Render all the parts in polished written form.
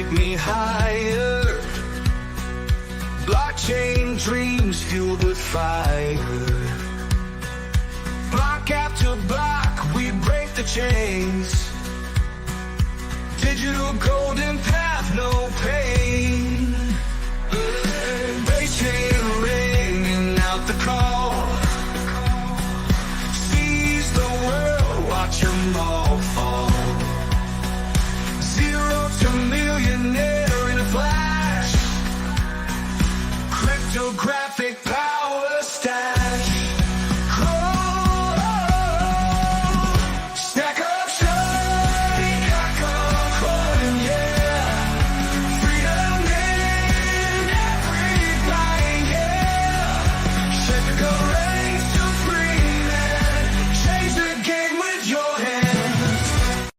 take me higher. Blockchain dreams fueled with fire. Block after block, we break the chains. Digital golden path, no pain. Base chain ringing out the call. Seize the world, watch them all fall. Zero to millionaire in a flash. Cryptographic power stash. Stack up shiny coin, yeah. Freedom in every line, yeah. Shake the race to freedom. Change the game with your hands.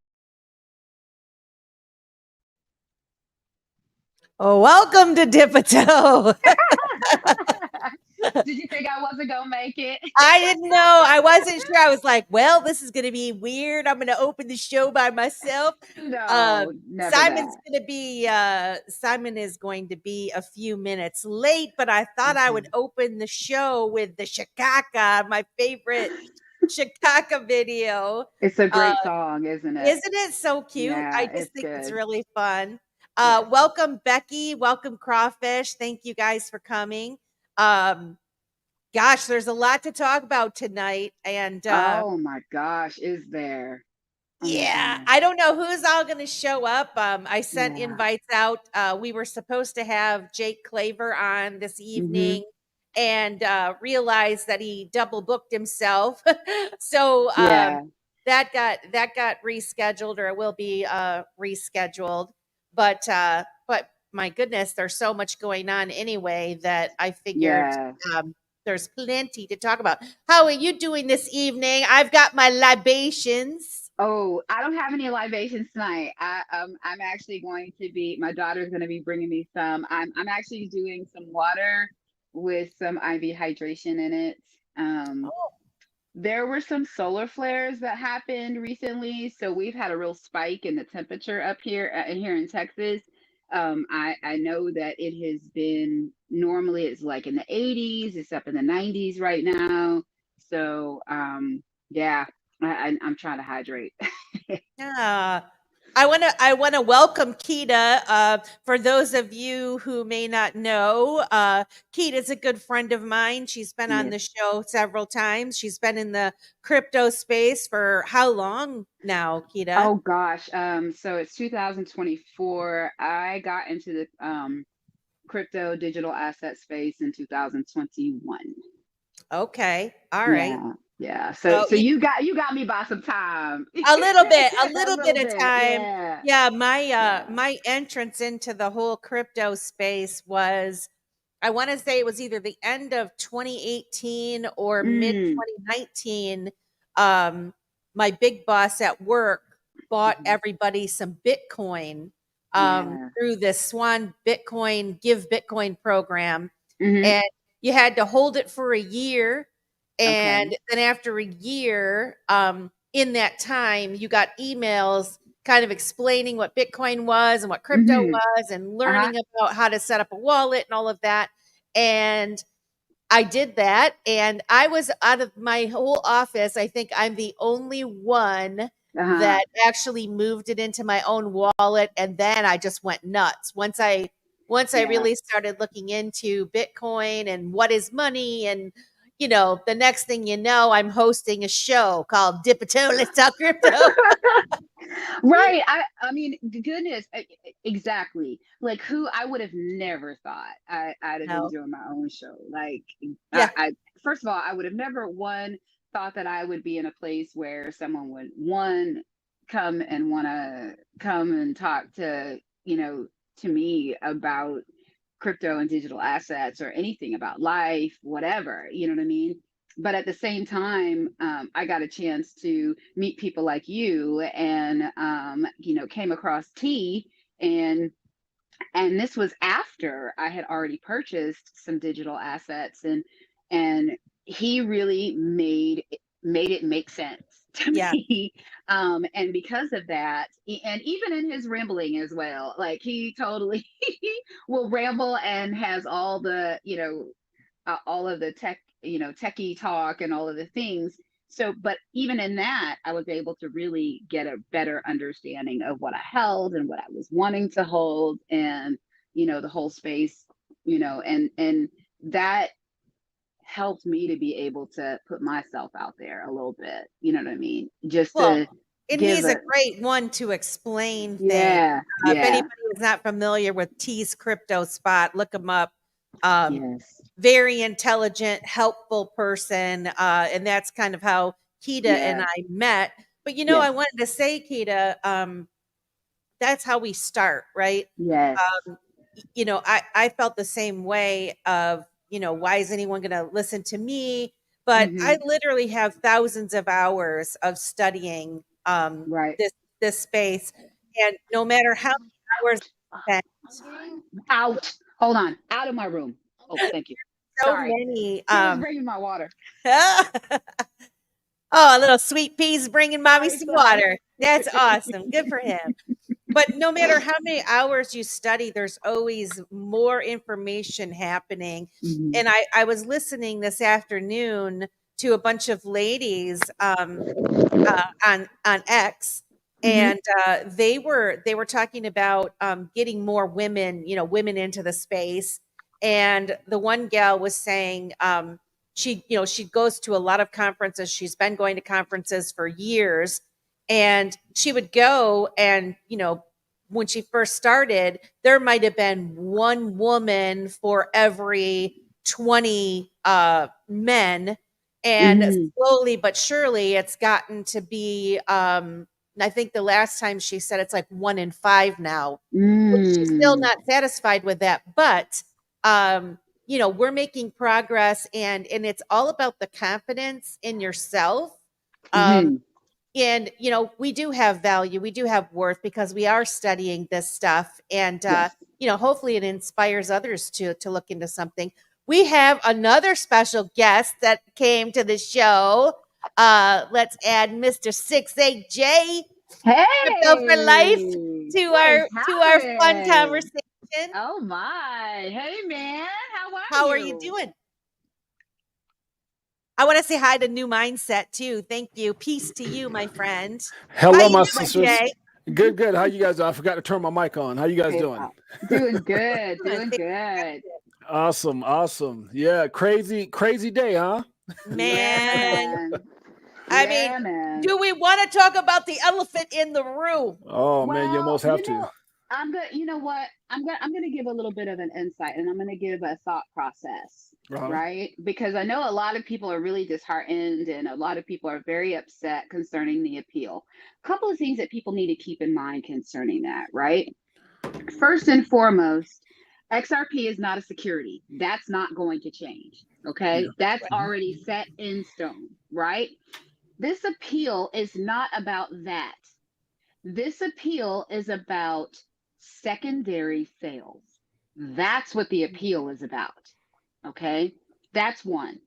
Oh, welcome to Dip a Toe. Did you think I wasn't gonna make it? I didn't know. I wasn't sure. I was like, well, this is going to be weird. I'm going to open the show by myself. No, never Simon is going to be a few minutes late, but I thought I would open the show with the Shikaka, my favorite Shikaka video. It's a great song, isn't it? Isn't it so cute? Yeah, I just it's think it's good. really fun. Yes. Welcome, Becky. Welcome, Crawfish. Thank you guys for coming. Gosh, there's a lot to talk about tonight. And Oh my gosh, is there? Oh my yeah, goodness. I don't know who's all going to show up. I sent Yeah. invites out. We were supposed to have Jake Claver on this evening and realized that he double booked himself. So Yeah. that got rescheduled, or it will be rescheduled. But my goodness, there's so much going on anyway that I figured Yeah. there's plenty to talk about. How are you doing this evening? I've got my libations. Oh, I don't have any libations tonight. I'm actually going to be. My daughter's going to be bringing me some. I'm actually doing some water with some IV hydration in it. There were some solar flares that happened recently, so we've had a real spike in the temperature up here in Texas. I know that it has been normally it's like in the 80s, it's up in the 90s right now. So yeah, I'm trying to hydrate. Yeah. I want to welcome Keita. For those of you who may not know, Keita's a good friend of mine. She's been on the show several times. She's been in the crypto space for how long now, Keita? Oh gosh. So it's 2024. I got into the crypto digital asset space in 2021. Okay. All right. Yeah. Yeah. So you got me by some time. A little bit of time. Yeah. My entrance into the whole crypto space was, I want to say it was either the end of 2018 or mid 2019. My big boss at work bought everybody some Bitcoin through the Swan Bitcoin Give Bitcoin program. And you had to hold it for a year. And then after a year, in that time, you got emails kind of explaining what Bitcoin was and what crypto was and learning about how to set up a wallet and all of that. And I did that. And I was out of my whole office. I think I'm the only one that actually moved it into my own wallet. And then I just went nuts. Once I really started looking into Bitcoin and what is money, and you know, the next thing you know, I'm hosting a show called Dip a Toe, Let's Talk Crypto. Right. I mean, goodness, exactly. Like who I would have never thought I'd have been doing my own show. Like, I first of all, I would have never thought that I would be in a place where someone would come and talk to, to me about crypto and digital assets or anything about life, whatever, you know what I mean? But at the same time, I got a chance to meet people like you and, came across T, and this was after I had already purchased some digital assets, and he really made it make sense. to Yeah. me. And because of that, and even in his rambling as well, like he totally will ramble and has all the, all of the tech, techie talk and all of the things. So, but even in that, I was able to really get a better understanding of what I held and what I was wanting to hold, and, the whole space, and that helped me to be able to put myself out there a little bit. You know what I mean? Just Well, to and give he's a great one to explain things. yeah, If yeah, anybody is not familiar with T's crypto spot, look him up. yes, Very intelligent, helpful person. And that's kind of how Keita and yeah, I met. But yes, I wanted to say, Keita, that's how we start, right? yes, I felt the same way of, why is anyone going to listen to me? But I literally have thousands of hours of studying right. this space. And no matter how many hours I Out. Hold on. Out of my room. Oh, thank you. spent, so Sorry. many He was bringing my water. oh, little sweet peas bringing mommy Sorry, some sorry. water. That's awesome. Good for him. But no matter how many hours you study, there's always more information happening. And I was listening this afternoon to a bunch of ladies on X, and they were talking about getting more women, women into the space. And the one gal was saying she goes to a lot of conferences. She's been going to conferences for years, and she would go, and when she first started, there might have been one woman for every 20 men, and slowly but surely it's gotten to be I think the last time she said it's like 1 in 5 now. She's still not satisfied with that, but we're making progress, and it's all about the confidence in yourself. And we do have value, we do have worth, because we are studying this stuff, and Yes. hopefully it inspires others to look into something. We have another special guest that came to the show. Let's add Mr. 68J Crypto for Life Hey, to what's our fun happening? conversation. Oh my. Hey man, how How are you? you doing? I want to say hi to New Mindset too. Thank you. Peace to you, my friend. Hello, How my you doing, sisters. Jay? Good, good. How you guys? I forgot to turn my mic on. How you guys Hey, doing? wow. Doing good, Doing doing good. Awesome, awesome. Yeah, crazy day, huh? Man. Yeah, I yeah, mean, man. do we want to talk about the elephant in the room? Oh man, you almost have to. I'm good. You know what? I'm gonna give a little bit of an insight, and I'm gonna give a thought process, right? Because I know a lot of people are really disheartened, and a lot of people are very upset concerning the appeal. A couple of things that people need to keep in mind concerning that, right? First and foremost, XRP is not a security. That's not going to change. Okay, Yeah. that's already set in stone, right? This appeal is not about that. This appeal is about secondary sales. That's what the appeal is about. Okay. That's one.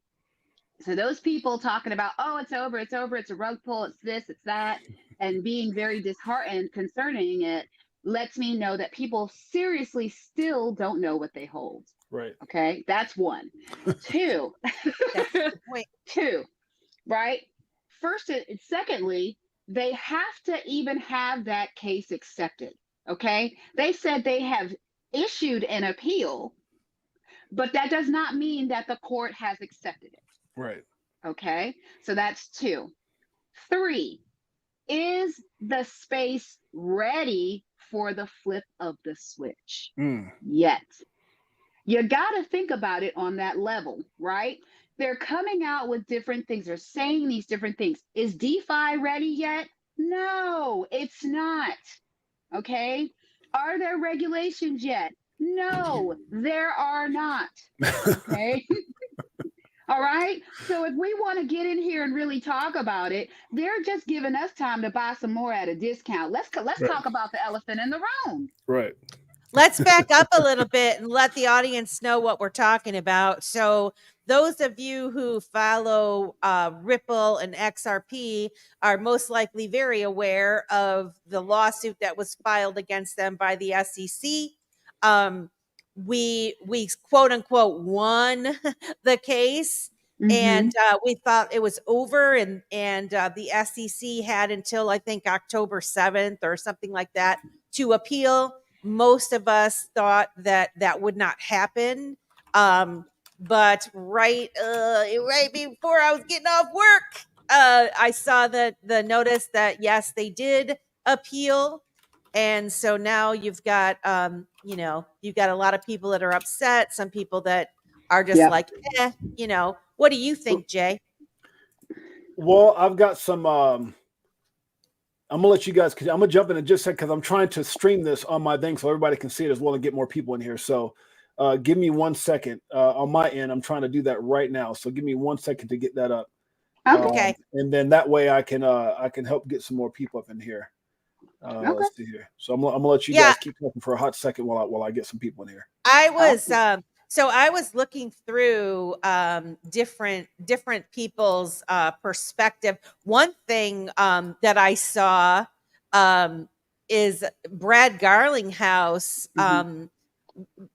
So those people talking about, oh, it's over, it's a rug pull, it's this, it's that, and being very disheartened concerning it lets me know that people seriously still don't know what they hold. Right. Okay. That's one. Two. Two. Right. First, secondly, they have to even have that case accepted. Okay. They said they have issued an appeal, but that does not mean that the court has accepted it. Right. Okay. So that's two. Three, is the space ready for the flip of the switch? Yet. You got to think about it on that level, right? They're coming out with different things. They're saying these different things. Is DeFi ready yet? No, it's not. Okay. Are there regulations yet? No, there are not. Okay. All right. So if we want to get in here and really talk about it, they're just giving us time to buy some more at a discount. Let's talk about the elephant in the room. Right. Let's back up a little bit and let the audience know what we're talking about. So those of you who follow Ripple and XRP are most likely very aware of the lawsuit that was filed against them by the SEC. We quote unquote won the case. And we thought it was over, and the SEC had until I think October 7th or something like that to appeal. Most of us thought that would not happen. But right before I was getting off work, I saw the notice that yes, they did appeal. And so now you've got you've got a lot of people that are upset, some people that are just like, what do you think, Jay? Well, I've got some I'm gonna let you guys, because I'm gonna jump in just a second, because I'm trying to stream this on my thing so everybody can see it as well and get more people in here. So give me 1 second on my end. I'm trying to do that right now. So give me 1 second to get that up. Okay. And then that way I can help get some more people up in here. Let's see here. So I'm gonna let you guys keep talking for a hot second while I get some people in here. I was looking through different people's perspective. One thing that I saw is Brad Garlinghouse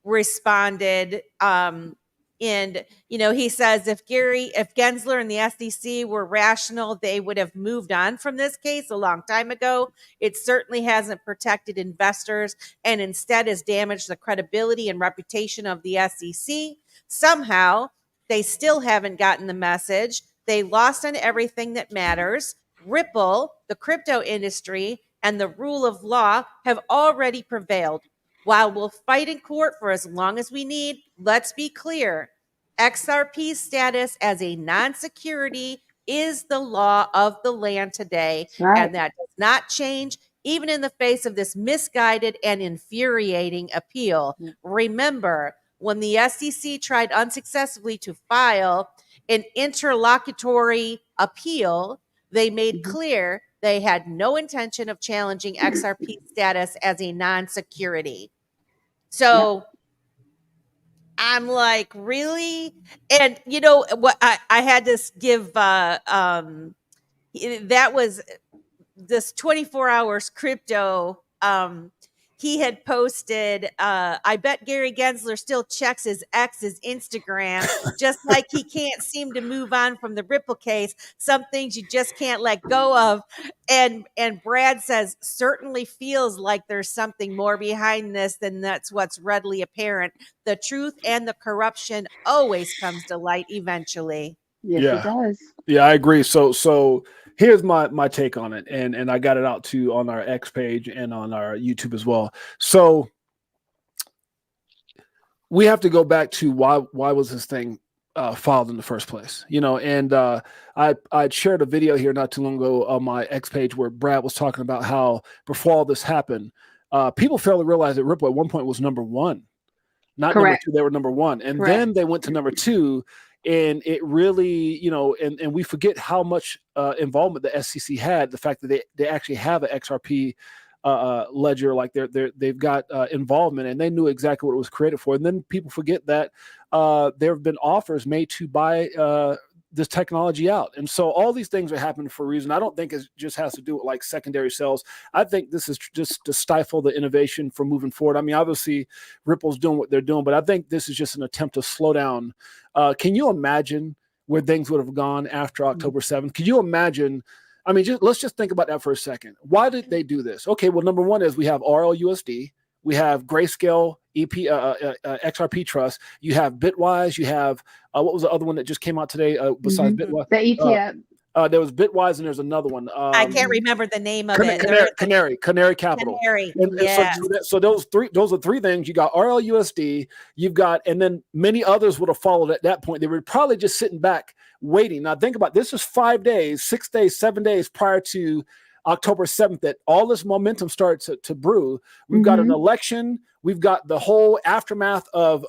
responded, and he says if Gensler and the SEC were rational, they would have moved on from this case a long time ago. It certainly hasn't protected investors and instead has damaged the credibility and reputation of the SEC. Somehow they still haven't gotten the message. They lost on everything that matters. Ripple, the crypto industry, and the rule of law have already prevailed. While we'll fight in court for as long as we need, let's be clear. XRP's status as a non-security is the law of the land today, and that does not change even in the face of this misguided and infuriating appeal. Remember, when the SEC tried unsuccessfully to file an interlocutory appeal, they made clear they had no intention of challenging XRP's status as a non-security. So I'm like, really? And what I had to give that was this 24 hours crypto. He had posted, I bet Gary Gensler still checks his ex's Instagram, just like he can't seem to move on from the Ripple case. Some things you just can't let go of. And Brad says, certainly feels like there's something more behind this than that's what's readily apparent. The truth and the corruption always comes to light eventually. Yes, it does. Yeah, I agree. So here's my take on it, and I got it out too on our X page and on our YouTube as well. So we have to go back to why was this thing filed in the first place? And I shared a video here not too long ago on my X page where Brad was talking about how before all this happened, people failed to realize that Ripple at one point was number one, not number two. They were number one, and then they went to number two. And it really, and we forget how much involvement the SEC had. The fact that they actually have an XRP ledger, like they've got involvement, and they knew exactly what it was created for. And then people forget that there have been offers made to buy this technology out. And so all these things are happening for a reason. I don't think it just has to do with like secondary sales. I think this is just to stifle the innovation from moving forward. I mean, obviously Ripple's doing what they're doing, but I think this is just an attempt to slow down. Can you imagine where things would have gone after October 7th? Can you imagine? I mean, let's just think about that for a second. Why did they do this? Okay, well, number one is we have RLUSD. We have Grayscale XRP Trust. You have Bitwise. You have what was the other one that just came out today besides Bitwise? The ETF. There was Bitwise and there's another one. I can't remember the name of it. Canary Capital. Canary. So those are three things. You got RLUSD. You've got, and then many others would have followed at that point. They were probably just sitting back waiting. Now think about this: is 5 days, 6 days, 7 days prior to October 7th that all this momentum starts to brew. We've got an election. We've got the whole aftermath of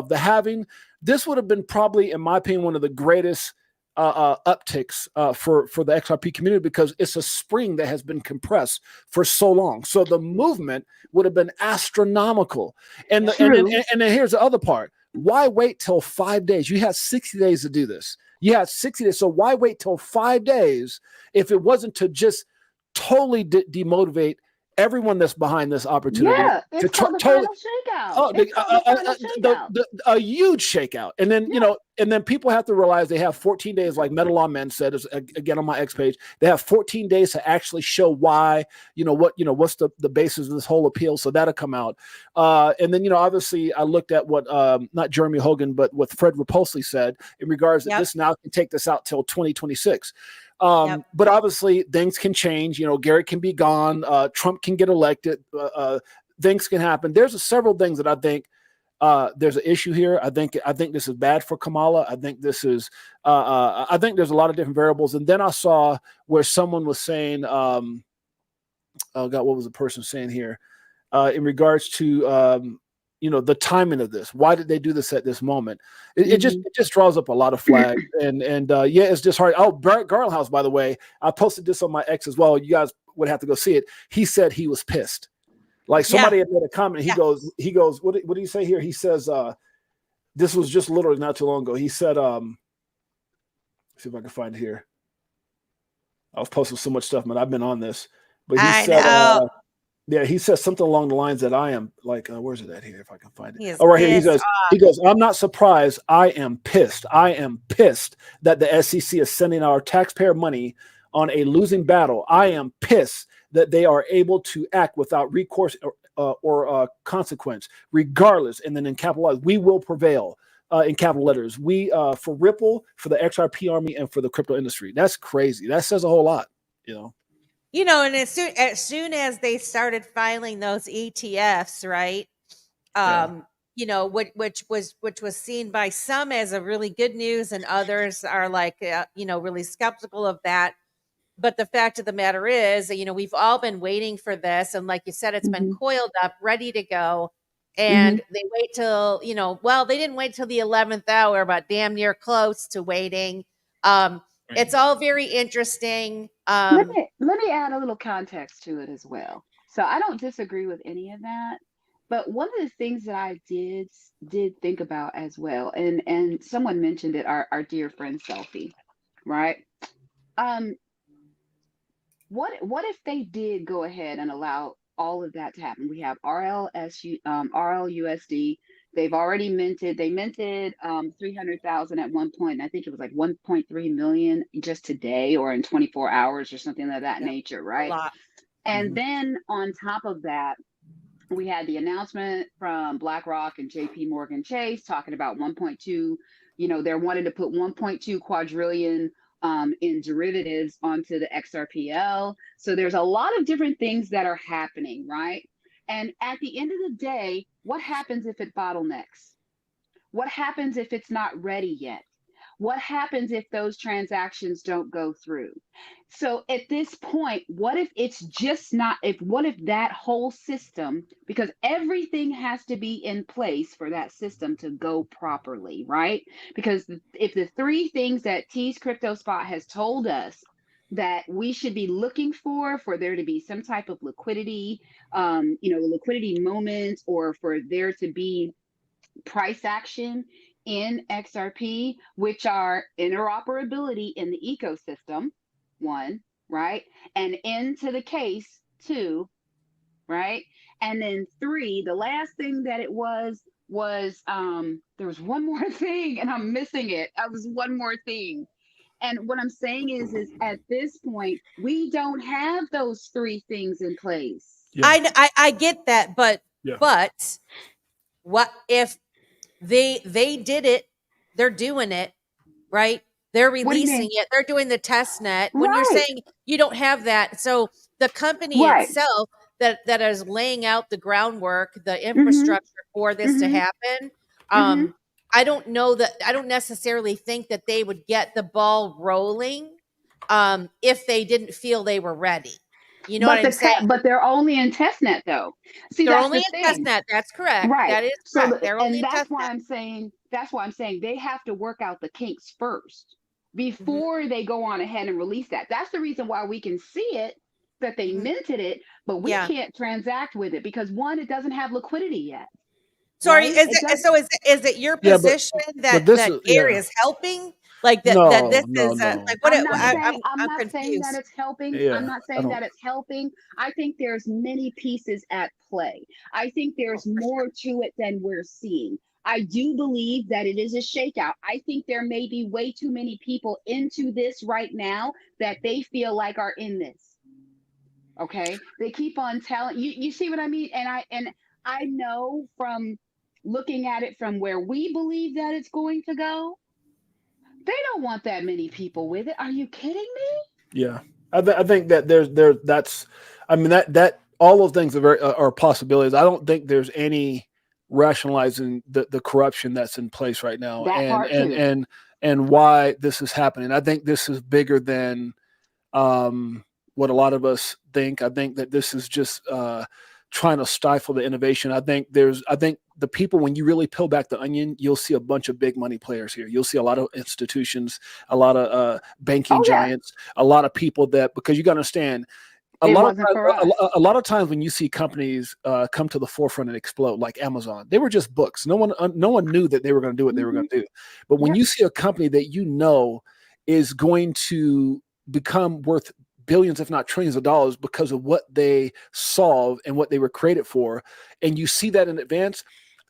the halving. This would have been probably, in my opinion, one of the greatest upticks for the XRP community, because it's a spring that has been compressed for so long. So the movement would have been astronomical. And then here's the other part. why wait till 5 days? You had 60 days to do this. You had 60 days. So why wait till 5 days if it wasn't to just totally demotivate everyone that's behind this opportunity? Yeah, it's called the totally, final shakeout. oh, It's called the final shakeout. a huge shakeout. And then, Yeah. you know, and then people have to realize they have 14 days, like Metal Law Men said, again on my X page, they have 14 days to actually show why, what's the basis of this whole appeal. So that'll come out. And then, obviously I looked at what, not Jeremy Hogan, but what Fred Repulsey said in regards that this now can take this out till 2026. But obviously things can change. Gary can be gone. Trump can get elected. Things can happen. There's several things that I think there's an issue here. I think this is bad for Kamala. I think this is. I think there's a lot of different variables. And then I saw where someone was saying, "Oh God, what was the person saying here?" In regards to the timing of this. Why did they do this at this moment? It just draws up a lot of flags. and yeah, it's just hard. Oh, Barrett Garlhouse, by the way, I posted this on my X as well. You guys would have to go see it. He said he was pissed. Like somebody had made a comment. He goes, what did he say here? He says, this was just literally not too long ago. He said, see if I can find it here. I was posting so much stuff, man. I've been on this, but he said, he says something along the lines that I am like, where's it at here? If I can find it. Right here. He goes, I'm not surprised. I am pissed. I am pissed that the SEC is sending our taxpayer money on a losing battle. I am pissed that they are able to act without recourse or consequence, regardless. And then in capital, we will prevail in capital letters. We for Ripple, for the XRP army, and for the crypto industry. That's crazy. That says a whole lot, And as soon as they started filing those ETFs, right? Which was seen by some as a really good news, and others are like, really skeptical of that. But the fact of the matter is, we've all been waiting for this. And like you said, it's been coiled up, ready to go. And they wait till, they didn't wait till the 11th hour, but damn near close to waiting. It's all very interesting. Let me add a little context to it as well. So I don't disagree with any of that. But one of the things that I did think about as well, and someone mentioned it, our dear friend Selfie, right? What if they did go ahead and allow all of that to happen? We have RLUSD. They've already minted. They minted 300,000 at one point. And I think it was like 1.3 million just today or in 24 hours or something of that nature, right? And then on top of that, we had the announcement from BlackRock and JP Morgan Chase talking about 1.2. They're wanting to put 1.2 quadrillion in derivatives onto the XRPL. So there's a lot of different things that are happening, right? And at the end of the day, what happens if it bottlenecks? What happens if it's not ready yet? What happens if those transactions don't go through? So at this point, what if it's just not, what if that whole system, because everything has to be in place for that system to go properly, right? Because if the three things that T's Crypto Spot has told us that we should be looking for there to be some type of liquidity, liquidity moment, or for there to be price action in XRP, which are interoperability in the ecosystem, one, right? And into the case, two, right? And then three, the last thing that it was there was one more thing and I'm missing it. It was one more thing. And what I'm saying is at this point, we don't have those three things in place. Yeah. I get that, but what if they did it? They're doing it, right? They're releasing it. They're doing the test net. When you're saying you don't have that, so the company itself that is laying out the groundwork, the infrastructure for this to happen. I don't necessarily think that they would get the ball rolling if they didn't feel they were ready. You know what I'm saying? But they're only in testnet though. See, they're only in testnet. That's correct. Right. That is correct. They're only in that's testnet. That's why I'm saying they have to work out the kinks first before they go on ahead and release that. That's the reason why we can see it, that they minted it, but we can't transact with it because one, it doesn't have liquidity yet. Sorry, right? is it so? Is it your Yeah, position but that this is Gary is helping? Like that no, this no, is no, like what? no. I'm I'm not saying that confused. it's helping. I'm Yeah, not I saying don't. that it's helping. I think there's many pieces at play. I think Oh, there's for sure. more to it than we're seeing. I do believe that it is a shakeout. I think there may be way too many people into this right now that they feel like are in this. Okay. They keep on telling you see what I mean? And I know from looking at it from where we believe that it's going to go, they don't want that many people with it. Are you kidding me? Yeah, I think that that's, I mean that all those things are are possibilities. I don't think there's any rationalizing the corruption that's in place right now, That and part too. and why this is happening. I think this is bigger than what a lot of us think. I think that this is just trying to stifle the innovation. I think the people, when you really peel back the onion, you'll see a bunch of big money players here. You'll see a lot of institutions, a lot of banking Oh yeah. giants, a lot of people that, because you got to understand, It wasn't for us. a lot of times when you see companies come to the forefront and explode, like Amazon, they were just books. No one knew that they were going to do what they were going to do. But when Yep. you see a company that you know is going to become worth billions, if not trillions of dollars, because of what they solve and what they were created for, and you see that in advance,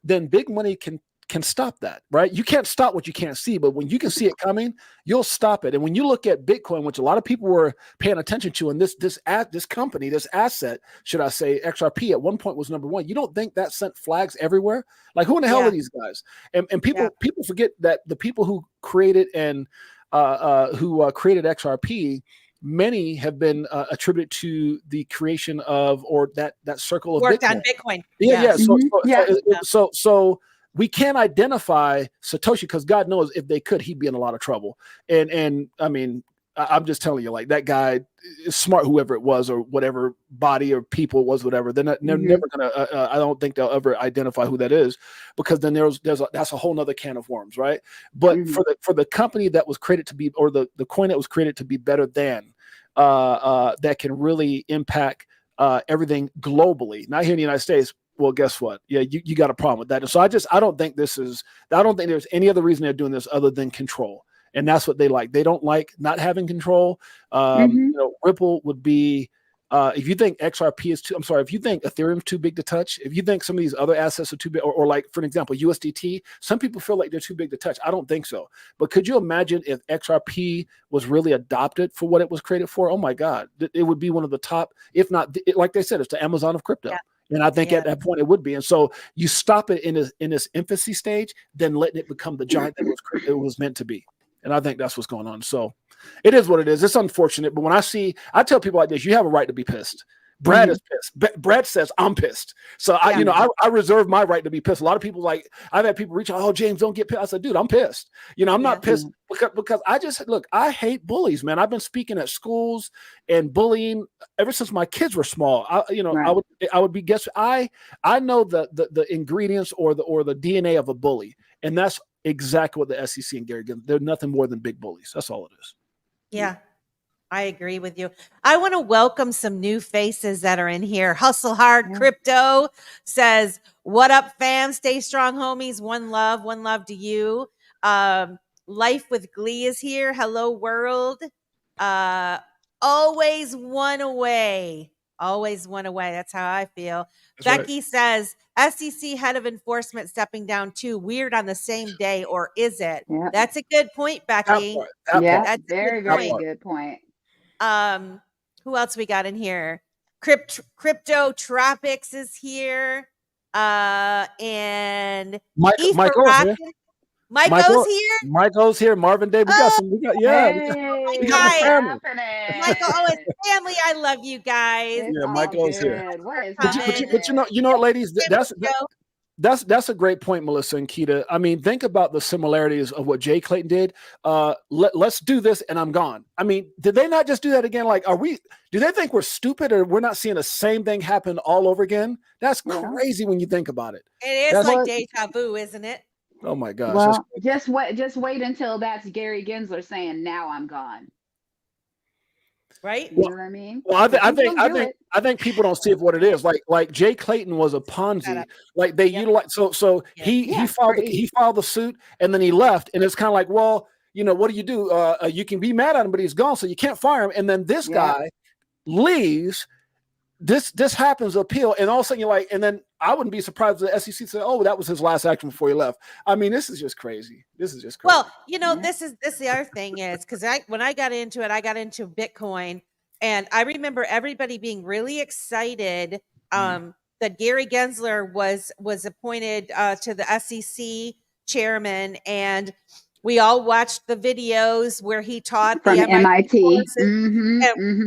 then big money can stop that, right? You can't stop what you can't see, but when you can see it coming, you'll stop it. And when you look at Bitcoin, which a lot of people were paying attention to, and this company, this asset, should I say, XRP at one point was number one. You don't think that sent flags everywhere? Like, who in the hell are these guys? And people forget that the people who created and who created XRP, many have been attributed to the creation of, or that circle of Worked Bitcoin. on Bitcoin. Yeah. Mm-hmm. So we can't identify Satoshi, because God knows if they could, he'd be in a lot of trouble. And I mean, I'm just telling you, like, that guy is smart, whoever it was, or whatever body or people it was, whatever. They're never gonna. I don't think they'll ever identify who that is, because then that's a whole nother can of worms, right? But for the company that was created to be, or the coin that was created to be better than, that can really impact everything globally, not here in the United States. Well, guess what? Yeah, you got a problem with that. And so I don't think there's any other reason they're doing this other than control. And that's what they like. They don't like not having control. Ripple would be, if you think XRP is too, I'm sorry, if you think Ethereum is too big to touch, if you think some of these other assets are too big, or like, for an example, USDT, some people feel like they're too big to touch. I don't think so. But could you imagine if XRP was really adopted for what it was created for? Oh my God, it would be one of the top, if not, like they said, it's the Amazon of crypto. Yeah. And I think at that point it would be. And so you stop it in its infancy stage, then letting it become the giant that it was meant to be. And I think that's what's going on. So it is what it is. It's unfortunate. But when I tell people like this, you have a right to be pissed. Brad is pissed. Brad says, I'm pissed. So I reserve my right to be pissed. A lot of people, like, I've had people reach out, oh, James, don't get pissed. I said, dude, I'm pissed. I'm not pissed because I hate bullies, man. I've been speaking at schools and bullying ever since my kids were small. I would be guess. I know the ingredients or the DNA of a bully. And that's exactly what the SEC and Gary Gibbons, they're nothing more than big bullies. That's all it is. Yeah, I agree with you. I want to welcome some new faces that are in here. Hustle Hard Crypto says, what up, fam? Stay strong, homies. One love to you. Life with Glee is here. Hello, world. Always one away. Always one away. That's how I feel. That's Becky says, SEC head of enforcement stepping down too. Weird on the same day, or is it? Yeah. That's a good point, Becky. That's very good point. Who else we got in here? Crypto Tropics is here. And Michael's here. Michael's here. Marvin Day. We got some. We got family. Michael, it's family. I love you guys. Yeah, Michael's here. But you know, ladies, that's a great point, Melissa and Keita. I mean, think about the similarities of what Jay Clayton did. Let's do this, and I'm gone. I mean, did they not just do that again? Like, do they think we're stupid, or we're not seeing the same thing happen all over again? That's crazy when you think about it. It is like deja vu, isn't it? Oh my gosh. Well, just wait until that's Gary Gensler saying, now I'm gone. right? You know what I mean? Well, I But people don't do it. think people don't see it for what it is. Like Jay Clayton was a Ponzi. Like they utilize so he filed the suit and then he left, and it's kind of like, well, you know, what do? You can be mad at him, but he's gone, so you can't fire him. And then this guy leaves. This happens to appeal, and all of a sudden you're like, and then I wouldn't be surprised if the SEC said, "Oh, that was his last action before he left." I mean, this is just crazy. Well, you know, this the other thing is because when I got into it, I got into Bitcoin, and I remember everybody being really excited that Gary Gensler was appointed to the SEC chairman, and we all watched the videos where he taught from the MIT.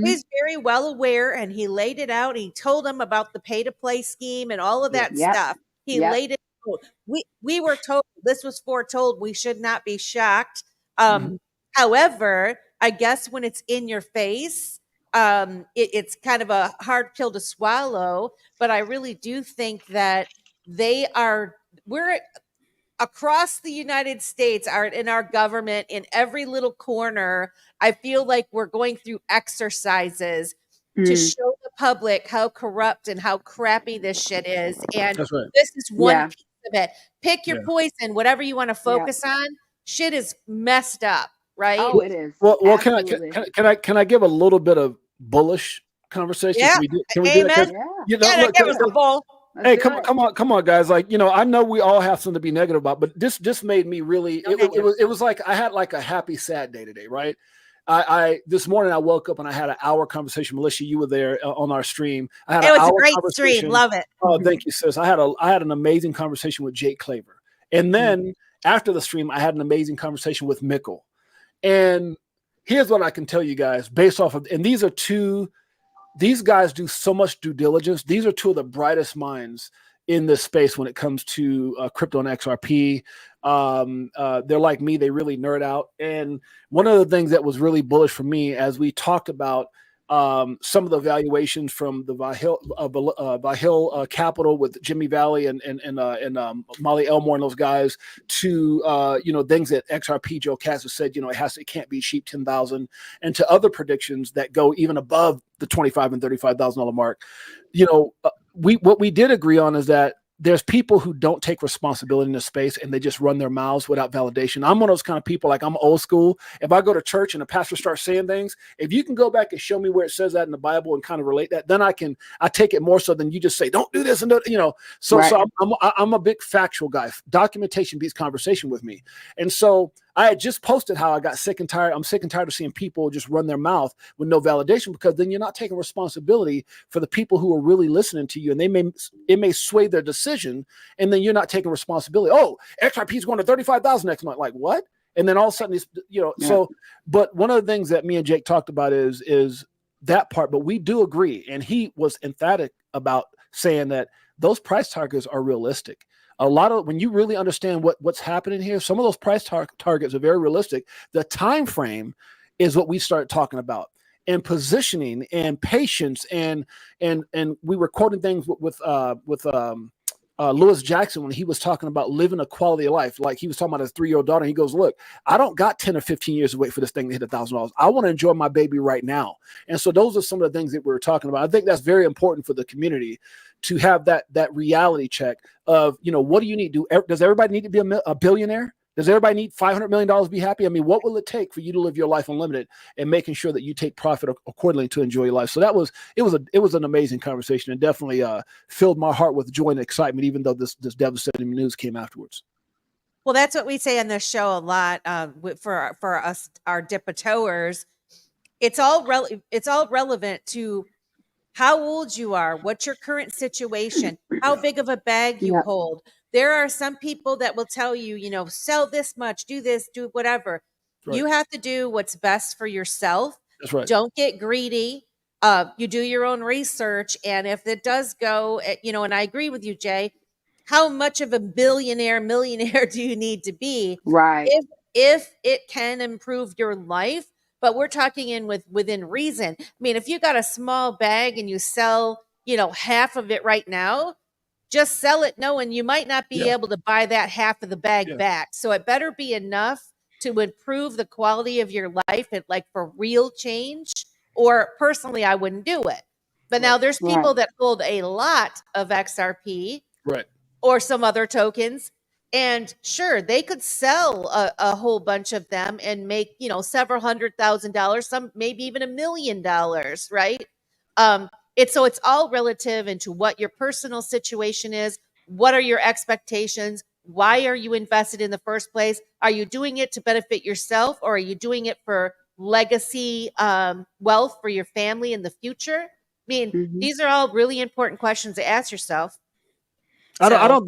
He's very well aware, and he laid it out. He told them about the pay-to-play scheme and all of that stuff. He laid it out. We were told, this was foretold. We should not be shocked. However, I guess when it's in your face, it's kind of a hard pill to swallow. But I really do think that we're across the United States, in our government, in every little corner. I feel like we're going through exercises to show the public how corrupt and how crappy this shit is. And this is one piece of it. Pick your poison, whatever you want to focus on. Shit is messed up, right? Oh, it is. Well, can I give a little bit of bullish conversation? Yeah. Can we do that? You know, give us a bull. Hey, come on, guys! Like, you know, I know we all have something to be negative about, but this made me really. It was like I had like a happy, sad day today, right? I this morning I woke up and I had an hour conversation. Melissa, you were there on our stream. It was a great stream. Love it. Oh, thank you, sis. I had an amazing conversation with Jake Claver, and then after the stream, I had an amazing conversation with Mikkel. And here's what I can tell you guys based off of, and these guys do so much due diligence. These are two of the brightest minds in this space when it comes to crypto and XRP. They're like me. They really nerd out. And one of the things that was really bullish for me as we talked about some of the valuations from the Vahil Capital with Jimmy Valley and Molly Elmore and those guys to things that XRP Joe Cass said, it can't be cheap 10,000, and to other predictions that go even above the $25,000 and $35,000 mark. What we did agree on is that there's people who don't take responsibility in this space and they just run their mouths without validation. I'm one of those kind of people. Like, I'm old school. If I go to church and the pastor starts saying things, if you can go back and show me where it says that in the Bible and kind of relate that, then I take it more so than you just say, don't do this. And so I'm a big factual guy. Documentation beats conversation with me. And so I had just posted how I got sick and tired. I'm sick and tired of seeing people just run their mouth with no validation, because then you're not taking responsibility for the people who are really listening to you, and it may sway their decision, and then you're not taking responsibility. Oh, XRP is going to 35,000 next month. Like, what? And then all of a sudden, So, but one of the things that me and Jake talked about is that part. But we do agree, and he was emphatic about saying that those price targets are realistic. A lot of, when you really understand what's happening here, some of those price targets are very realistic. The time frame is what we start talking about, and positioning and patience, and we were quoting things with Lewis Jackson when he was talking about living a quality of life. Like, he was talking about his 3-year-old daughter. And he goes, look, I don't got 10 or 15 years to wait for this thing to hit $1,000. I want to enjoy my baby right now. And so those are some of the things that we were talking about. I think that's very important for the community to have that reality check of, what do you need? Does everybody need to be a billionaire? Does everybody need $500 million to be happy? I mean, what will it take for you to live your life unlimited, and making sure that you take profit accordingly to enjoy your life? So it was an amazing conversation, and definitely filled my heart with joy and excitement, even though this devastating news came afterwards. Well, that's what we say on this show a lot for us, our dip-a-toers. It's all relevant to how old you are, what's your current situation, how big of a bag you hold. There are some people that will tell you, sell this much, do this, do whatever. Right. You have to do what's best for yourself. That's right. Don't get greedy. You do your own research. And if it does go, and I agree with you, Jay, how much of a millionaire do you need to be? Right. If it can improve your life, but we're talking within reason. I mean, if you got a small bag and you sell, half of it right now, just sell it knowing you might not be able to buy that half of the bag back. So it better be enough to improve the quality of your life, and like for real change. or personally, I wouldn't do it. But now there's people Right. that hold a lot of XRP Right. or some other tokens. And sure, they could sell a whole bunch of them and make, you know, several $100,000, some maybe even $1 million, right? So it's all relative into what your personal situation is. What are your expectations? Why are you invested in the first place? Are you doing it to benefit yourself, or are you doing it for legacy wealth for your family in the future? I mean, Mhm. these are all really important questions to ask yourself. I So, don't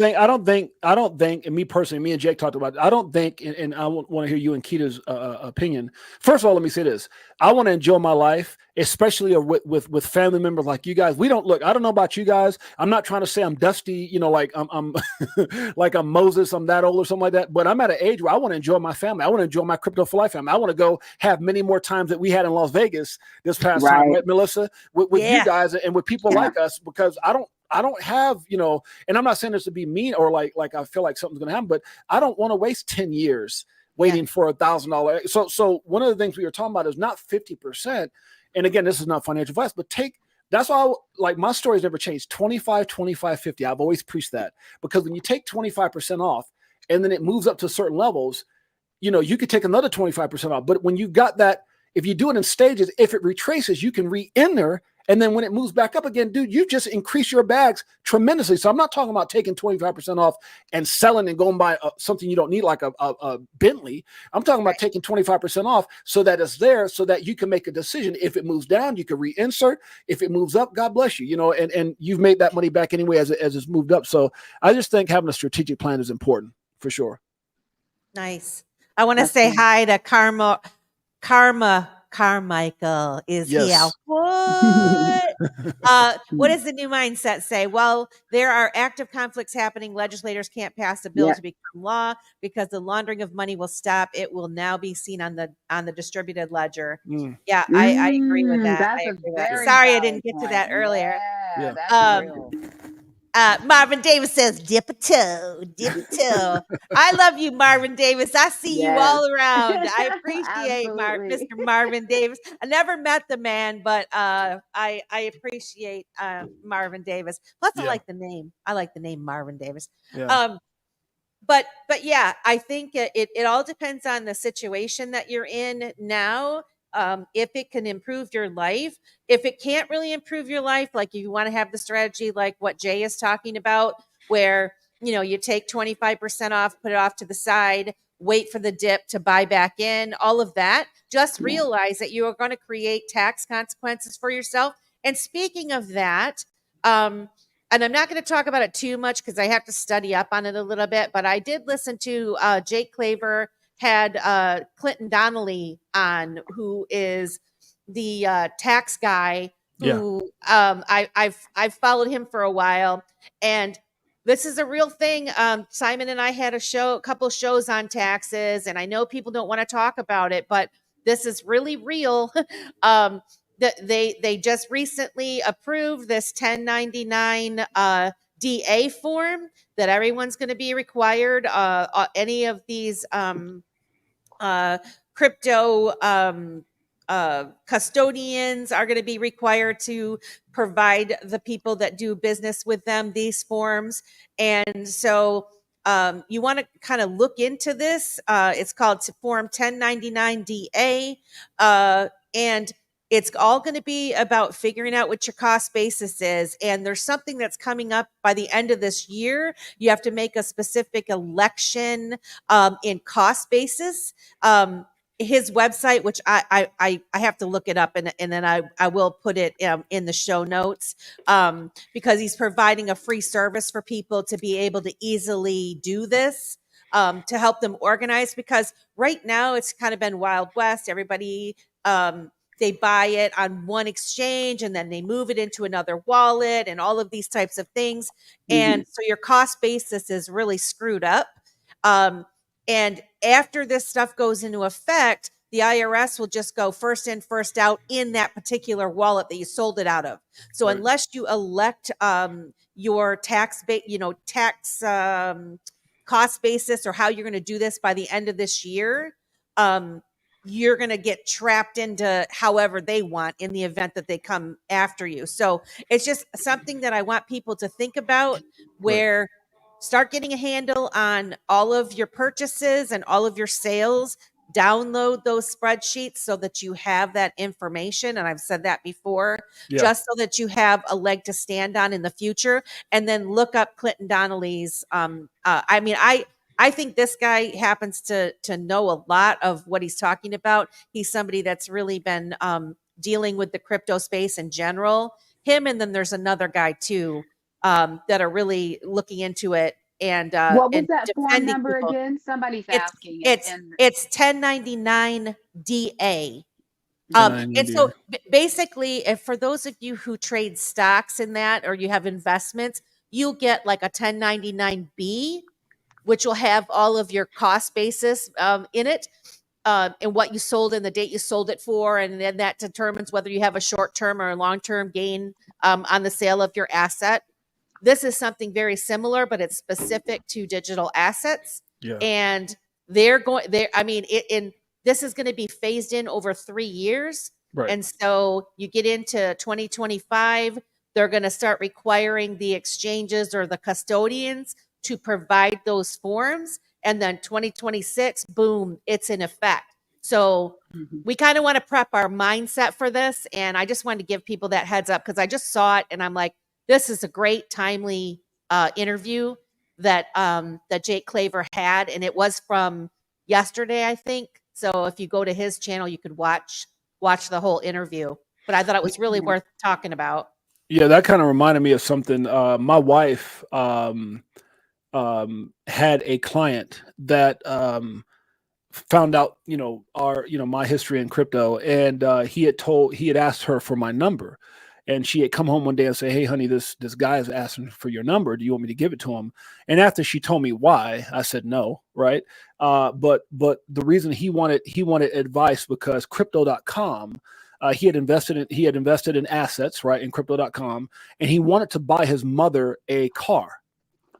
think, and me personally, me and Jake talked about it. I don't think, and I want to hear you and Kita's opinion. First of all, let me say this: I want to enjoy my life, especially with family members like you guys. We don't look. I don't know about you guys. I'm not trying to say I'm dusty, you know, like I'm like I'm Moses. I'm that old or something like that. But I'm at an age where I want to enjoy my family. I want to enjoy my crypto for life family. I want to go have many more times that we had in Las Vegas this past time, right, Melissa, with you guys and with people like us, because I don't have, you know, and I'm not saying this to be mean or like I feel like something's going to happen, but I don't want to waste 10 years waiting for $1,000. So one of the things we were talking about is not 50%. And again, this is not financial advice, but that's why like my story's never changed. 25, 25, 50. I've always preached that, because when you take 25% off and then it moves up to certain levels, you know, you could take another 25% off. But when you got that, if you do it in stages, if it retraces, you can re-enter. And then when it moves back up again, dude, you just increase your bags tremendously. So I'm not talking about taking 25% off and selling and going buy something you don't need, like a Bentley. I'm talking about taking 25% off so that it's there, so that you can make a decision. If it moves down, you can reinsert. If it moves up, God bless you, you know, and you've made that money back anyway as it's moved up. So I just think having a strategic plan is important for sure. Nice. I want to say hi to Carmichael is here. What? What does the new mindset say? Well, there are active conflicts happening. Legislators can't pass a bill to become law because the laundering of money will stop. It will now be seen on the distributed ledger. Yeah, I agree with that. That's I a agree with that. very Sorry, I valid didn't get to point. that earlier. Yeah, that's real. Marvin Davis says, dip a toe, dip a toe. I love you, Marvin Davis. I see you all around. I appreciate Mr. Marvin Davis. I never met the man, but I appreciate Marvin Davis. Plus, I like the name. I like the name Marvin Davis. But yeah, I think it all depends on the situation that you're in now. If it can improve your life, if it can't really improve your life, like if you want to have the strategy like what Jay is talking about, where, you know, you take 25% off, put it off to the side, wait for the dip to buy back in, all of that, just realize that you are going to create tax consequences for yourself. And speaking of that, and I'm not going to talk about it too much because I have to study up on it a little bit, but I did listen to Jake Claver had Clinton Donnelly on, who is the tax guy who I've followed him for a while, and this is a real thing. Simon and I had a couple shows on taxes, and I know people don't want to talk about it, but this is really real. They just recently approved this 1099 DA form that everyone's going to be required. Any of these crypto custodians are going to be required to provide the people that do business with them these forms. And so you want to kind of look into this. It's called Form 1099-DA. And it's all going to be about figuring out what your cost basis is. And there's something that's coming up by the end of this year. You have to make a specific election in cost basis. His website, which I have to look it up, and then I will put it in the show notes, because he's providing a free service for people to be able to easily do this, to help them organize, because right now it's kind of been Wild West. Everybody, they buy it on one exchange and then they move it into another wallet and all of these types of things. And so your cost basis is really screwed up. And after this stuff goes into effect, the IRS will just go first in, first out in that particular wallet that you sold it out of. So unless you elect your tax cost basis or how you're going to do this by the end of this year, you're going to get trapped into however they want in the event that they come after you. So it's just something that I want people to think about, where start getting a handle on all of your purchases and all of your sales. Download those spreadsheets so that you have that information. And I've said that before, just so that you have a leg to stand on in the future. And then look up Clinton Donnelly's. I think this guy happens to know a lot of what he's talking about. He's somebody that's really been dealing with the crypto space in general. Him, and then there's another guy too that are really looking into it. And what was and that form number people. again? Somebody's asking. It's 1099 DA. And so basically, if for those of you who trade stocks in that, or you have investments, you'll get like a 1099B, which will have all of your cost basis in it, and what you sold and the date you sold it for. And then that determines whether you have a short-term or a long-term gain on the sale of your asset. This is something very similar, but it's specific to digital assets. And this is going to be phased in over 3 years. And so you get into 2025, they're going to start requiring the exchanges or the custodians to provide those forms. And then 2026, boom, it's in effect. So we kind of want to prep our mindset for this. And I just wanted to give people that heads up, because I just saw it and I'm like, this is a great timely interview that Jake Claver had. And it was from yesterday, I think. So if you go to his channel, you could watch the whole interview. But I thought it was really worth talking about. Yeah, that kind of reminded me of something. My wife had a client that found out, my history in crypto, and he had asked her for my number, and she had come home one day and say, "Hey, honey, this guy is asking for your number. Do you want me to give it to him?" And after she told me why, I said no, right? But the reason he wanted advice, because crypto.com. He had invested in assets, right, in crypto.com, and he wanted to buy his mother a car,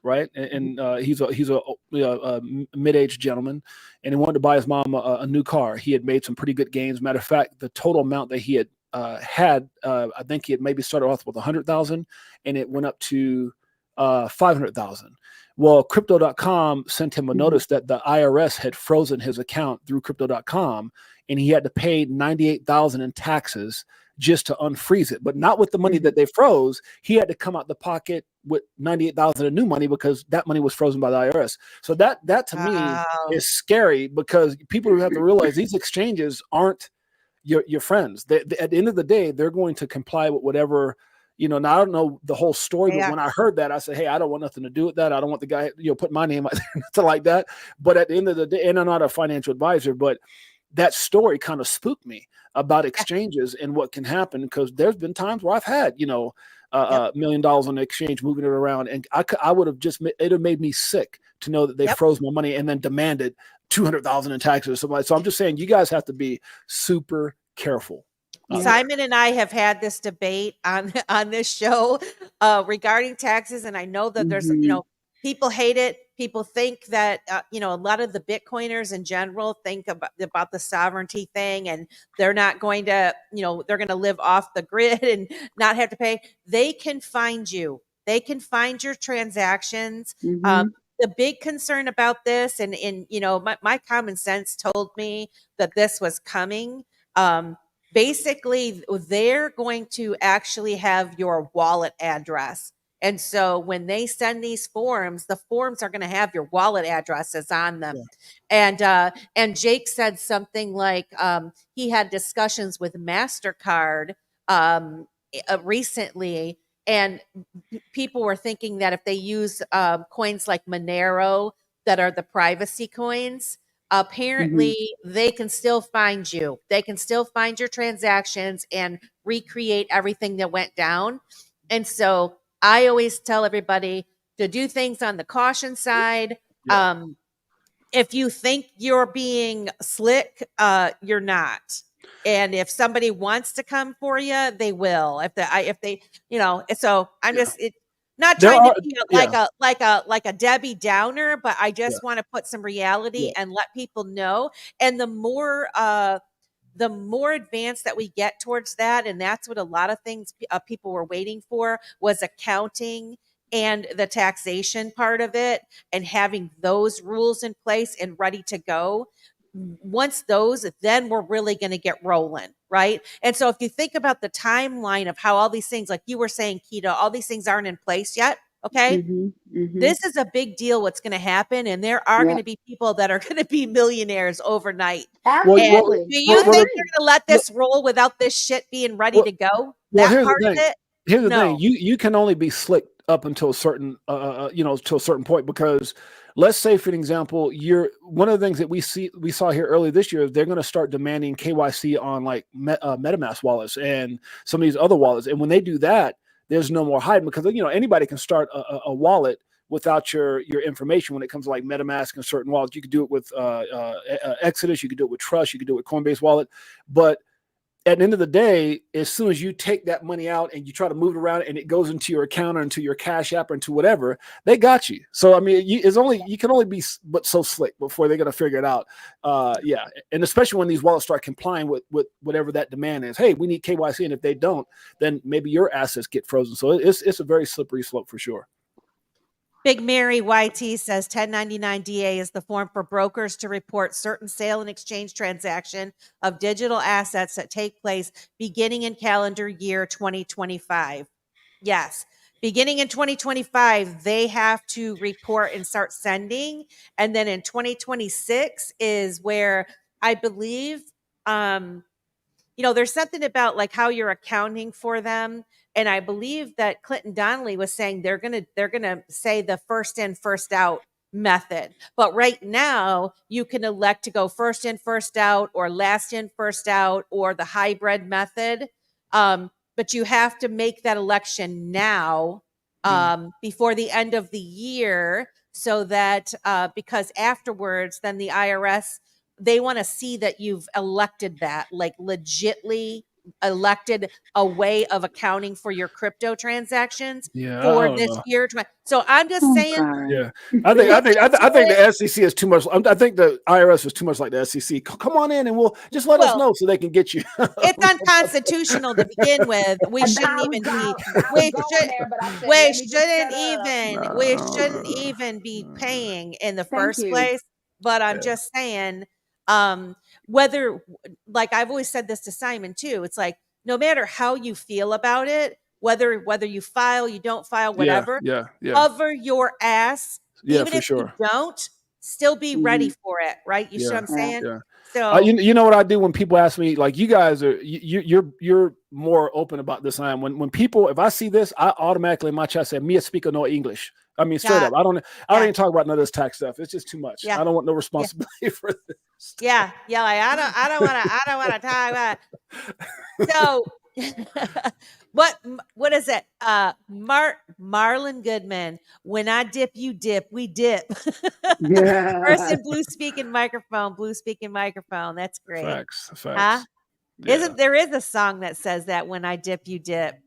right? And he's a mid-aged gentleman, and he wanted to buy his mom a new car. He had made some pretty good gains. Matter of fact, the total amount that he had I think he had maybe started off with 100,000, and it went up to 500,000. Well, crypto.com sent him a notice that the IRS had frozen his account through crypto.com, and he had to pay 98,000 in taxes just to unfreeze it, but not with the money that they froze. He had to come out the pocket with 98,000 in new money, because that money was frozen by the IRS. So that to me is scary, because people have to realize these exchanges aren't your friends. At the end of the day, they're going to comply with whatever, now I don't know the whole story, but when I heard that, I said, hey, I don't want nothing to do with that. I don't want the guy, put my name out there, nothing like that. But at the end of the day, and I'm not a financial advisor, but that story kind of spooked me about exchanges and what can happen, because there's been times where I've had, $1 million on the exchange, moving it around, and I would have it have made me sick to know that they froze my money and then demanded 200,000 in taxes or something like that. So I'm just saying, you guys have to be super careful. Simon and I have had this debate on this show regarding taxes, and I know that there's people hate it. People think that a lot of the Bitcoiners in general think about the sovereignty thing, and they're not going to they're going to live off the grid and not have to pay. They can find you. They can find your transactions. The big concern about this, and my common sense told me that this was coming. Basically, they're going to actually have your wallet address. And so when they send these forms, the forms are going to have your wallet addresses on them. And Jake said something like he had discussions with MasterCard recently, and people were thinking that if they use coins like Monero, that are the privacy coins, apparently they can still find you. They can still find your transactions and recreate everything that went down. And so I always tell everybody to do things on the caution side. If you think you're being slick, you're not. And if somebody wants to come for you, they will. If they, so I'm just Not There trying to are, be yeah, like a Debbie Downer, but I just want to put some reality yeah. and let people know. And the more advanced that we get towards that, and that's what a lot of things people were waiting for, was accounting and the taxation part of it, and having those rules in place and ready to go. Once those, then we're really going to get rolling, right? And so if you think about the timeline of how all these things, like you were saying, Keto, all these things aren't in place yet. Okay. This is a big deal what's going to happen, and there are going to be people that are going to be millionaires overnight. Well, And Absolutely. do you I think agree. they're going to let this roll without this shit being ready to go? well, That here's the part of thing. it? Here's the thing. No. You can only be slick up until a certain, to a certain point, because let's say, for an example, one of the things that we saw here earlier this year is they're going to start demanding KYC on like MetaMask wallets and some of these other wallets. And when they do that, there's no more hiding, because anybody can start a wallet without your information. When it comes to like MetaMask and certain wallets, you could do it with Exodus, you could do it with Trust, you could do it with Coinbase wallet. But at the end of the day, as soon as you take that money out and you try to move it around and it goes into your account or into your Cash App or into whatever, they got you. So I mean, you can only be but so slick before they're going to figure it out. Yeah, and especially when these wallets start complying with whatever that demand is. Hey, we need KYC, and if they don't, then maybe your assets get frozen. So it's a very slippery slope for sure. Big Mary YT says 1099 DA is the form for brokers to report certain sale and exchange transaction of digital assets that take place beginning in calendar year 2025. Yes. Beginning in 2025, they have to report and start sending. And then in 2026 is where I believe, there's something about like how you're accounting for them. And I believe that Clinton Donnelly was saying they're gonna say the first in, first out method. But right now, you can elect to go first in, first out, or last in, first out, or the hybrid method. But you have to make that election now, before the end of the year, so that because afterwards, then the IRS, they want to see that you've elected that, like legitly elected a way of accounting for your crypto transactions for this year. So I'm just saying. Yeah, I think the SEC is too much. I think the IRS is too much like the SEC. Come on in and we'll just let us know so they can get you. It's unconstitutional to begin with. We shouldn't even be. We shouldn't even be paying in the first place. But I'm just saying, whether, like I've always said this to Simon too, it's like no matter how you feel about it, whether you file, you don't file, whatever, cover your ass, even if you don't, still be ready for it, right? You see what I'm saying? Yeah. So you know what I do when people ask me, like, you guys are you're more open about this than I am. When people, if I see this, I automatically in my chat say, "Me speak no English." I mean, straight up. I don't even talk about none of this tax stuff. It's just too much. I don't want no responsibility for this. Yeah. Like I don't want to talk about it. So what is it? Marlon Goodman. When I dip, you dip. We dip. Person blue speaking microphone. That's great. Facts. Huh? Yeah. There is a song that says that, when I dip, you dip.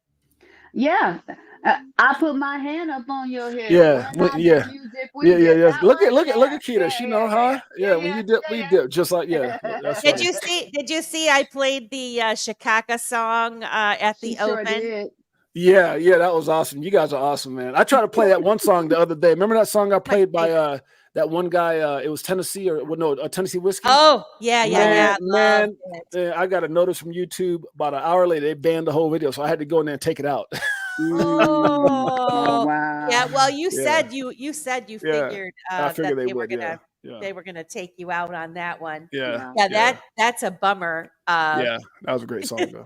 Yeah. I put my hand up on your head. Yeah. Look at Keita. She know, huh? Yeah. When you dip, we dip. Just like That's Did you see? I played the Chicago song at the Open. Sure did. Yeah, that was awesome. You guys are awesome, man. I tried to play that one song the other day. Remember that song I played by that one guy? It was Tennessee Tennessee Whiskey. Oh, yeah. Man, I got a notice from YouTube about an hour later. They banned the whole video, so I had to go in there and take it out. Oh wow! Yeah, well, you said you figured that they were gonna take you out on that one. Yeah. That's a bummer. That was a great song though.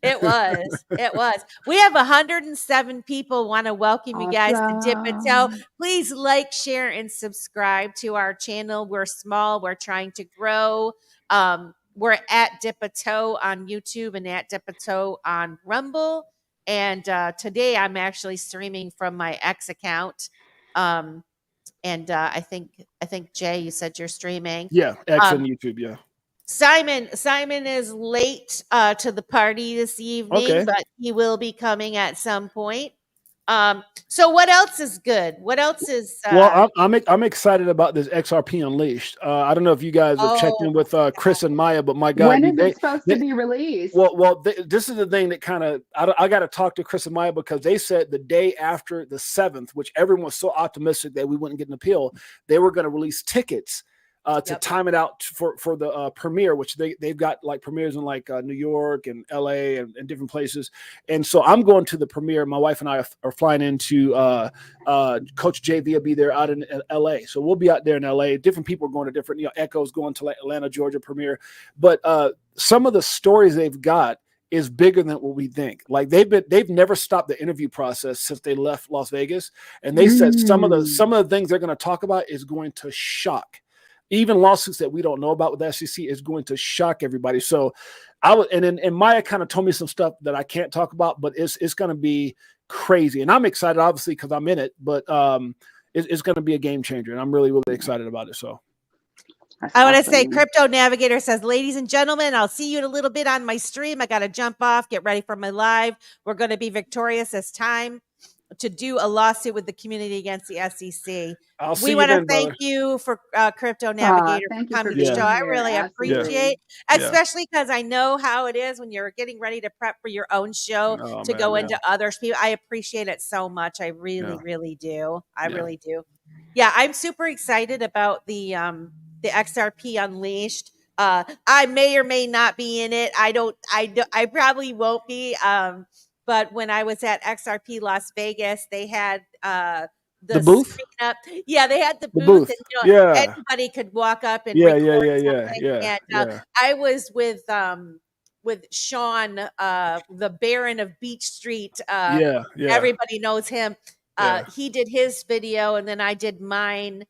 It was. We have 107 people want to welcome you guys to Dip and Toe. Please like, share, and subscribe to our channel. We're small. We're trying to grow. We're at Dip a Toe on YouTube and at Dip a Toe on Rumble. And today I'm actually streaming from my X account. And I think Jay, you said you're streaming. Yeah, X and YouTube, yeah. Simon is late to the party this evening, but he will be coming at some point. So what else is good? What else is Well, I'm excited about this XRP Unleashed. I don't know if you guys have checked oh in with Chris and Maya, but my God, When is it supposed to be released? this is the thing that kind of I got to talk to Chris and Maya, because they said the day after the 7th, which everyone was so optimistic that we wouldn't get an appeal, they were going to release tickets to time it out for the premiere, which they've got like premieres in like New York and LA and different places. And so I'm going to the premiere. My wife and I are flying into Coach JV will be there out in LA. So we'll be out there in LA. Different people are going to different, Echo's going to like Atlanta, Georgia premiere. But some of the stories they've got is bigger than what we think. Like they've never stopped the interview process since they left Las Vegas. And they said some of the things they're going to talk about is going to shock. Even lawsuits that we don't know about with the SEC is going to shock everybody. So and Maya kind of told me some stuff that I can't talk about, but it's going to be crazy. And I'm excited, obviously, because I'm in it, but it's going to be a game changer. And I'm really, really excited about it. So I want to say Crypto Navigator says, ladies and gentlemen, I'll see you in a little bit on my stream. I got to jump off, get ready for my live. We're going to be victorious this time to do a lawsuit with the community against the SEC. We want to thank you for Crypto Navigator for coming to the show. I really appreciate, especially because I know how it is when you're getting ready to prep for your own show go into others. I appreciate it so much. I really, really do. I really do. Yeah, I'm super excited about the XRP Unleashed. I may or may not be in it. I probably won't be. But when I was at XRP Las Vegas, they had the booth. Yeah, they had the booth. And, anybody could walk up and record something. And I was with Sean, the Baron of Beach Street. Everybody knows him. He did his video, and then I did mine.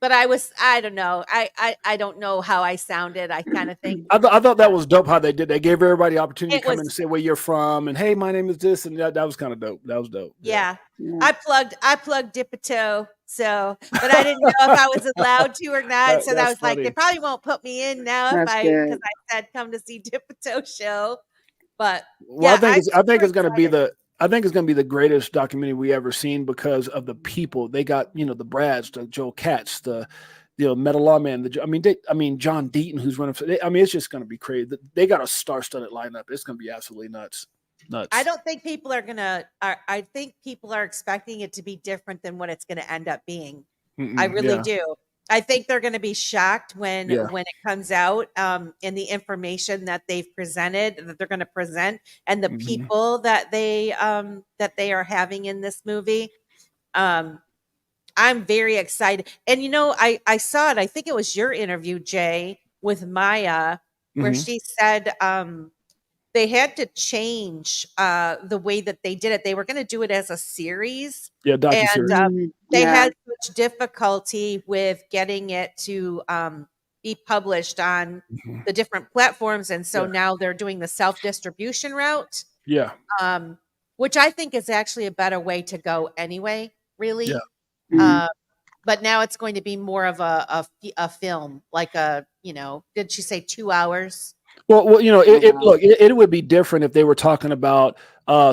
But I don't know. I don't know how I sounded. I kind of think I thought that was dope how they did. They gave everybody the opportunity to come in and say where you're from and hey, my name is this, and that was kind of dope. That was dope. Yeah. I plugged Dipito, but I didn't know if I was allowed to or not. So I was funny. Like, they probably won't put me in now because I said come to see Dipito show. But I think it's going to be the greatest documentary we ever seen because of the people. They got, the Brads, the Joel Katz, the Metal Lawman, John Deaton, who's running for. It's just going to be crazy. They got a star-studded lineup. It's going to be absolutely nuts. I don't think people are gonna. I think people are expecting it to be different than what it's going to end up being. I really do. I think they're going to be shocked when it comes out, and the information that they've presented, that they're going to present, and the people that they are having in this movie. I'm very excited, and I saw it. I think it was your interview, Jay, with Maya, where she said they had to change the way that they did it. They were going to do it as a series. Yeah, docuseries. And they had such difficulty with getting it to be published on the different platforms. And so now they're doing the self-distribution route. Yeah. Which I think is actually a better way to go anyway, really. Yeah. But now it's going to be more of a film, like did she say 2 hours? Well, it would be different if they were talking about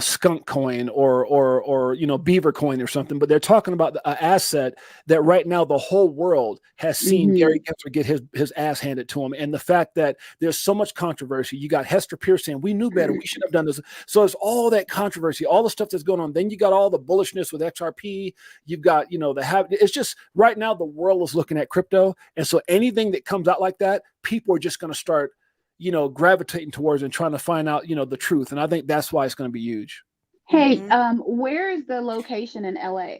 skunk coin or beaver coin or something, but they're talking about an asset that right now the whole world has seen Gary Gensler get his ass handed to him. And the fact that there's so much controversy, you got Hester Pierce saying, we knew better, we should have done this. So it's all that controversy, all the stuff that's going on. Then you got all the bullishness with XRP. You've got, it's just right now the world is looking at crypto. And so anything that comes out like that, people are just going to start gravitating towards and trying to find out, the truth. And I think that's why it's going to be huge. Hey, where is the location in LA?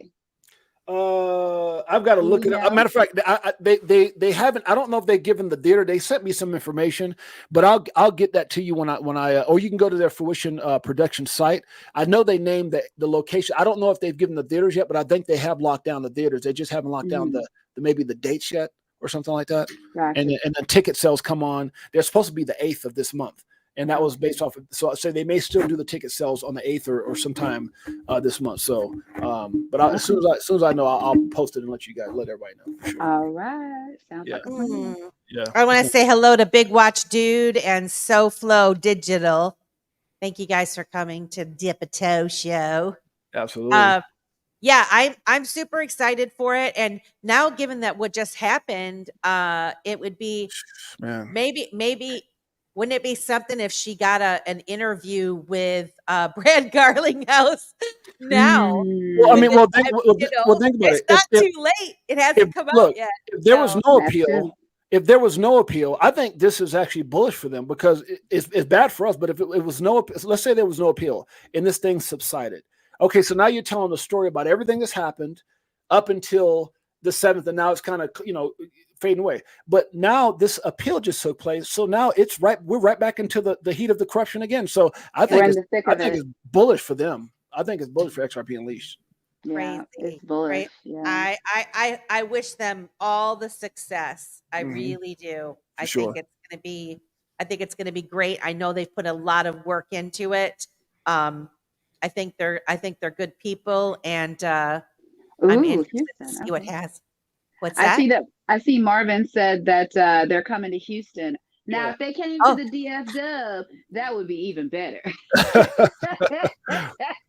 I've got to look it up. As a matter of fact, they haven't. I don't know if they've given the theater. They sent me some information, but I'll get that to you when I or you can go to their Fruition production site. I know they named the location. I don't know if they've given the theaters yet, but I think they have locked down the theaters. They just haven't locked down maybe the dates yet, or something like that. Gotcha. And then ticket sales come on. They're supposed to be the 8th of this month. And that was based off of, so they may still do the ticket sales on the 8th or sometime this month. So, but as soon as I know, I'll post it and let everybody know. For sure. All right. Sounds like a plan. Yeah. I want to say hello to Big Watch Dude and SoFlo Digital. Thank you guys for coming to Dipito Show. Absolutely. Yeah, I'm super excited for it. And now, given that what just happened, it would be Man. maybe wouldn't it be something if she got an interview with Brad Garlinghouse now? Well, I mean, Within, well, think about it's it. not too late. It hasn't come out Look, yet. if there was So no That's true. appeal, I think this is actually bullish for them because it's bad for us. But if it was no, let's say there was no appeal and this thing subsided. Okay, so now you're telling the story about everything that's happened up until the 7th, and now it's kind of fading away. But now this appeal just took place, so now we're right back into the heat of the corruption again. So I think it's bullish for them. I think it's bullish for XRP Unleashed. Yeah, crazy, it's bullish. right? Yeah. I wish them all the success. I Mhm. really do. I sure. think it's gonna be great. I know they've put a lot of work into it. I think they're good people, and I'm interested to Houston. see what Okay. has. What's that? I see Marvin said that they're coming to Houston. Now, Yeah. if they came Oh. to the DF Dub, that would be even better.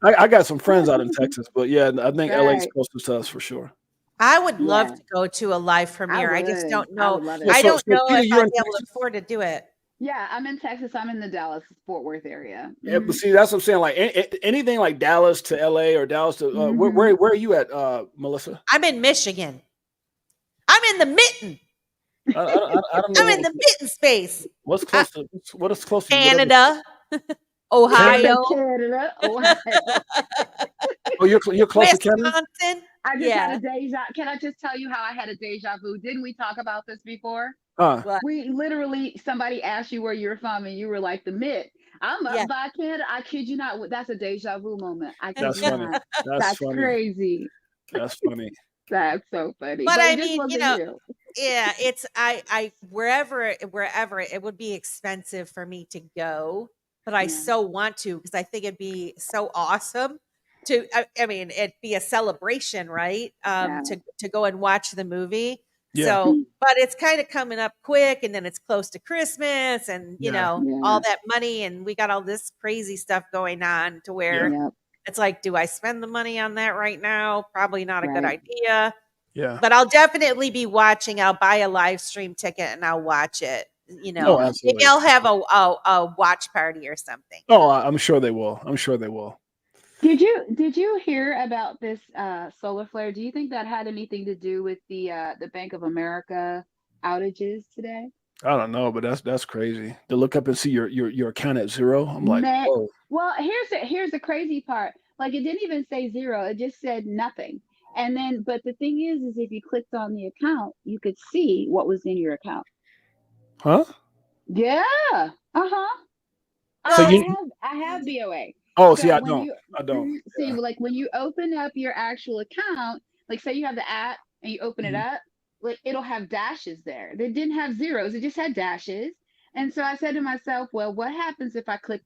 I got some friends out in Texas, but yeah, I think LA's Right. closest to us for sure. I would love Yeah. to go to a live premiere. I just would. don't I know. would love it. I don't know Peter, if you're I'll in be able to Texas? afford to do it. Yeah, I'm in Texas. I'm in the Dallas Fort Worth area. Yeah, but see, that's what I'm saying. Like anything like Dallas to LA or Dallas to where are you at, Melissa? I'm in Michigan. I'm in the mitten. I don't know. I'm in the mitten space. What is close to Canada, Ohio, Canada, Ohio. Oh, you're close to Canada? Wisconsin. I just Yeah. had a deja. Can I just tell you how I had a deja vu? Didn't we talk about this before? What? We literally, somebody asked you where you're from, and you were like the mid. I'm up Yeah. by Canada. I kid you not. That's a deja vu moment. I kid That's you funny. not. That's funny. Crazy. That's funny. That's so funny. But I it just mean, wasn't you. yeah, it's I wherever it would be expensive for me to go, but I Yeah. so want to because I think it'd be so awesome to. I mean, it'd be a celebration, right? Yeah. To go and watch the movie. Yeah. So, but it's kind of coming up quick, and then it's close to Christmas, and Yeah. all that money, and we got all this crazy stuff going on to where Yep. it's like, do I spend the money on that right now? Probably not a good Right. idea. Yeah. But I'll definitely be watching. I'll buy a live stream ticket and I'll watch it. Oh, absolutely. Maybe I'll have a watch party or something. Oh, I'm sure they will. I'm sure they will. Did you hear about this solar flare? Do you think that had anything to do with the Bank of America outages today? I don't know, but that's crazy. To look up and see your account at zero. I'm like, whoa. Well, here's the crazy part. Like, it didn't even say zero. It just said nothing. And then, but the thing is if you clicked on the account, you could see what was in your account. Huh? Yeah. Uh-huh. So I have BOA. Oh, So see, I when don't. you- I don't. See, Yeah. like when you open up your actual account, like say you have the app and you open it up, like it'll have dashes there. They didn't have zeros, it just had dashes. And so I said to myself, well, what happens if I click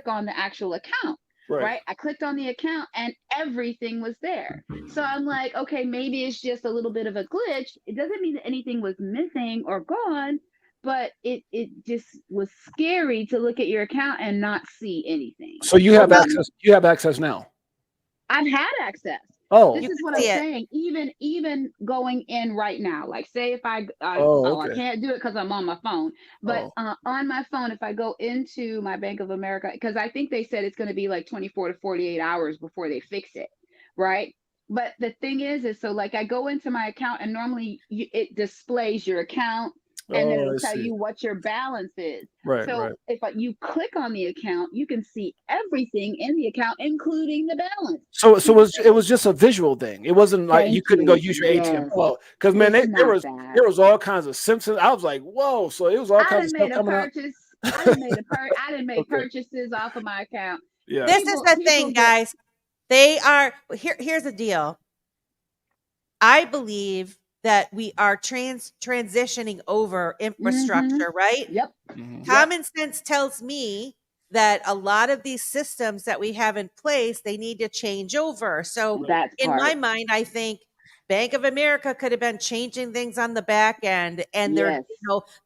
on the actual account? Right. I clicked on the account and everything was there. So I'm like, okay, maybe it's just a little bit of a glitch. It doesn't mean that anything was missing or gone, but it just was scary to look at your account and not see anything. So you have access. You have access now. I've had access. Oh, This is what I'm saying. Even going in right now, like say if I can't do it because I'm on my phone, but on my phone, if I go into my Bank of America, because I think they said it's going to be like 24 to 48 hours before they fix it, right? But the thing is so like I go into my account and normally it displays your account. And then it'll tell you what your balance is. Right. So if you click on the account, you can see everything in the account, including the balance. So it was just a visual thing. It wasn't like you couldn't go use your ATM. Well, because man, there was all kinds of Simpsons. I was like, whoa! So it was all kinds of stuff coming out. I didn't make purchases off of my account. Yeah. This is the thing, guys. They are here's the deal. I believe that we are transitioning over infrastructure, right? Yep. Common sense tells me that a lot of these systems that we have in place, they need to change over. So in my mind, I think Bank of America could have been changing things on the back end, and they're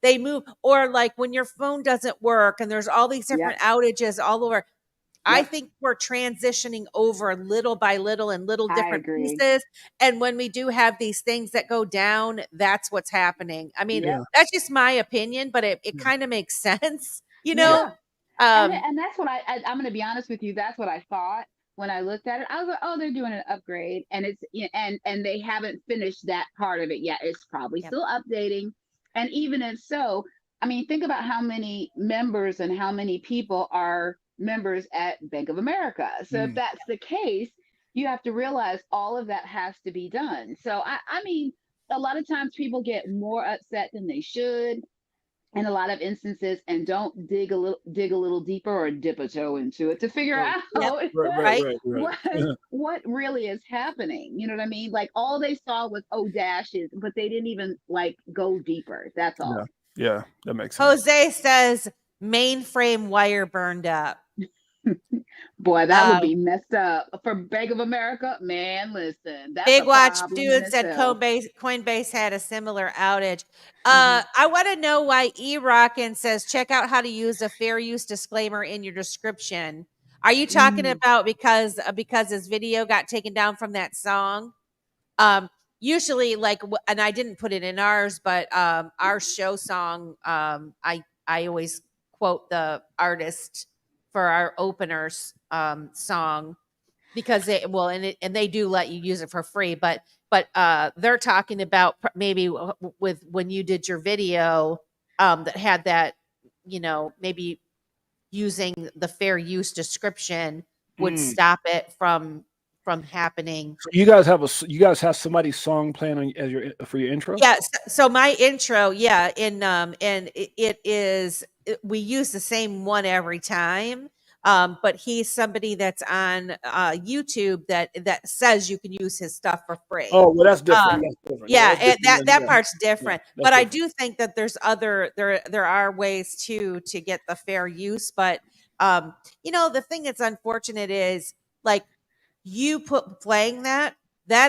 they move, or like when your phone doesn't work and there's all these different outages all over. I think we're transitioning over little by little and little different pieces. And when we do have these things that go down, that's what's happening. I mean, that's just my opinion, but it kind of makes sense, you know? And that's what I'm going to be honest with you. That's what I thought when I looked at it. I was like, oh, they're doing an upgrade, and it's and they haven't finished that part of it yet. It's probably still updating. And even if so, I mean, think about how many members and how many people are members at Bank of America. So if that's the case, you have to realize all of that has to be done. So I mean, a lot of times people get more upset than they should in a lot of instances and don't dig a little deeper or dip a toe into it to figure out what really is happening. You know what I mean? Like all they saw was dashes, but they didn't even like go deeper. That's all. Yeah, that makes sense. Jose says mainframe wire burned up. Boy, that would be messed up for Bank of America. Man, listen. That's Big Watch Dude said Coinbase had a similar outage. I want to know why E-Rockin says, check out how to use a fair use disclaimer in your description. Are you talking about because his video got taken down from that song? Usually, like, and I didn't put it in ours, but our show song, I always quote the artist for our openers song because they do let you use it for free, but they're talking about maybe with when you did your video that had that, you know, maybe using the fair use description would stop it from happening. So you guys have somebody's song playing on for your intro? Yeah. So my intro, and it is, we use the same one every time. But he's somebody that's on YouTube that says you can use his stuff for free. Oh, well, that's different. That part's different. But different. I do think that there's there are ways to get the fair use. But you know, the thing that's unfortunate is like you playing that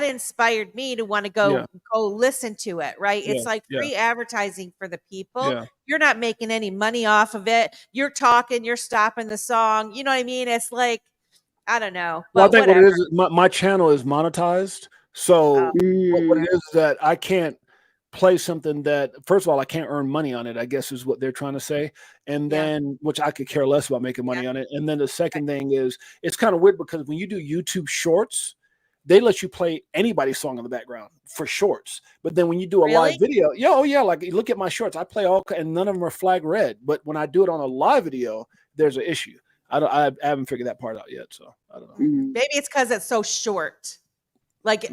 inspired me to want to go listen to it, right? It's like free advertising for the people. You're not making any money off of it. You're talking, you're stopping the song. You know what I mean? It's like, I don't know. Well, I think what it is, my channel is monetized. So what it is that I can't play something that, first of all, I can't earn money on it, I guess is what they're trying to say. And then, which I could care less about making money on it. And then the second thing is, it's kind of weird because when you do YouTube shorts, they let you play anybody's song in the background for shorts. But then when you do a live video, like look at my shorts, I play all, and none of them are flag red. But when I do it on a live video, there's an issue. I haven't figured that part out yet, so I don't know. Maybe it's because it's so short. Like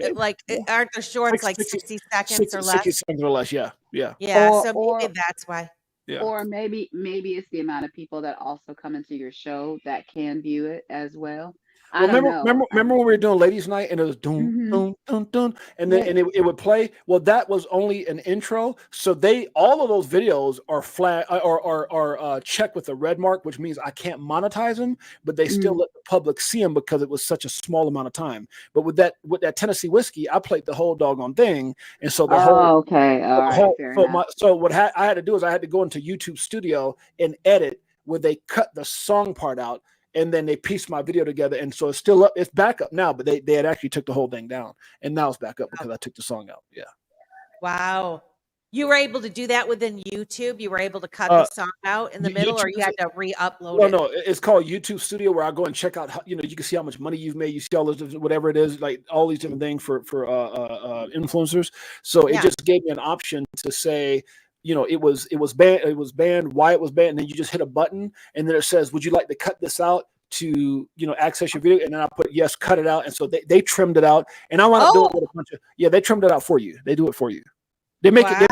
aren't the shorts like 60 seconds or less? 60 seconds or less, yeah. So maybe that's why. Yeah. Or maybe it's the amount of people that also come into your show that can view it as well. Well, remember when we were doing ladies' night and it was dun dun dun dun, and then and it would play. Well, that was only an intro, so all of those videos are flag or checked with a red mark, which means I can't monetize them, but they still let the public see them because it was such a small amount of time. But with that Tennessee whiskey, I played the whole doggone thing, and so the whole what I had to do is I had to go into YouTube Studio and edit where they cut the song part out. And then they pieced my video together, and so it's still up. It's back up now, but they had actually took the whole thing down, and now it's back up because I took the song out. Yeah. Wow. You were able to do that within YouTube. You were able to cut the song out in the middle, or you had to re-upload it. No, it's called YouTube Studio, where I go and check out. You can see how much money you've made. You see all this, whatever it is, like all these different things for influencers. So it just gave me an option to say, it was banned, why it was banned, and then you just hit a button, and then it says, would you like to cut this out to access your video? And then I put yes, cut it out, and so they trimmed it out, and I want to do it with a bunch of they trimmed it out for you. They do it for you. They make it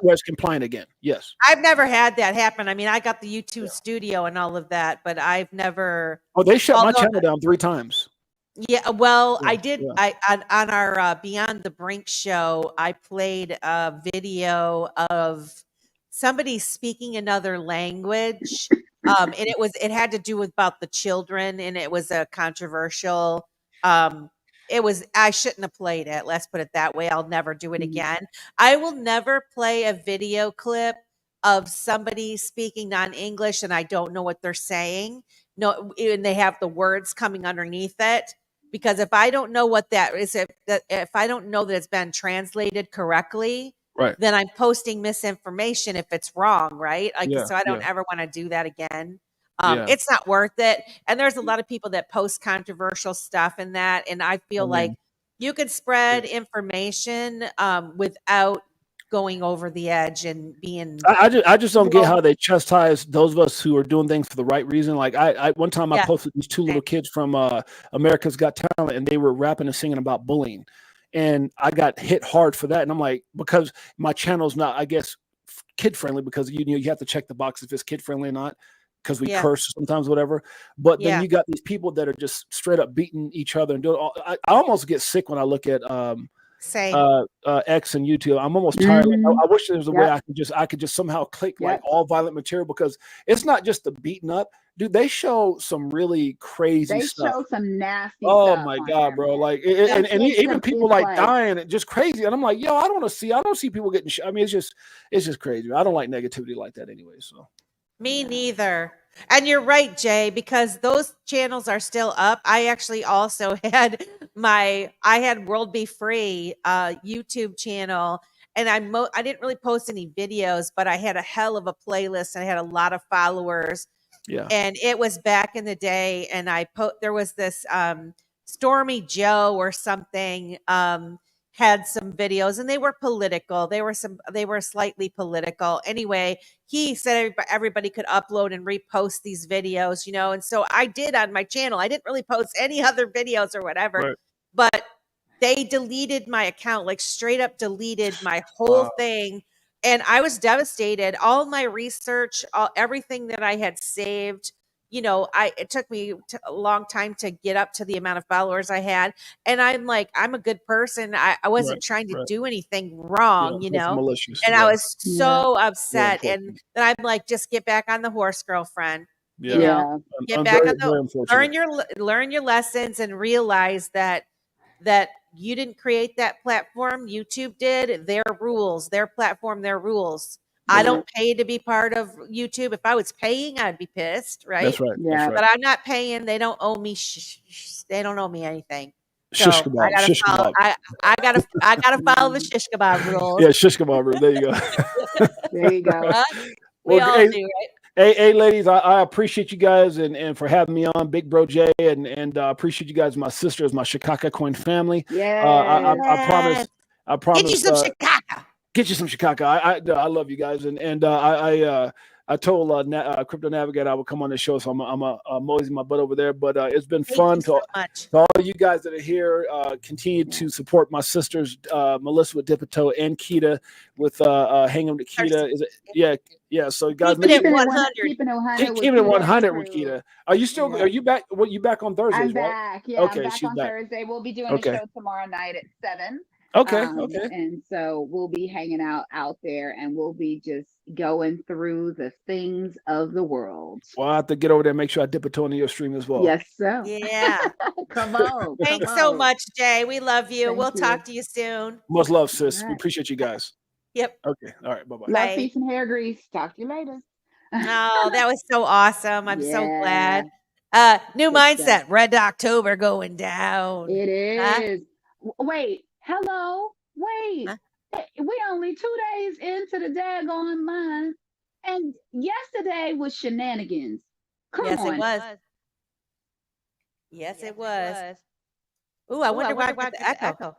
where it's compliant again. Yes. I've never had that happen. I mean, I got the YouTube Studio and all of that, but I've never. Oh, they shut my channel down 3 times. Yeah, well, I did. On our Beyond the Brink show, I played a video of somebody speaking another language, and it had to do with about the children, and it was a controversial. I shouldn't have played it. Let's put it that way. I'll never do it again. I will never play a video clip of somebody speaking non-English and I don't know what they're saying. No, and they have the words coming underneath it. Because if I don't know what that is, if I don't know that it's been translated correctly, Right. then I'm posting misinformation if it's wrong, right? Like, Yeah, so I don't yeah. ever want to do that again. Yeah. It's not worth it. And there's a lot of people that post controversial stuff in that. And I feel like you could spread information without going over the edge and being. I just don't get how they chastise those of us who are doing things for the right reason. Like I one time I posted these two little kids from America's Got Talent, and they were rapping and singing about bullying, and I got hit hard for that. And I'm like, because my channel's not, I guess, kid friendly, because you have to check the box if it's kid friendly or not, because we curse sometimes, whatever. But then you got these people that are just straight up beating each other and doing all. I almost get sick when I look at X and YouTube. I'm almost tired. I wish there was a way I could just somehow click like all violent material, because it's not just the beating up, dude. They show some really crazy stuff. They show some nasty oh stuff. My God, bro. Like and even people like dying, just crazy. And I'm like, yo, I don't see people getting shot. I mean, it's just crazy. I don't like negativity like that anyway. So me neither. And you're right, Jay, because those channels are still up. I actually also had I had World Be Free YouTube channel, and I didn't really post any videos, but I had a hell of a playlist and I had a lot of followers. Yeah. And it was back in the day, and there was this Stormy Joe or something had some videos, and they were political. They were slightly political. Anyway, he said everybody could upload and repost these videos, and so I did on my channel. I didn't really post any other videos or whatever, but they deleted my account, like straight up deleted my whole thing. And I was devastated. All my research, everything that I had saved, it took me a long time to get up to the amount of followers I had. And I'm like, I'm a good person. I wasn't trying to do anything wrong, malicious. And I was so upset. And then I'm like, just get back on the horse, girlfriend. Get back on the learn your lessons and realize that you didn't create that platform. YouTube did. Their rules, their platform, their rules. I don't pay to be part of YouTube. If I was paying, I'd be pissed, right? That's right. Yeah. That's right. But I'm not paying. They don't owe me. They don't owe me anything. So shish kebab. I gotta follow the shish kebab rules. Yeah, shish kebab rule. There you go. There you go. We all do, right? Hey, ladies, I appreciate you guys and for having me on, Big Bro Jay, and appreciate you guys, my sisters, my Chicago coin family. Yeah. I promise. Get you some Chicago. Get you some Chicago. I love you guys, and I told Crypto Navigator I would come on the show, so I'm moseying my butt over there. But it's been fun to all of you guys that are here. Continue to support my sisters, Melissa with Dipito and Keita with Hanging with Keita. Is it? Yeah. So guys, keeping it 100. Keeping it 100 with Keita. Are you still? Are you back? Well, you back on Thursdays, I'm back. Yeah, okay, I'm back on Thursday. We'll be doing a show tomorrow night at 7. Okay. And so we'll be hanging out there, and we'll be just going through the things of the world. Well, I have to get over there and make sure I dip a toe into your stream as well. Yes, sir. Yeah. Come on. Thanks so much, Jay. We love you. We'll talk to you soon. Much love, sis. We appreciate you guys. Yep. Okay. All right. Bye-bye. Love, peace, and hair grease. Talk to you later. Oh, that was so awesome. I'm so glad. New mindset. Red October going down. It is. Wait. Hello. Wait. We only 2 days into the daggone month, and yesterday was shenanigans. Come on. It was. Yes, it was. Ooh, I wonder why I got the echo.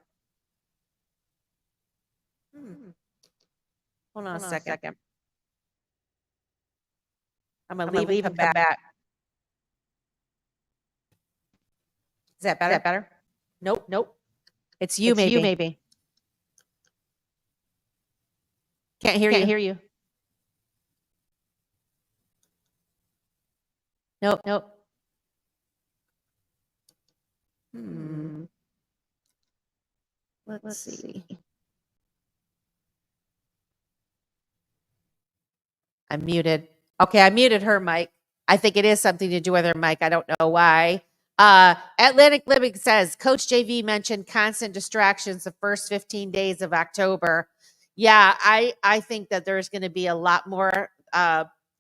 Hold on a second. I'm gonna leave and come back. Is that better? Nope. It's you, maybe. Can't hear you. Nope. Let's see. I'm muted. Okay, I muted her mic. I think it is something to do with her mic. I don't know why. Atlantic Living says, Coach JV mentioned constant distractions the first 15 days of October. Yeah, I think that there's going to be a lot more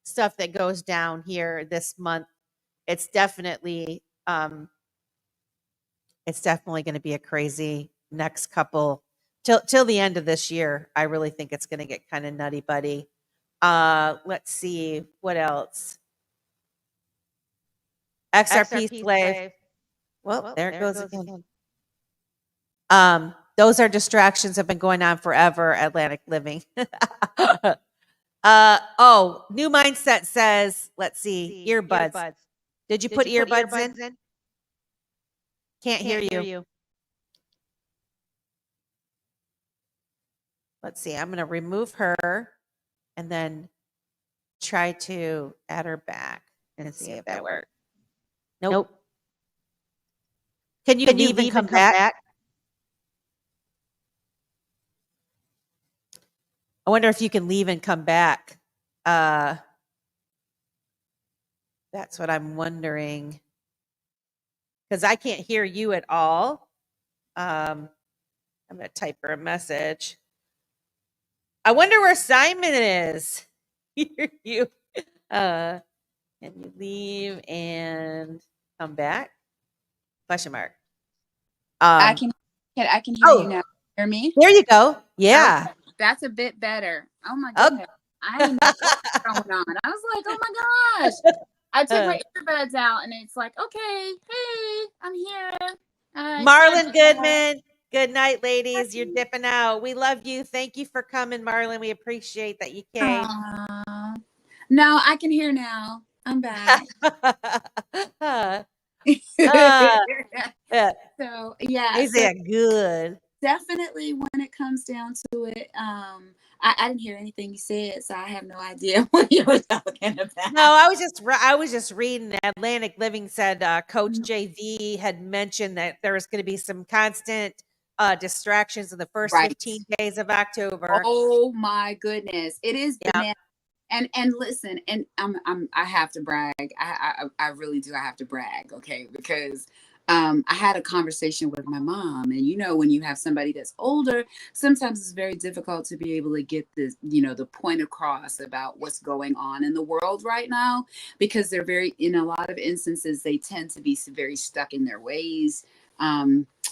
stuff that goes down here this month. It's definitely going to be a crazy next couple till the end of this year. I really think it's going to get kind of nutty buddy. Let's see what else. XRP slave. Well, there it goes again. Those are distractions that have been going on forever. Atlantic Living. New Mindset says, let's see, earbuds. Did you put earbuds in? Can't hear you. Let's see. I'm going to remove her and then try to add her back and see if that works. Nope. Can you leave and come back? I wonder if you can leave and come back. That's what I'm wondering. Because I can't hear you at all. I'm going to type her a message. I wonder where Simon is. Can you leave and come back? Question mark. I can hear you now. Hear me? There you go. Yeah. Okay. That's a bit better. Oh my goodness. I didn't know what was going on. I was like, oh my gosh. I took my earbuds out and it's like, okay, hey, I'm here. Marlon Goodman. Good night, ladies. You're dipping out. We love you. Thank you for coming, Marlon. We appreciate that you came. No, I can hear now. I'm back. So yeah. Is that good? Definitely when it comes down to it, I didn't hear anything you said, so I have no idea what you were talking about. No, I was just reading. Atlantic Living said Coach JV had mentioned that there was going to be some constant distractions in the first 15 days of October. Oh my goodness, it is bananas. And listen, and I have to brag. I really do. I have to brag, okay, because I had a conversation with my mom, and when you have somebody that's older, sometimes it's very difficult to be able to get the the point across about what's going on in the world right now, because they're in a lot of instances, they tend to be very stuck in their ways,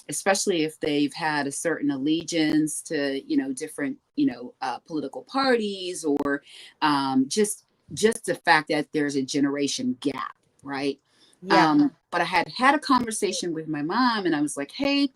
especially if they've had a certain allegiance to different political parties, or just the fact that there's a generation gap, right? Yeah. But I had a conversation with my mom, and I was like, hey,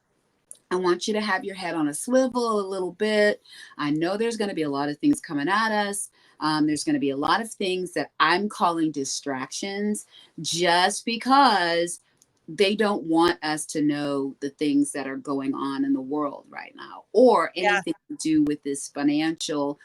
I want you to have your head on a swivel a little bit. I know there's going to be a lot of things coming at us. There's going to be a lot of things that I'm calling distractions, just because they don't want us to know the things that are going on in the world right now, or anything to do with this financial,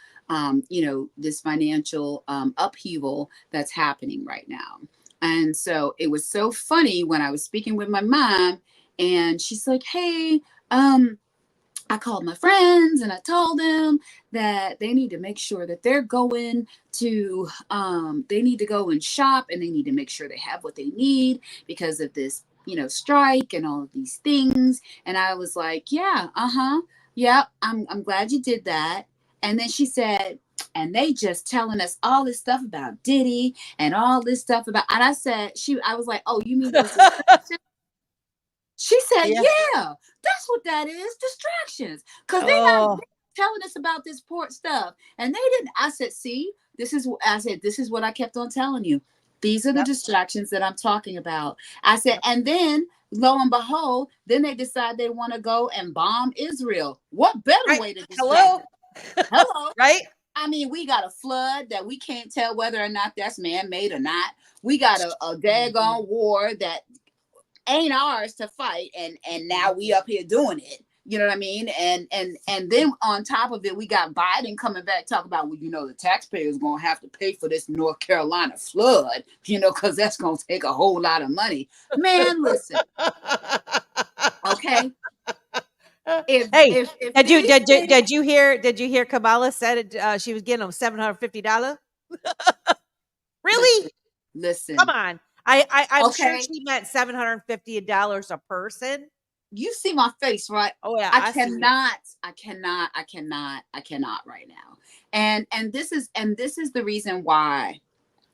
upheaval that's happening right now. And so it was so funny when I was speaking with my mom, and she's like, hey, I called my friends and I told them that they need to make sure that they're going to, they need to go and shop, and they need to make sure they have what they need because of this, strike and all of these things. And I was like, yeah, I'm glad you did that. And then she said, and they just telling us all this stuff about Diddy and all this stuff about, and I was like, oh, you mean those distractions? She said, yeah, that's what that is, distractions. Because they're not telling us about this port stuff. And they didn't. I said, see, this is what I kept on telling you. These are the distractions that I'm talking about. I said, and then lo and behold, then they decide they want to go and bomb Israel. What better way to distract? Hello. Right? I mean, we got a flood that we can't tell whether or not that's man-made or not. We got a daggone war that ain't ours to fight, and now we up here doing it. You know what I mean? And then on top of it, we got Biden coming back talking about, well, the taxpayers gonna have to pay for this North Carolina flood, because that's gonna take a whole lot of money. Man, listen. Okay. Did you hear Kamala said she was getting them $750? Really? Listen. Come on. I'm sure she meant $750 a person. you see my face, right? Oh yeah, I see you. cannot right now. And this is the reason why,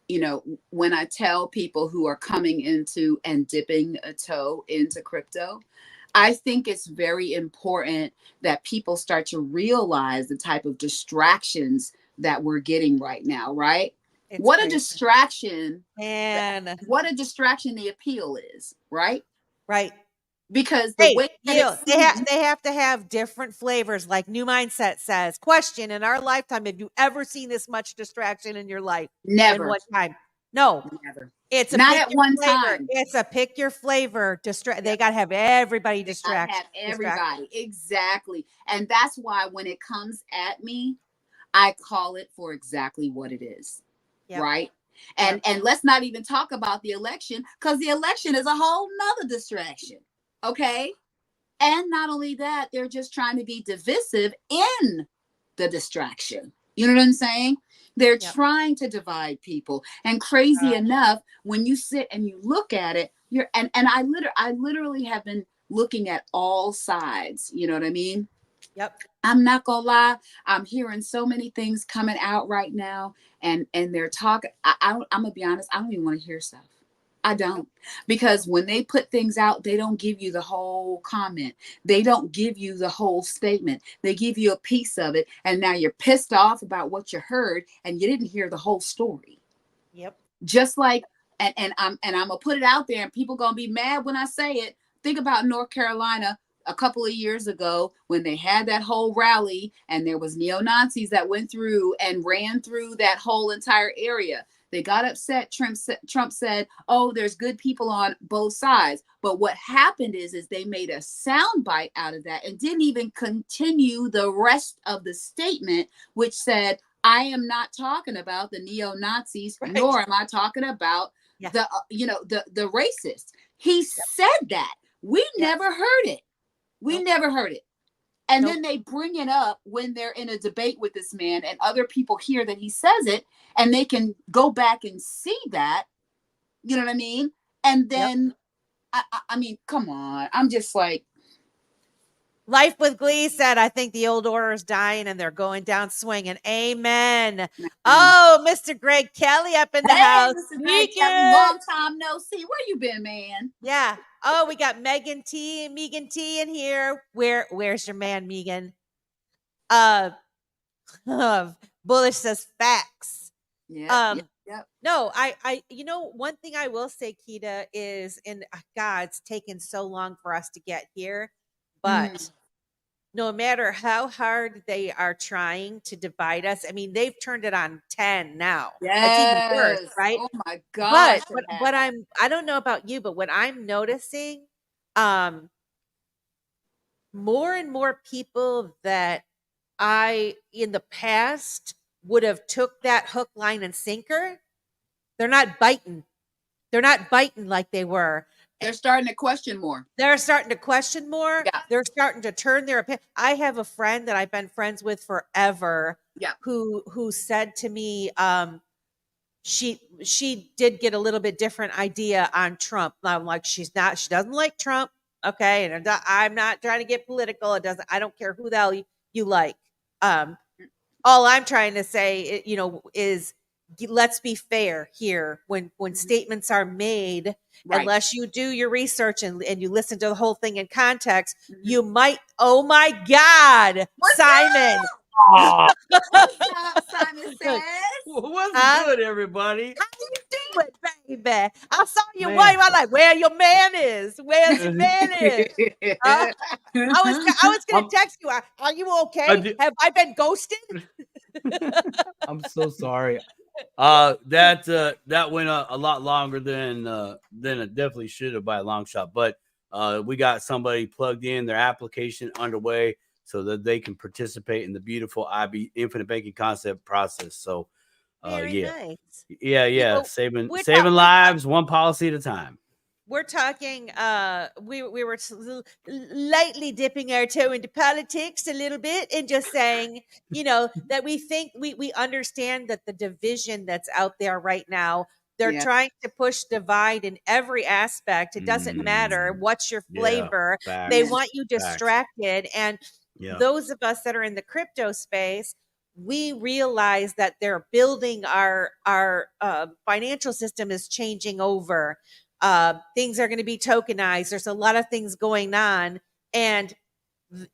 you know, when I tell people who are coming into and dipping a toe into crypto, I think it's very important that people start to realize the type of distractions that we're getting right now, right? It's What crazy. a distraction. Man. What a distraction the appeal is, right? Right. Because the way that they have to have different flavors, like New Mindset says. Question: in our lifetime, have you ever seen this much distraction in your life? Never. In one time? No. Never. It's a not pick at your one flavor. time. It's a pick your flavor. They got to have everybody distracted. Have everybody. Exactly. And that's why when it comes at me, I call it for exactly what it is. Yep. Right. And let's not even talk about the election, because the election is a whole nother distraction. Okay. And not only that, they're just trying to be divisive in the distraction. You know what I'm saying? They're trying to divide people. And crazy enough, when you sit and you look at it, I literally have been looking at all sides. You know what I mean? Yep. I'm not gonna lie. I'm hearing so many things coming out right now, and they're talking. I'm gonna be honest. I don't even want to hear stuff. I don't, because when they put things out, they don't give you the whole comment. They don't give you the whole statement. They give you a piece of it, and now you're pissed off about what you heard, and you didn't hear the whole story. Yep. Just like, and I'm gonna put it out there, and people gonna be mad when I say it. Think about North Carolina a couple of years ago when they had that whole rally, and there was neo-Nazis that went through and ran through that whole entire area. They got upset. Trump said, oh, there's good people on both sides. But what happened is they made a soundbite out of that and didn't even continue the rest of the statement, which said, I am not talking about the neo-Nazis, nor am I talking about the racists. He said that. We never heard it. We never heard it. And then they bring it up when they're in a debate with this man, and other people hear that he says it, and they can go back and see that. You know what I mean? And then, I mean, come on. I'm just like. Life with Glee said, I think the old order is dying and they're going down swinging. Amen. Oh, Mr. Greg Kelly up in the house. Mr. Greg Kelly, long time no see. Where you been, man? Yeah. Oh, we got Megan T in here. Where's your man, Megan? Bullish says facts. Yeah. No, I one thing I will say, Keita, is, and God, it's taken so long for us to get here, but no matter how hard they are trying to divide us, I mean, they've turned it on 10 now. It's even worse, right? Oh my gosh. But I don't know about you, but what I'm noticing, more and more people that I in the past would have took that hook, line, and sinker, they're not biting. They're not biting like they were. They're starting to question more. They're starting to question more. Yeah. They're starting to turn their opinion. I have a friend that I've been friends with forever. Yeah. Who said to me, she did get a little bit different idea on Trump. I'm like, she doesn't like Trump. Okay. And I'm not trying to get political. I don't care who the hell you like. All I'm trying to say, is let's be fair here. When statements are made, unless you do your research and you listen to the whole thing in context, you might, oh my God, Simon. Simon says. What's good, everybody? How you doing, baby? I saw your wife. I'm like, where your man is? Where's your man is? I was gonna text you. Are you okay? Have I been ghosted? I'm so sorry. That went a lot longer than it definitely should have by a long shot. But we got somebody plugged in, their application underway, so that they can participate in the beautiful IB Infinite Banking Concept process. So, nice. Yeah. Saving lives, one policy at a time. We're talking, we were lightly dipping our toe into politics a little bit and just saying, that we think we understand that the division that's out there right now, They're trying to push divide in every aspect. It doesn't matter what's your flavor. They want you distracted. And those of us that are in the crypto space, we realize that they're building our financial system is changing over. Things are going to be tokenized. There's a lot of things going on. And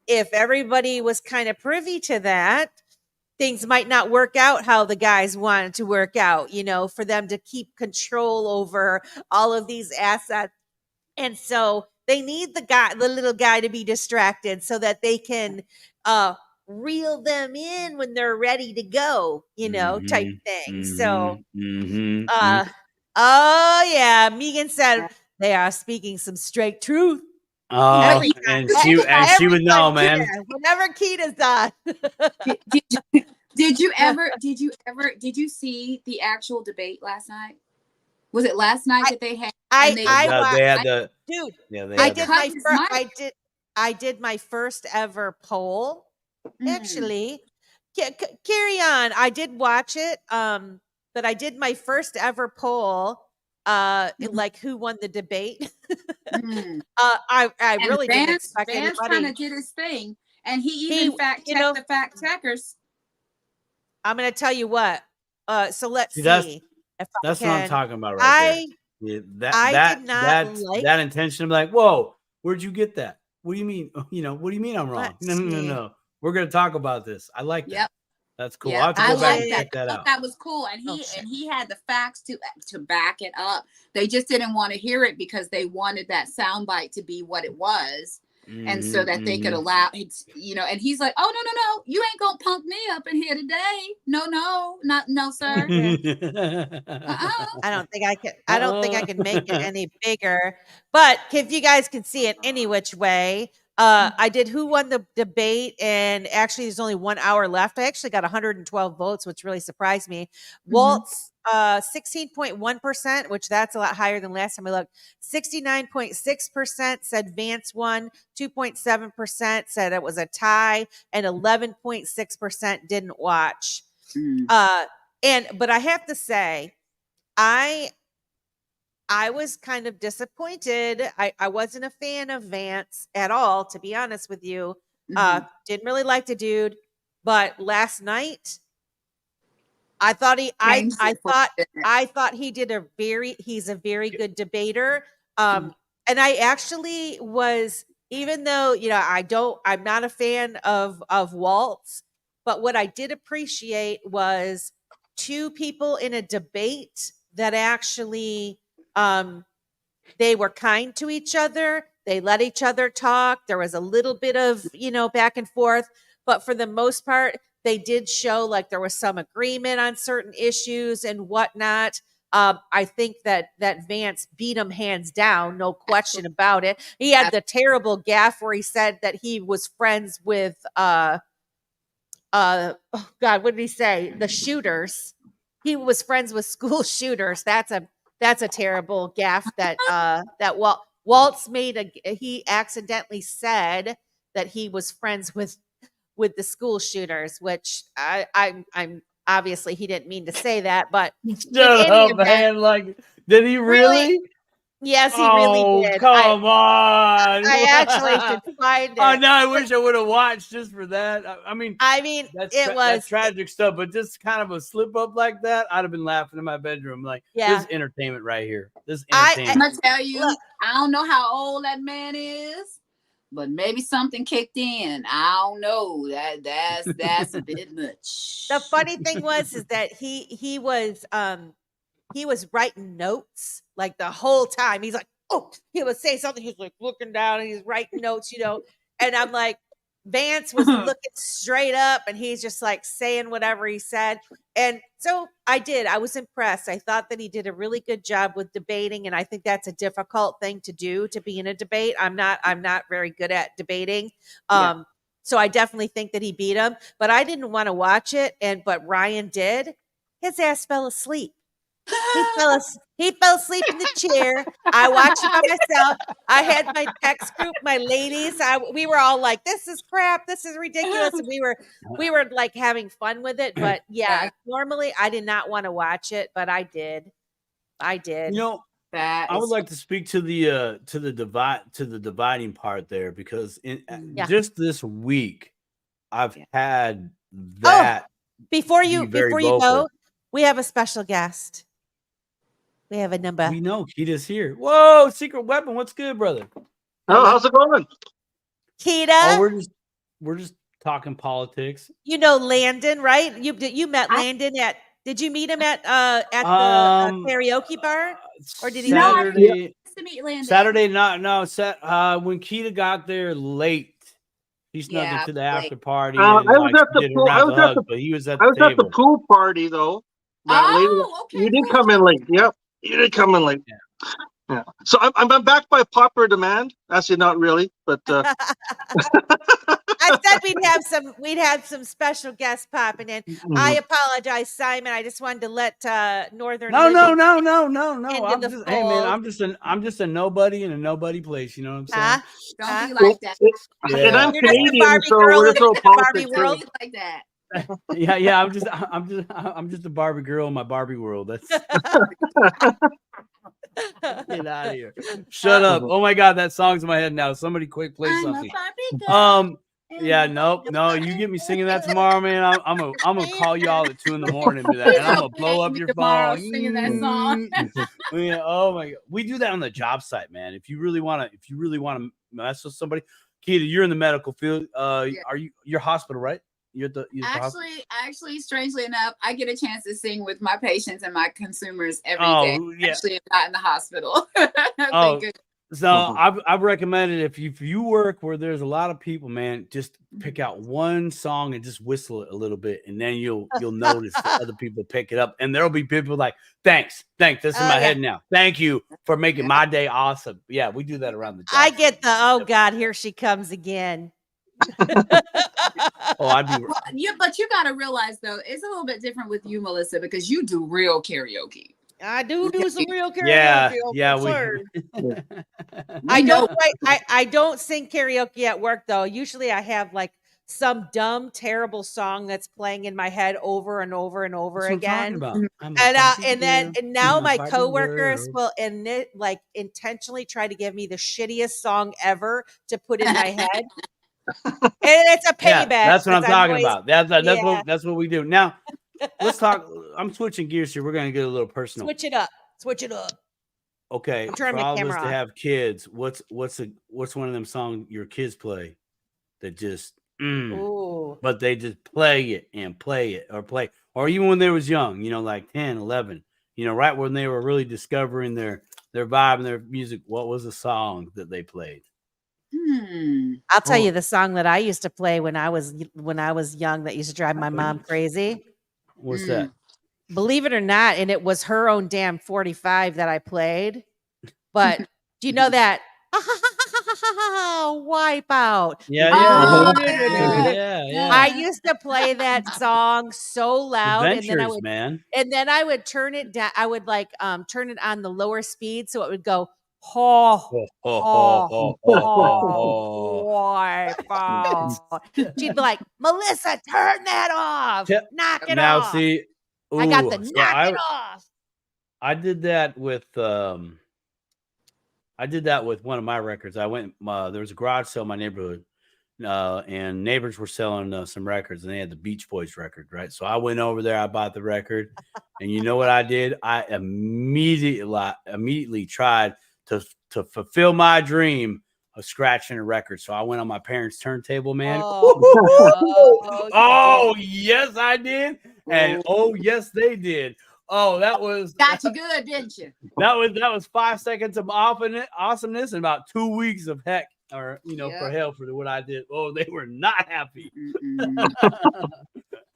if everybody was kind of privy to that, things might not work out how the guys wanted to work out, for them to keep control over all of these assets. And so they need the little guy to be distracted so that they can reel them in when they're ready to go, type thing. So, oh yeah, Megan said they are speaking some straight truth. Oh, and she would know, man. Whenever Keita's on. Did you see the actual debate last night? Was it last night that they had? I did my first ever poll. Actually, carry on. I did watch it. But I did my first ever poll. Like who won the debate? I really didn't expect anybody. Vance kind of did his thing, and he even fact checked the fact checkers. I'm going to tell you what. So let's see. That's what I'm talking about right there. That intention of like, whoa, where'd you get that? What do you mean? What do you mean I'm wrong? No. We're going to talk about this. I like that. Yep. That's cool. I'll have to go back and check that out. That was cool. And he had the facts to back it up. They just didn't want to hear it because they wanted that soundbite to be what it was. And so that they could allow and he's like, oh no, you ain't gonna punk me up in here today. No, sir. I don't think I can make it any bigger. But if you guys can see it any which way, I did who won the debate, and actually there's only 1 hour left. I actually got 112 votes, which really surprised me. Waltz 16.1%, which that's a lot higher than last time I looked. 69.6% said Vance won, 2.7% said it was a tie, and 11.6% didn't watch. But I have to say, I was kind of disappointed. I wasn't a fan of Vance at all, to be honest with you. Didn't really like the dude, but last night I thought he did he's a very good debater. And I actually was, even though, I'm not a fan of Waltz, but what I did appreciate was two people in a debate that actually, they were kind to each other. They let each other talk. There was a little bit of, back and forth, but for the most part, they did show like there was some agreement on certain issues and whatnot. I think that Vance beat him hands down, no question about it. He had the terrible gaffe where he said that he was friends with, oh God, what did he say? The shooters. He was friends with school shooters. That's a terrible gaffe that Waltz made. He accidentally said that he was friends with the school shooters, which I'm obviously he didn't mean to say that, but shut up, man. Like, did he really? Yes, he really did. Come on. I actually should find it. Oh no, I wish I would have watched just for that. I mean, that's tragic stuff, but just kind of a slip up like that, I'd have been laughing in my bedroom. Like, this is entertainment right here. This is entertainment. I'm gonna tell you, I don't know how old that man is, but maybe something kicked in. I don't know. That's a bit much. The funny thing was that he was writing notes like the whole time. He's like, oh, he would say something. He's like looking down and he's writing notes, and I'm like, Vance was looking straight up and he's just like saying whatever he said. And so I was impressed. I thought that he did a really good job with debating. And I think that's a difficult thing to do, to be in a debate. I'm not very good at debating. So I definitely think that he beat him, but I didn't want to watch it. But Ryan did. His ass fell asleep. He fell asleep in the chair. I watched it by myself. I had my text group, my ladies. We were all like, "This is crap. This is ridiculous." And we were like having fun with it. But yeah, normally I did not want to watch it, but I did. I did. You know, That I would is like to speak to the dividing part there, because in Yeah. just this week I've Yeah. had Oh, that before be you very go, vocal. we have a special guest. We have a number. We know Kita's here. Whoa, Secret Weapon, what's good, brother? Oh, how's it going? Kita, Oh, we're just talking politics. you know Landon, right? You met I- Landon at? Did you meet him at the karaoke bar? Or did he No, I Saturday? didn't get to meet Landon. Saturday, when Kita got there late, he snuck Yeah, into the late. after party I and was at the did a pool. round of hugs, but he was at I the was at the table. pool party though. That lady, Oh, okay. you did cool. come in late. Yep, you did come in late. Yeah. So I'm back by popular demand. Actually, not really, but I said we'd have some special guests popping in. I apologize, Simon. I just wanted to let Northern No. Living I'm into the just, hey man, fold. I'm just a nobody in a nobody place. You know what I'm saying? Huh? Don't be like that. and I'm You're just a Canadian, Barbie so girl we're in just all the Barbie politics. world. Don't be like that. Yeah. I'm just a Barbie girl in my Barbie world. That's get out of here. Shut up. Oh my god, that song's in my head now. Somebody quick play I'm a something. Barbie girl. Yeah, no, you get me singing that tomorrow, man. I'm gonna call y'all at 2 a.m. and do that, and I'm gonna blow up your Tomorrow phone. singing that song. Yeah, oh my god, we do that on the job site, man. If you really want to mess with somebody, Kita, you're in the medical field. Are you're hospital, right? You're at the hospital? Actually, strangely enough, I get a chance to sing with my patients and my consumers every day. Yeah. Actually, I'm not in the hospital. Oh, Thank goodness. so I've recommended if you work where there's a lot of people, man, just pick out one song and just whistle it a little bit, and then you'll notice that other people pick it up, and there'll be people like, thanks, this is my head now. Thank you for making my day awesome. Yeah, we do that around the job. I get the oh god, here she comes again. Oh, I'd be. But you got to realize though, it's a little bit different with you, Melissa, because you do real karaoke. I do some real karaoke. I don't sing karaoke at work though. Usually I have like some dumb, terrible song that's playing in my head over and over and over again. And now my coworkers will intentionally try to give me the shittiest song ever to put in my head. And it's a payback. Yeah, that's what I'm talking about. That's what we do. Now, let's talk. I'm switching gears here. We're going to get a little personal. Switch it up. Okay. Turn for my all of camera us to off. have kids, what's one of them songs your kids play that just but they just play it or even when they was young, like 10, 11, right when they were really discovering their vibe and their music, what was the song that they played? I'll tell you the song that I used to play when I was young that used to drive my mom crazy. What's that? Believe it or not, and it was her own damn 45 that I played. But do you know that Wipeout? Yeah. I used to play that song so loud, Adventures, and then I would turn it down. I would turn it on the lower speed so it would go Wipeout. She'd be like, Melissa, turn that off. Knock it off. See, I got the knock it off. I did that with one of my records. I went there was a garage sale in my neighborhood, and neighbors were selling some records, and they had the Beach Boys record, right? So I went over there, I bought the record, and you know what I did? I immediately tried to fulfill my dream of scratching a record. So I went on my parents' turntable, man. Oh yes, I did. And oh yes, they did. Oh, that was got you good, didn't you? That was 5 seconds of awesomeness and about 2 weeks of heck for hell for what I did. Oh, they were not happy.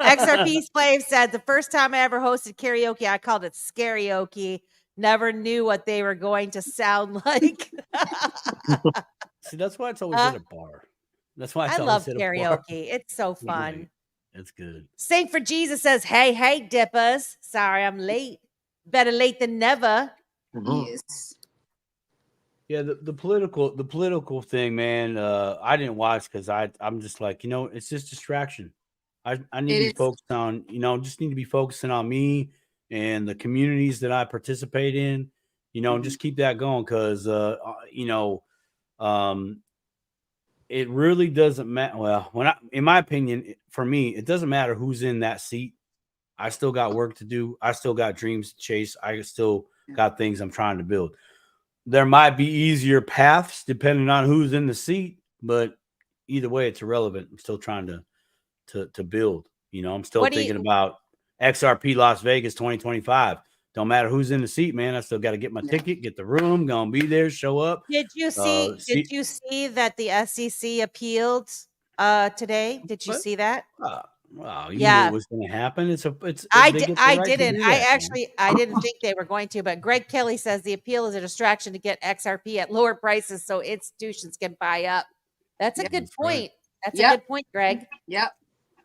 XRP Slave said the first time I ever hosted karaoke, I called it scarioke. Never knew what they were going to sound like. See, that's why it's always at a bar. That's why I love karaoke. It's so fun. It's good. Sing for Jesus says, hey, dippers. Sorry, I'm late. Better late than never. Yes. Yeah, the political thing, man. I didn't watch because I'm just like, it's just distraction. I need to be focused on, just need to be focusing on me and the communities that I participate in, you know, and just keep that going. Cause, you know, it really doesn't matter. Well, in my opinion, for me, it doesn't matter who's in that seat. I still got work to do. I still got dreams to chase. I still got things I'm trying to build. There might be easier paths depending on who's in the seat, but either way, it's irrelevant. I'm still trying to build. You know, I'm still thinking about XRP Las Vegas 2025. Don't matter who's in the seat, man. I still got to get my ticket, get the room, gonna be there, show up. Did you see that the SEC appealed today? Did you see that? Wow, you knew it was going to happen. I didn't. I didn't think they were going to, but Greg Kelly says the appeal is a distraction to get XRP at lower prices so institutions can buy up. That's a good point. That's a good point, Greg. Yep.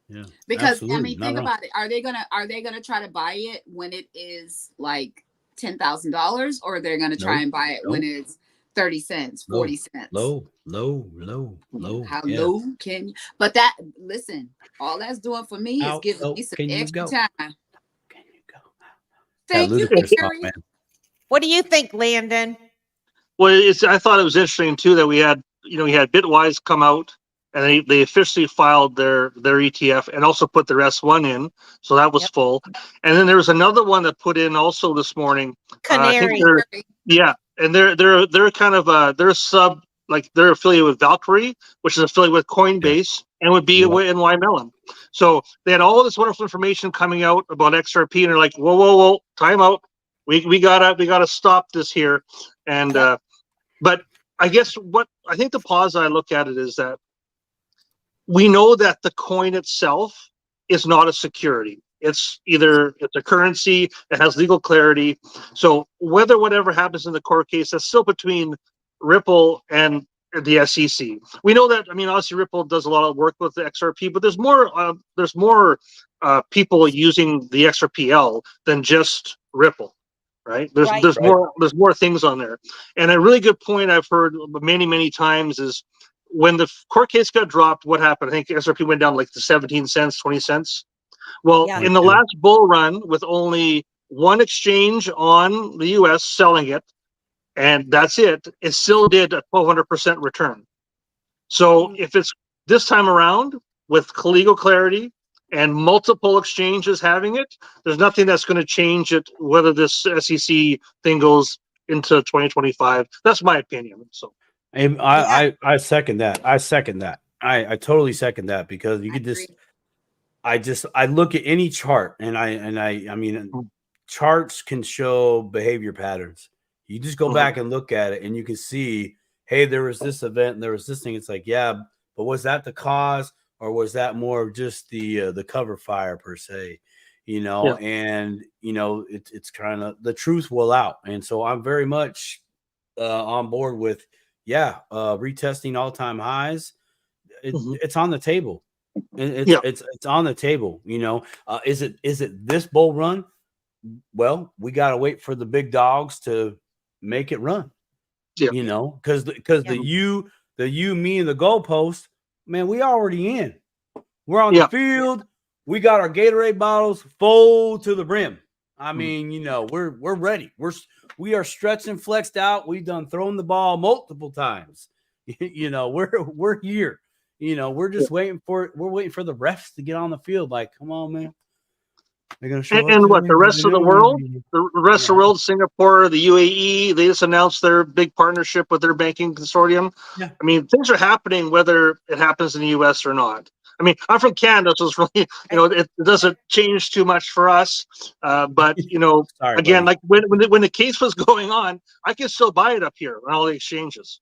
Yeah. Because absolutely. I mean, think about it. Are they gonna try to buy it when it is like $10,000, or they're gonna try and buy it when it's 30 cents, 40 cents? Low. How low can you? But that, listen, all that's doing for me is giving me some extra time. Can you go? Thank you, Gary. What do you think, Landon? Well, I thought it was interesting too that we had Bitwise come out, and they officially filed their ETF and also put their S1 in, so that was full. And then there was another one that put in also this morning. Canary. And they're kind of they're sub, like they're affiliated with Valkyrie, which is affiliated with Coinbase, and would be in Y-Melon. So they had all this wonderful information coming out about XRP, and they're like, whoa, time out. We gotta stop this here. And but I guess I think the pause I look at it is that we know that the coin itself is not a security. It's a currency that has legal clarity. So whatever happens in the court case, that's still between Ripple and the SEC. We know that. I mean, obviously Ripple does a lot of work with the XRP, but there's more people using the XRPL than just Ripple, right? There's more things on there. And a really good point I've heard many times is when the court case got dropped, what happened? I think XRP went down like to 17 cents, 20 cents. Well, in the last bull run, with only one exchange on the US selling it, and that's it still did a 1,200% return. So if it's this time around with legal clarity and multiple exchanges having it, there's nothing that's going to change it, whether this SEC thing goes into 2025. That's my opinion. So I second that. I totally second that, because you could I look at any chart, and I mean, charts can show behavior patterns. You just go back and look at it, and you can see, hey, there was this event, and there was this thing. It's like, yeah, but was that the cause, or was that more of just the cover fire per se? You know, and you know, it's kind of the truth will out, and so I'm very much on board with retesting all-time highs. It's on the table. It's on the table. You know, is it this bull run? Well, we got to wait for the big dogs to make it run. You know, because the you, me, and the goalpost, man, we already in. We're on the field. We got our Gatorade bottles full to the brim. I mean, you know, we're ready. We are stretched and flexed out. We've done thrown the ball multiple times. You know, we're here. You know, we're just waiting for the refs to get on the field. Like, come on, man. They're gonna show and what the rest of the world, Singapore, the UAE, they just announced their big partnership with their banking consortium. I mean, things are happening whether it happens in the US or not. I mean, I'm from Canada, so it's really, you know, it doesn't change too much for us. But you know, again, like when the case was going on, I could still buy it up here on all the exchanges,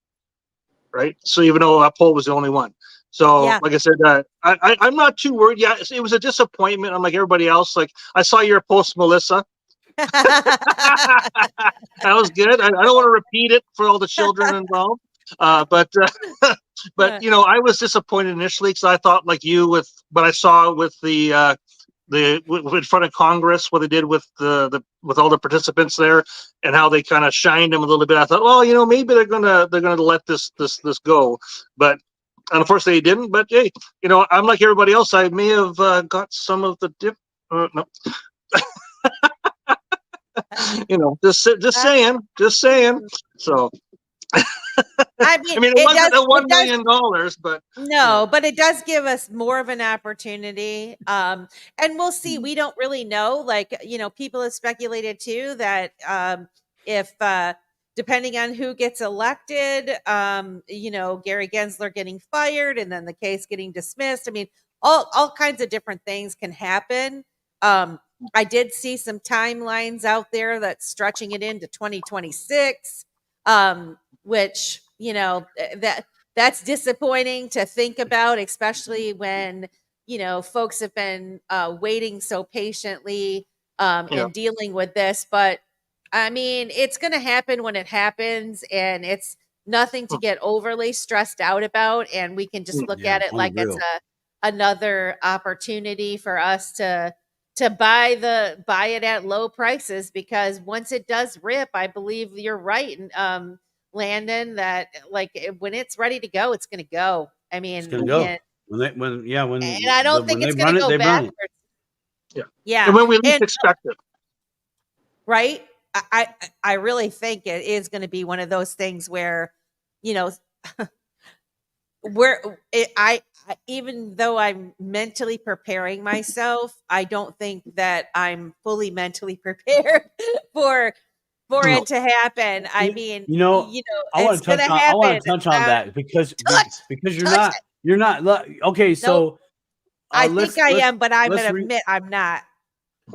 right? So even though Uphold was the only one. So, like I said, I'm not too worried. Yeah, it was a disappointment. I'm like everybody else. Like, I saw your post, Melissa. That was good. I don't want to repeat it for all the children involved. But you know, I was disappointed initially because I thought, like you, with what I saw with the in front of Congress, what they did with with all the participants there, and how they kind of shined them a little bit. I thought, well, you know, maybe they're gonna let this go, but unfortunately, they didn't. But hey, you know, I'm like everybody else. I may have got some of the dip. No. You know, just saying. So I I mean, mean, it it wasn't does. at $1 It does. million, but No, but it does give us more of an opportunity. And we'll see. We don't really know. Like, people have speculated too that if depending on who gets elected, Gary Gensler getting fired and then the case getting dismissed. I mean, all kinds of different things can happen. I did see some timelines out there that's stretching it into 2026, which, that's disappointing to think about, especially when, folks have been waiting so patiently and dealing with this. But I mean, it's going to happen when it happens, and it's nothing to get overly stressed out about. And we can just look at it like it's another opportunity for us to buy it at low prices, because once it does rip, I believe you're right. And Landon, that when it's ready to go, it's going to go. I mean, it's going to go. and And I don't think it's going to go backwards. Yeah. And when we least expect it. Right. I really think it is going to be one of those things where, even though I'm mentally preparing myself, I don't think that I'm fully mentally prepared for it to happen. I mean, I want to touch on that because you're not okay. So I think I am, but I'm going to admit I'm not.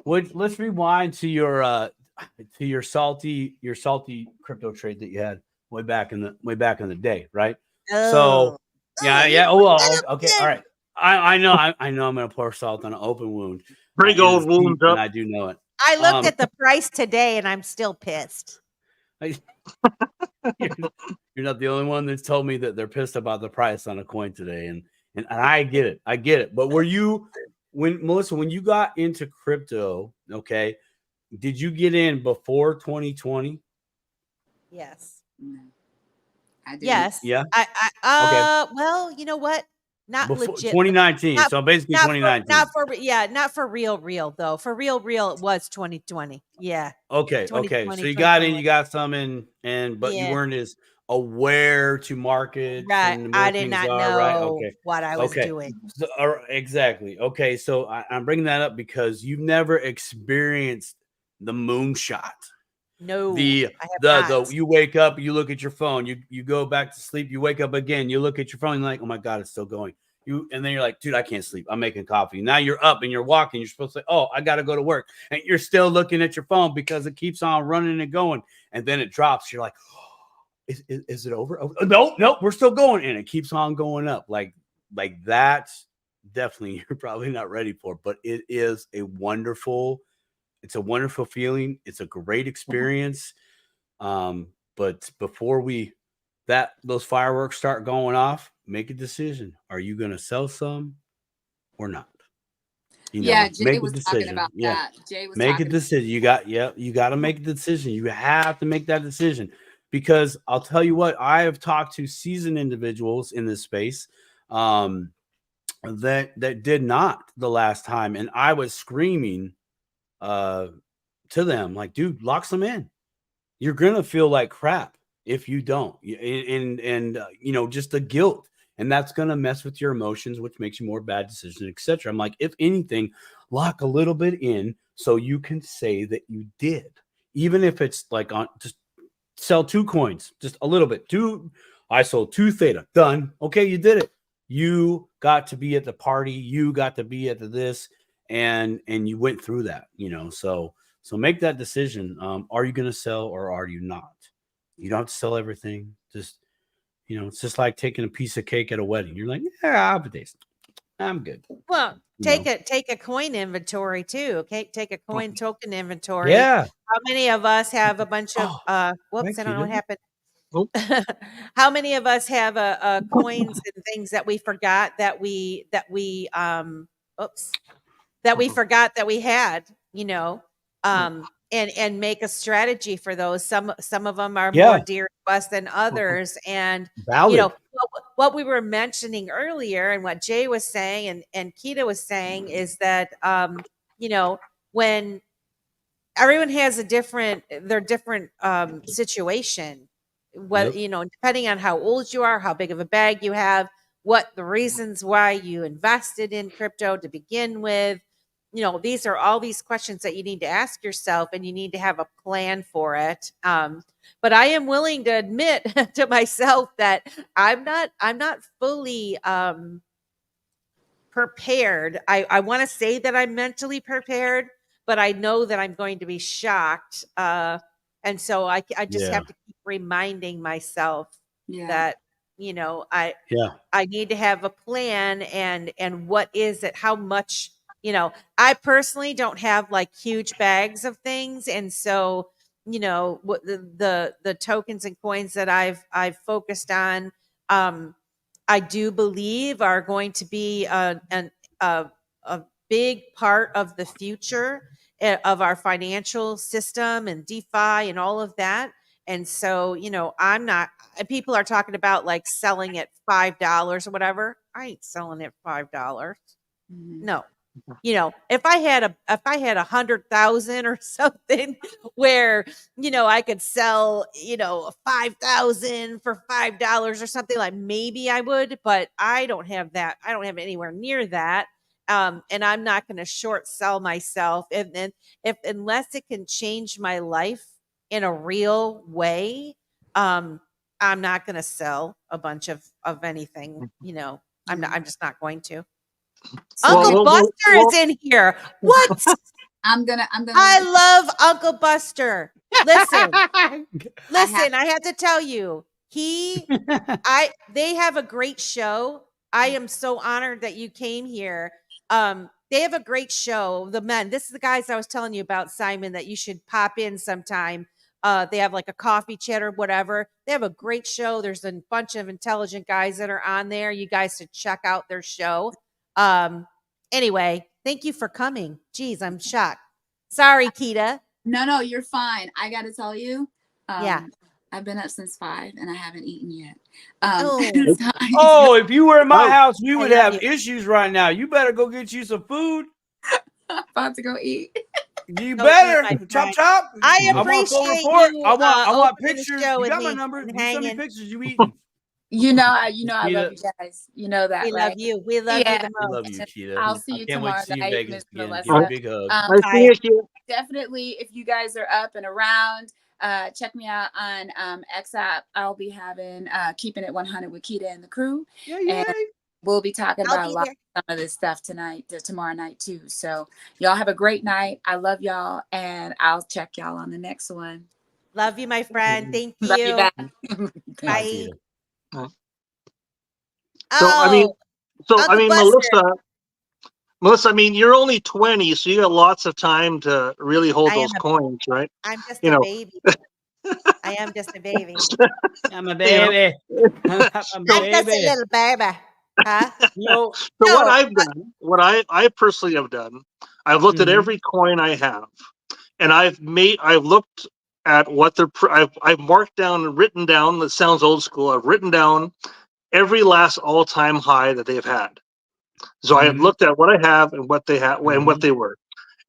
Let's rewind to your salty crypto trade that you had way back in the day, right? So yeah. Oh well, okay, all right. I know I'm going to pour salt on an open wound. Big old wound up. And I do know it. I looked at the price today, and I'm still pissed. You're not the only one that's told me that they're pissed about the price on a coin today, and I get it. But were you, Melissa, when you got into crypto, okay, did you get in before 2020? Yes. I did. Yes. Yeah. Okay. Well, you know what? Not before legit. 2019. So basically 2019. Not for real though. For real, it was 2020. Yeah. Okay. So you got in, you got some in, but you weren't as aware to markets. Right. And I did not know right? what I was doing. So, exactly. Okay. So I'm bringing that up because you've never experienced the moonshot. No, you wake up, you look at your phone, you go back to sleep, you wake up again, you look at your phone, and you're like, oh my God, it's still going. And then you're like, dude, I can't sleep. I'm making coffee. Now you're up and you're walking. You're supposed to say, oh, I got to go to work. And you're still looking at your phone because it keeps on running and going. And then it drops. You're like, oh, is it over? Oh, no, we're still going. And it keeps on going up. Like that's definitely you're probably not ready for, but it is it's a wonderful feeling. It's a great experience. But before those fireworks start going off, make a decision. Are you going to sell some or not? Jay was talking about that. Jay was make a decision. You got to make a decision. You have to make that decision, because I'll tell you what, I have talked to seasoned individuals in this space that did not the last time, and I was screaming to them like, dude, lock some in. You're gonna feel like crap if you don't, and just the guilt, and that's gonna mess with your emotions, which makes you more bad decisions, etc. I'm like, if anything, lock a little bit in so you can say that you did, even if it's like just sell 2 coins, just a little bit. I sold 2 theta, done. Okay, you did it. You got to be at the party. You got to be at this. And you went through that, so make that decision. Are you going to sell or are you not? You don't have to sell everything. Just, it's just like taking a piece of cake at a wedding. You're like, yeah, I'll have a taste. I'm good. Well, take a coin inventory too. Okay. Take a coin token inventory. Yeah. How many of us have a bunch of, whoops, I don't know what happened. How many of us have coins and things that we forgot that we forgot that we had, and make a strategy for those. Some of them are more dear to us than others. And, what we were mentioning earlier and what Jay was saying and Keita was saying is that, when everyone has their different situation. What, depending on how old you are, how big of a bag you have, what the reasons why you invested in crypto to begin with. These are all these questions that you need to ask yourself, and you need to have a plan for it. But I am willing to admit to myself that I'm not fully prepared. I want to say that I'm mentally prepared, but I know that I'm going to be shocked. And so I just have to keep reminding myself that, I need to have a plan, and what is it, how much, I personally don't have like huge bags of things. And so, what the tokens and coins that I've focused on, I do believe are going to be a big part of the future of our financial system and DeFi and all of that. And so, I'm not, people are talking about like selling at $5 or whatever. I ain't selling at $5. No. If I had 100,000 or something where, I could sell, 5,000 for $5 or something, like maybe I would, but I don't have that. I don't have anywhere near that. And I'm not going to short sell myself. And then unless it can change my life in a real way, I'm not going to sell a bunch of anything, I'm just not going to. Uncle Buster is in here. What? I'm gonna. I love Uncle Buster. Listen, I have to tell you, they have a great show. I am so honored that you came here. They have a great show. The men. This is the guys I was telling you about, Simon, that you should pop in sometime. They have like a coffee chat or whatever. They have a great show. There's a bunch of intelligent guys that are on there. You guys should check out their show. Anyway, thank you for coming. Jeez, I'm shocked. Sorry, Kita. No, you're fine. I got to tell you. Yeah. I've been up since 5 and I haven't eaten yet. If you were in my house, we would have issues right now. You better go get you some food. I'm about to go eat. You better chop. I appreciate you. I want pictures. You got my number. You send me pictures you eating. I love you guys. You know that. We love you. We love you the most. We love you, Kita. I'll see you tomorrow night, Miss Melissa. Give a big hug. Definitely, if you guys are up and around, check me out on XApp. I'll be having Keeping It 100 with Kita and the crew. And we'll be talking about some of this stuff tomorrow night too. So y'all have a great night. I love y'all, and I'll check y'all on the next one. Love you, my friend. Thank you. Love you back. Bye. Melissa, I mean, you're only 20, so you got lots of time to really hold those coins, right? I'm just a baby. I am just a baby. I'm a baby. I'm just a little baby. Huh? What I personally have done, I've looked at every coin I have, and I've looked at what I've marked down and written down. That sounds old school. I've written down every last all-time high that they've had. So I have looked at what I have and what they have and what they were.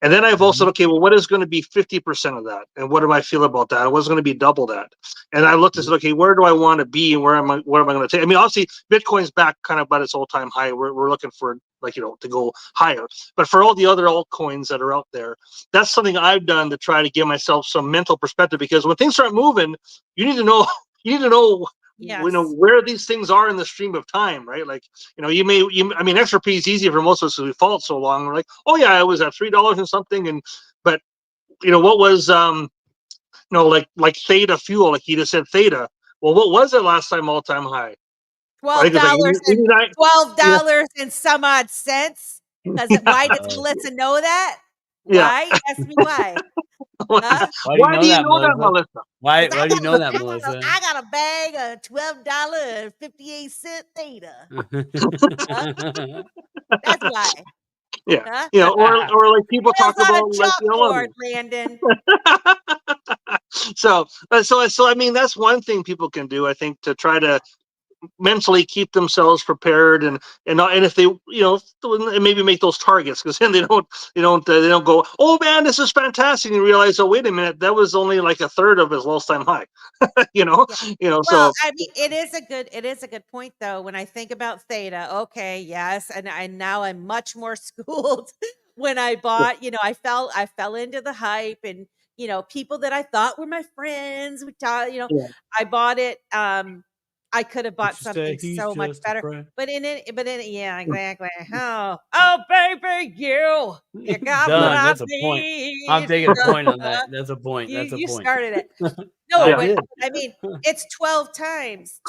And then I've also, what is going to be 50% of that? And what do I feel about that? What's going to be double that? And I looked and said, where do I want to be, and where am I going to take? I mean, obviously Bitcoin's back kind of by its all-time high. We're looking for to go higher. But for all the other altcoins that are out there, that's something I've done to try to give myself some mental perspective, because when things start moving, you need to know where these things are in the stream of time, right? Like, I mean, XRP is easy for most of us because we followed so long. We're like, oh yeah, it was at $3 and something. But what was, like Theta fuel, like he just said Theta. Well, what was it last time all-time high? $12 and some odd cents. Because why does Melissa know that? Why? Ask me why. Why do you know that, Melissa? Why do you know that, Melissa? I got a bag of $12.58 Theta. That's why. Yeah. Or like people talk about Landon. So I mean, that's one thing people can do, I think, to try to mentally keep themselves prepared and if they maybe make those targets, because then they don't go, oh man, this is fantastic, and you realize, oh wait a minute, that was only like a third of his lowest time high. Well, So I mean, it is a good point though. When I think about theta, okay, yes, and now I'm much more schooled. When I bought, I fell into the hype, and people that I thought were my friends, I bought it. I could have bought something so much better, but yeah, exactly. Oh, baby, you got Done. what I That's a point. I'm need. taking a point on that. That's a point. That's a You point. started it. No, I but did. I mean, it's 12 times,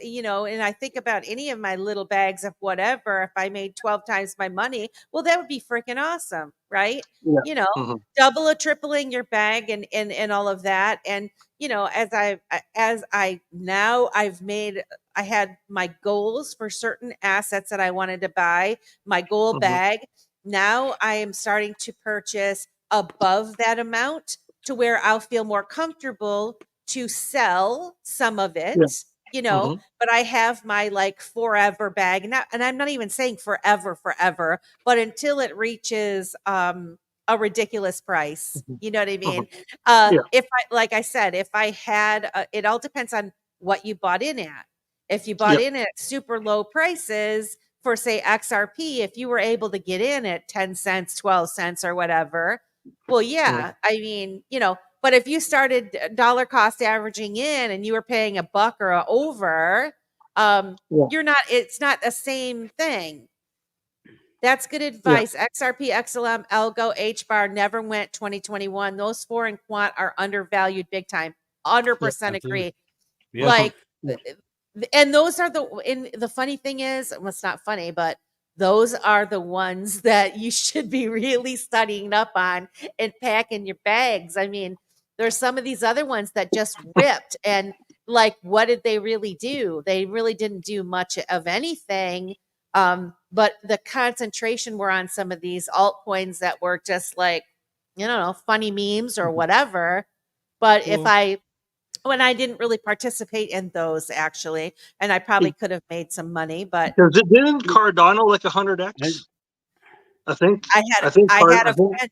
and I think about any of my little bags of whatever, if I made 12 times my money, well, that would be freaking awesome, right? yeah. Double or tripling your bag and all of that. And, I had my goals for certain assets that I wanted to buy, my goal bag. Now I am starting to purchase above that amount, to where I'll feel more comfortable to sell some of it, but I have my like forever bag. And I'm not even saying forever, but until it reaches a ridiculous price. You know what I mean? If like I said, if I had, it all depends on what you bought in at. If you bought in at super low prices for, say, XRP, if you were able to get in at 10 cents, 12 cents or whatever, well, yeah, I mean, but if you started dollar cost averaging in and you were paying $1 or over, it's not the same thing. That's good advice. XRP, XLM, Algo, HBAR never went 2021. Those 4 in quant are undervalued big time. 100% agree. Yeah. Like, and those are the funny thing is, well, it's not funny, but those are the ones that you should be really studying up on and packing your bags. I mean, there's some of these other ones that just ripped, and like, what did they really do? They really didn't do much of anything. But the concentration were on some of these altcoins that were just like, funny memes or whatever. But when I didn't really participate in those, actually, and I probably could have made some money, but didn't Cardano like 100x? I think I had a friend.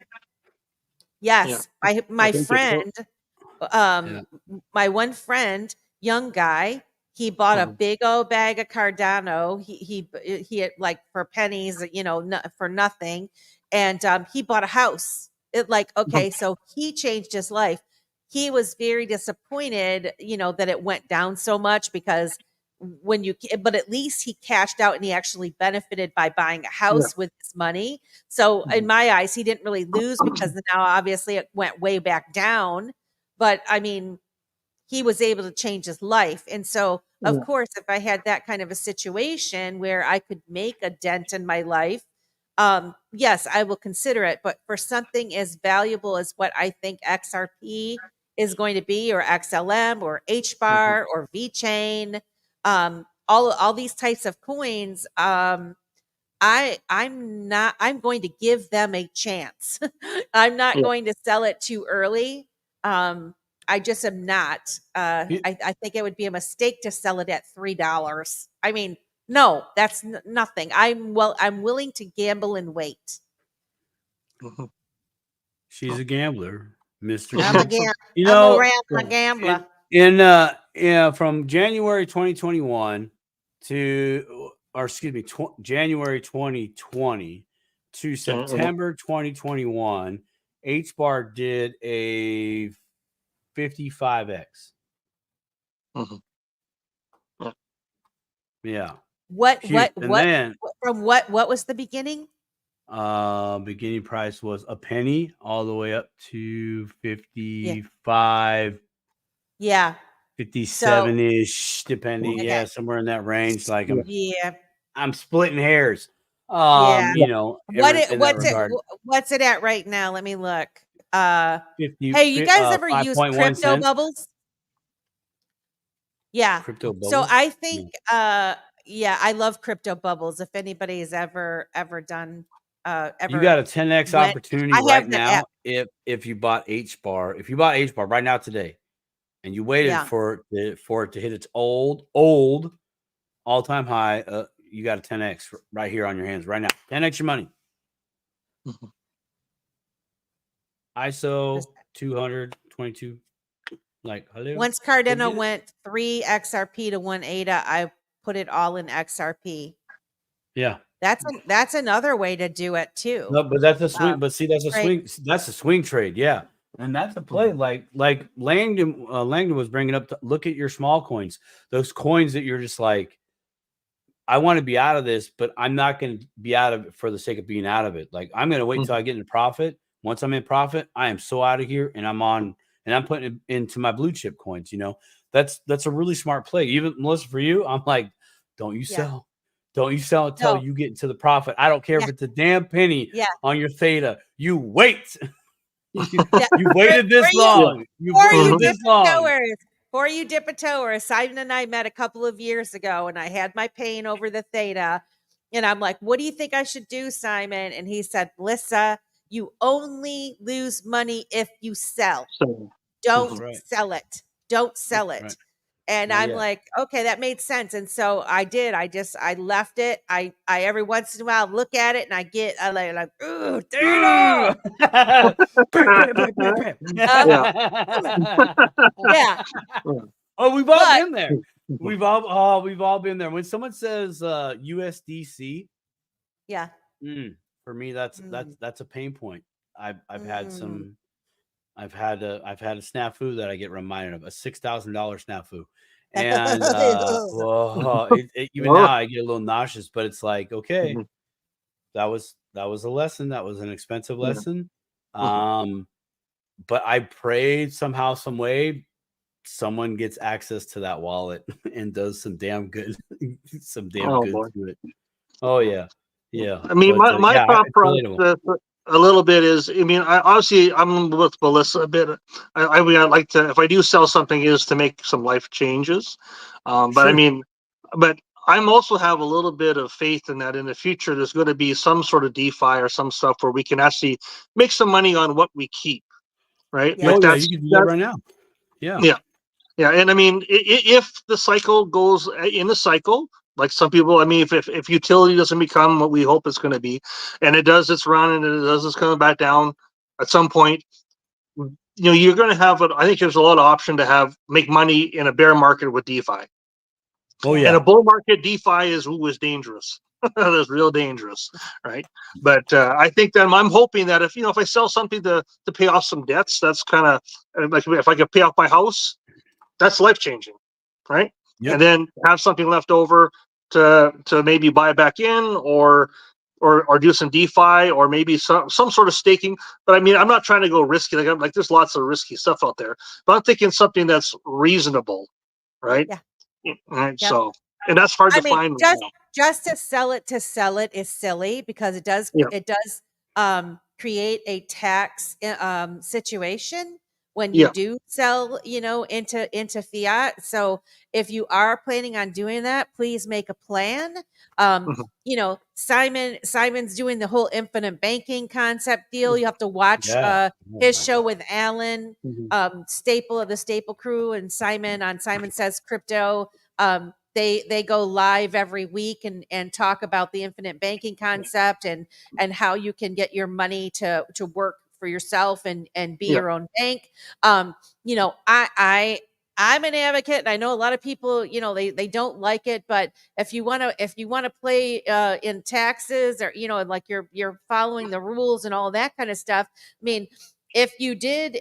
Yes, my friend, my one friend, young guy, he bought a big old bag of Cardano. He had, like, for pennies, for nothing, and he bought a house. So he changed his life. He was very disappointed, that it went down so much, because but at least he cashed out and he actually benefited by buying a house with his money. So in my eyes, he didn't really lose, because now obviously it went way back down. But I mean, he was able to change his life. And so, of course, if I had that kind of a situation where I could make a dent in my life, yes, I will consider it. But for something as valuable as what I think XRP is going to be, or XLM, or HBAR, or VChain, all these types of coins, I'm going to give them a chance. I'm not going to sell it too early. I just am not. I think it would be a mistake to sell it at $3. I mean, no, that's nothing. I'm willing to gamble and wait. She's a gambler, Mr. I'm a gambler. From January 2021 January 2020 to September 2021, HBAR did a 55x. Yeah. What was the beginning? Beginning price was a penny all the way up to 55. Yeah. 57-ish, depending. Yeah, somewhere in that range. Like, I'm splitting hairs. What's What's it at right now? Let me look. 50, hey, you guys ever use crypto bubbles? Yeah. Crypto bubbles? So I think I love crypto bubbles. If anybody has ever done you got a 10x opportunity right now if you bought HBAR. If you bought HBAR right now today, and you waited for it to hit its old all-time high. You got a 10x right here on your hands right now. 10x your money. ISO 222. Like, hello. Once Cardano went 3 XRP to 1 ADA, I put it all in XRP. Yeah. That's another way to do it too. No, but that's a swing. But see, that's a right. swing. That's a swing trade. Yeah. And that's a play. Like Langdon was bringing up, look at your small coins, those coins that you're just like, I want to be out of this, but I'm not going to be out of it for the sake of being out of it. Like, I'm going to wait until I get into profit. Once I'm in profit, I am so out of here, and I'm putting it into my blue chip coins. You know, that's a really smart play. Even Melissa, for you, I'm like, don't you sell. Don't you sell until you get into the profit. I don't care if it's a damn penny on your theta. You wait. You waited this long. You waited this long. For you dip a toer, Simon and I met a couple of years ago, and I had my pain over the theta. And I'm like, what do you think I should do, Simon? And he said, Melissa, you only lose money if you sell. Don't sell it. Don't sell it. And I'm like, okay, that made sense. And so I did. I left it. I every once in a while look at it and I like, ooh, theta. Yeah. Oh, we've all been there. We've all been there. When someone says USDC, for me that's a pain point. I've had a snafu that I get reminded of, a $6,000 snafu. And even now I get a little nauseous, but it's like, okay, that was a lesson. That was an expensive lesson. But I prayed somehow, some way, someone gets access to that wallet and does some damn good, good to it. Oh yeah. Yeah. I mean, my thought process a little bit is, I mean, I'm with Melissa a bit. I like to, if I do sell something, is to make some life changes. But I mean, but I'm also have a little bit of faith in that in the future, there's going to be some sort of DeFi or some stuff where we can actually make some money on what we keep. Right. Yeah. You can do that right now. Yeah. Yeah. Yeah. And I mean, if the cycle goes in the cycle, like some people, I mean, if utility doesn't become what we hope it's going to be, and it does its run and it does its coming back down at some point, you know, you're going to have I think there's a lot of option to make money in a bear market with DeFi. Oh yeah. In a bull market, DeFi is dangerous. That's real dangerous, right? But I think that I'm hoping that if I sell something to pay off some debts, that's kind of like if I could pay off my house, that's life changing, right? Yep. And then have something left over to maybe buy back in or do some DeFi or maybe some sort of staking. But I mean, I'm not trying to go risky. Like there's lots of risky stuff out there, but I'm thinking something that's reasonable, right? Yeah. Right. Yeah. So, and that's hard to find. Just to sell it is silly because it does create a tax situation when you do sell, into fiat. So if you are planning on doing that, please make a plan. Simon's doing the whole infinite banking concept deal. You have to watch his show with Alan, Staple of the Staple Crew, and Simon on Simon Says Crypto. They go live every week and talk about the infinite banking concept and how you can get your money to work for yourself and be your own bank. I'm an advocate, and I know a lot of people, they don't like it, but if you want to play in taxes or like you're following the rules and all that kind of stuff. I mean, if you did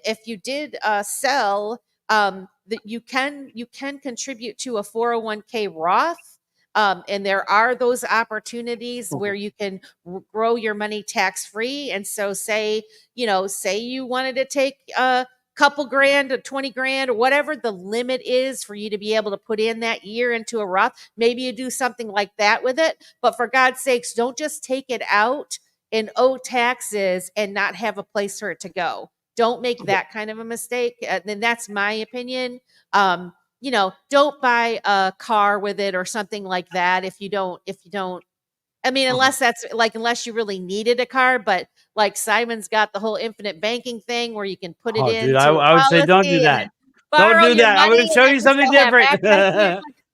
sell, that you can contribute to a 401k Roth. And there are those opportunities where you can grow your money tax free. And so say you wanted to take a couple grand or 20 grand or whatever the limit is for you to be able to put in that year into a Roth, maybe you do something like that with it. But for God's sakes, don't just take it out and owe taxes and not have a place for it to go. Don't make that kind of a mistake. Then that's my opinion. Don't buy a car with it or something like that. If you don't, I mean, unless you really needed a car, but like Simon's got the whole infinite banking thing where you can put it in. Dude, I would say don't do that. Don't do that. I'm going to show you something different.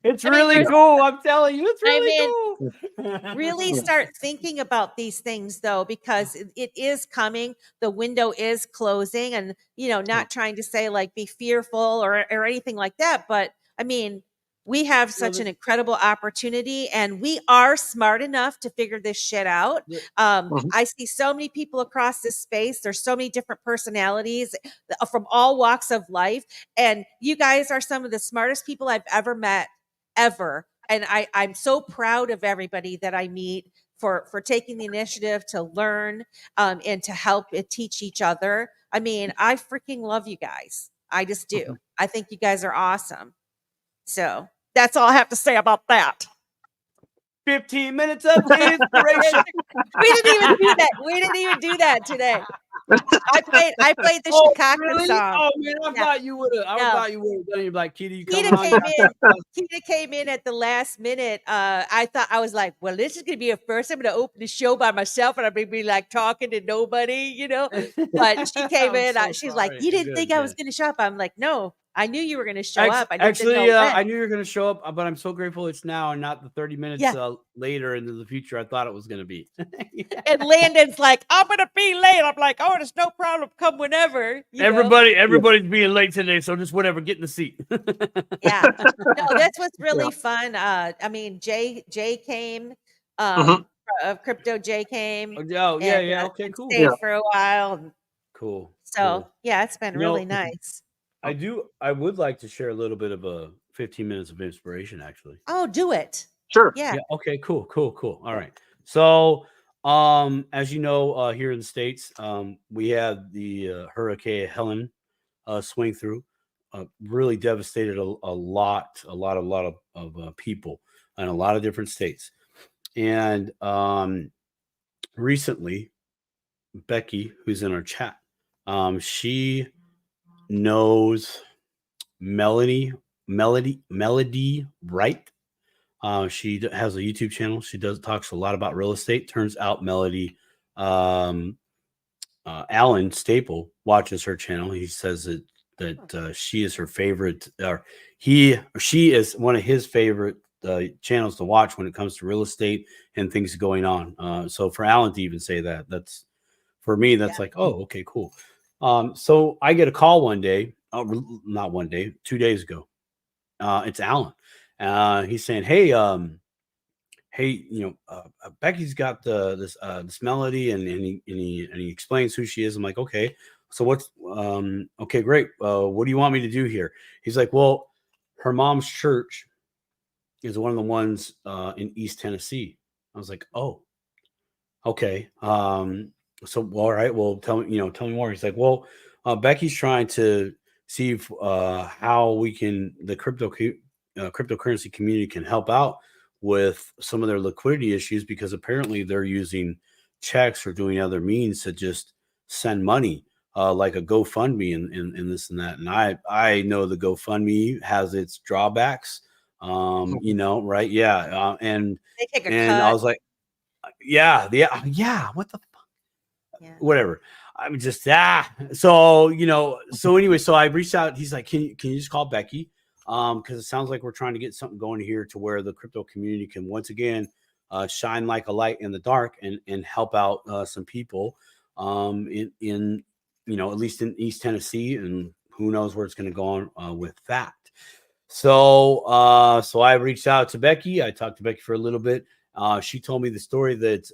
It's I mean, really cool. I'm telling you, it's really cool. Really start thinking about these things though, because it is coming. The window is closing, and not trying to say like be fearful or anything like that. But I mean, we have such an incredible opportunity, and we are smart enough to figure this shit out. I see so many people across this space. There's so many different personalities from all walks of life. And you guys are some of the smartest people I've ever met, ever. And I'm so proud of everybody that I meet for taking the initiative to learn and to help teach each other. I mean, I freaking love you guys. I just do. I think you guys are awesome. So that's all I have to say about that. 15 minutes of inspiration. We didn't even do that. We didn't even do that today. I played the Chicago really? song. Oh man, I thought you would have. I thought you would have done. You're like, Keita, you come on. Keita came in at the last minute. I was like, well, this is gonna be a first. I'm gonna open the show by myself, and I'm gonna be like talking to nobody, But she came in. She's like, you didn't think I was gonna show up? I'm like, no. I knew you were going to show up. I knew you were going to show up, but I'm so grateful it's now and not the 30 minutes later into the future. I thought it was going to be. And Landon's like, I'm going to be late. I'm like, oh, there's no problem. Come whenever. Everybody's being late today, so just whatever. Get in the seat. Yeah. No, this was really fun. I mean, Jay came. Crypto Jay came. Oh, yeah. Okay, cool. Stayed for a while. Cool. So, yeah, it's been really nice. I would like to share a little bit of a 15 minutes of inspiration, actually. Oh, do it. Sure. Yeah. Okay, cool. All right. So, as you know, here in the States, we had the Hurricane Helen swing through, really devastated a lot of people in a lot of different states. And recently, Becky, who's in our chat, she knows Melody Wright. She has a YouTube channel. She talks a lot about real estate. Turns out Melody, Alan Staple watches her channel. He says that she is her favorite, or she is one of his favorite channels to watch when it comes to real estate and things going on. So for Alan to even say that, that's for me, that's like, oh, okay, cool. So I get a call one day, not one day, 2 days ago. It's Alan. He's saying, hey, Becky's got this Melody, and he explains who she is. I'm like, okay, so what's okay, great. What do you want me to do here? He's like, well, her mom's church is one of the ones in East Tennessee. I was like, oh, okay. So, all right, well, tell me more. He's like, well, Becky's trying to see if, how the cryptocurrency community can help out with some of their liquidity issues, because apparently they're using checks or doing other means to just send money, like a GoFundMe and this and that. And I know the GoFundMe has its drawbacks, right? Yeah. And they take a cut. I was like, yeah. What the yeah. Whatever. I'm just so anyway, so I reached out. He's like, can you just call Becky, because it sounds like we're trying to get something going here to where the crypto community can once again shine like a light in the dark and help out some people in at least in East Tennessee, and who knows where it's going to go on with that. So I reached out to Becky. I talked to Becky for a little bit. She told me the story that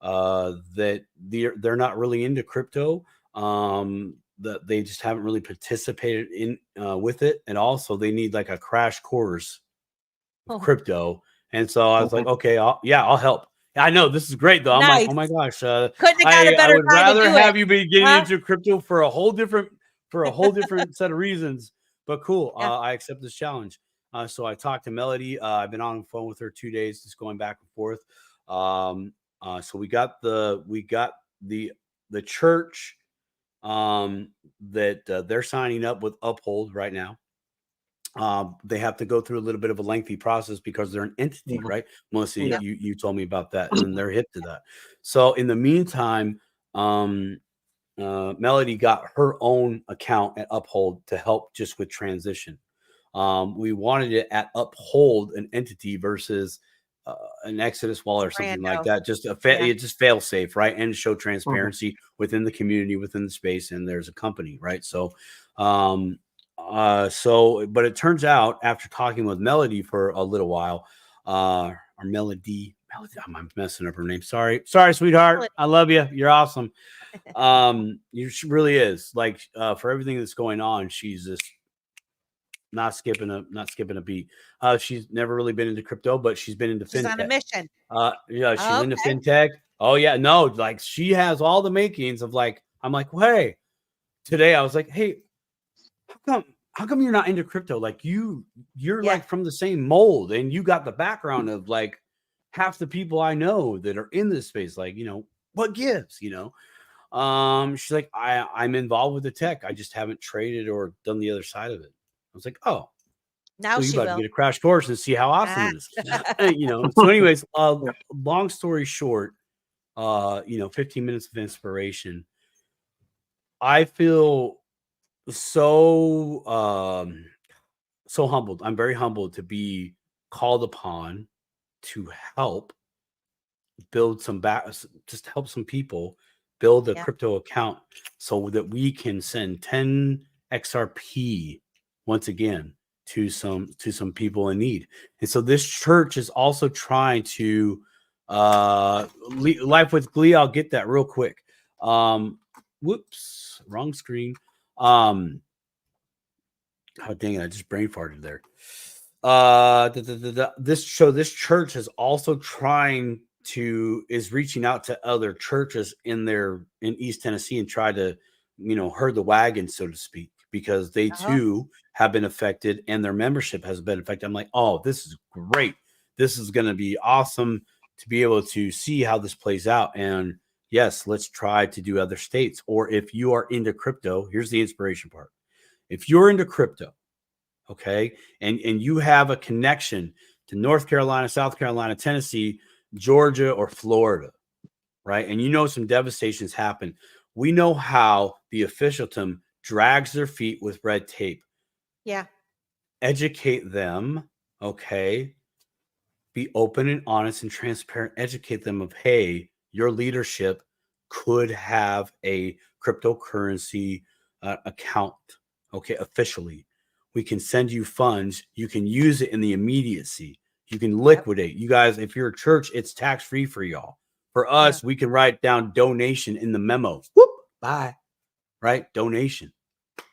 that they're not really into crypto, that they just haven't really participated in with it at all, so they need like a crash course of crypto. And so I was like, okay, I'll help. I know this is great though. I'm like, oh my gosh, couldn't have got a better I would rather have you be getting into crypto for a whole different set of reasons, but cool. I accept this challenge. So I talked to Melody. I've been on the phone with her 2 days, just going back and forth. So we got the church that they're signing up with Uphold right now. They have to go through a little bit of a lengthy process because they're an entity, right? Melissa, you told me about that, and they're hip to that. So in the meantime, Melody got her own account at Uphold to help just with transition. We wanted it at Uphold, an entity, versus an Exodus wallet or something like that. Just it just fail safe, right? And show transparency within the community, within the space, and there's a company, right? So, but it turns out after talking with Melody for a little while, or Melody, I'm messing up her name. Sorry, sweetheart. I love you. You're awesome. She really is, like, for everything that's going on, she's just not skipping a beat. She's never really been into crypto, but she's been into fintech. She's on a mission. Yeah, she's into fintech. Oh yeah, no, like she has all the makings of, like, I'm like, well, hey, today I was like, hey, how come you're not into crypto? Like you're like from the same mold, and you got the background of like half the people I know that are in this space. Like, what gives, she's like, I'm involved with the tech. I just haven't traded or done the other side of it. I was like, oh, now so you she about will to get a crash course and see how awesome it is. So anyways, long story short, 15 minutes of inspiration. I feel so humbled. I'm very humbled to be called upon to help build just help some people build a crypto account so that we can send 10 XRP once again to some people in need. And so this church is also trying to Life with Glee. I'll get that real quick. Whoops, wrong screen. Oh dang it, I just brain farted there. This church is also is reaching out to other churches in East Tennessee and try to, herd the wagon, so to speak, because they too have been affected and their membership has been affected. I'm like, oh, this is great. This is going to be awesome to be able to see how this plays out. And yes, let's try to do other states. Or if you are into crypto, here's the inspiration part. If you're into crypto, okay, and you have a connection to North Carolina, South Carolina, Tennessee, Georgia, or Florida, right? And some devastations happen. We know how the officialdom drags their feet with red tape. Yeah. Educate them, okay? Be open and honest and transparent. Educate them of, hey, your leadership could have a cryptocurrency account, okay, officially. We can send you funds. You can use it in the immediacy. You can liquidate. You guys, if you're a church, it's tax-free for y'all. For us, we can write down donation in the memo. Whoop, bye. Right? Donation.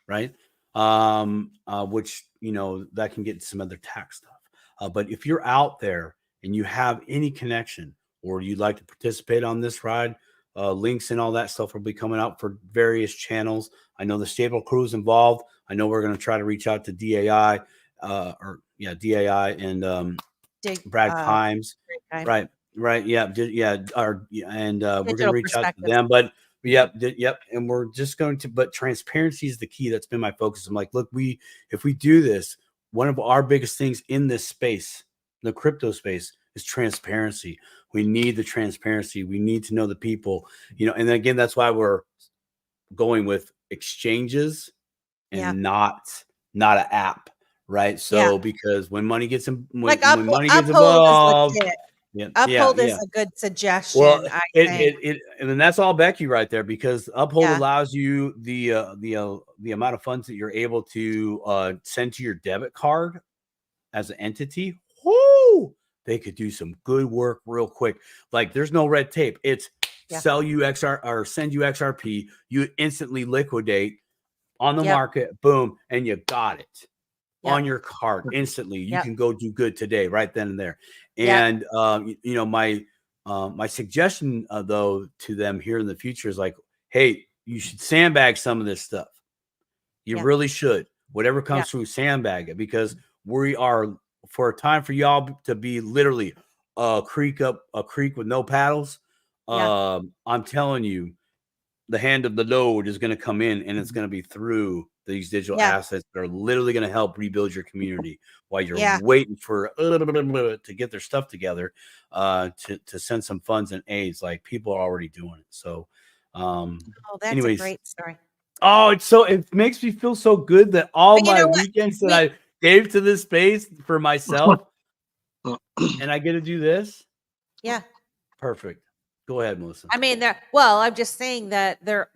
Right? Which, that can get some other tax stuff. But if you're out there and you have any connection or you'd like to participate on this ride, links and all that stuff will be coming out for various channels. I know the Stable Crew is involved. I know we're going to try to reach out to DAI, DAI and Brad Kimes. Right. Yeah. And we're going to reach out to them. But yep. And we're just going to, but transparency is the key. That's been my focus. I'm like, look, if we do this, one of our biggest things in this space, the crypto space, is transparency. We need the transparency. We need to know the people, and then again, that's why we're going with exchanges and not an app, right? So because when money gets when money gets involved, Uphold is a good suggestion. Well, and then that's all Becky right there, because Uphold allows you the amount of funds that you're able to send to your debit card as an entity. Whoo! They could do some good work real quick. Like, there's no red tape. It's sell you XR or send you XRP. You instantly liquidate on the market. Boom. And you got it on your card instantly. You can go do good today, right then and there. And, my suggestion though, to them here in the future is like, hey, you should sandbag some of this stuff. You really should. Whatever comes through, sandbag it, because we are, for a time for y'all to be literally a creek with no paddles. I'm telling you, the hand of the Lord is going to come in, and it's going to be through these digital assets that are literally going to help rebuild your community while you're waiting for to get their stuff together, to send some funds and aids. Like, people are already doing it. So, that's a great story. Oh, it makes me feel so good that all my weekends that gave to this space for myself, and I get to do this. Yeah. Perfect. Go ahead, Melissa. I mean, I'm just saying that there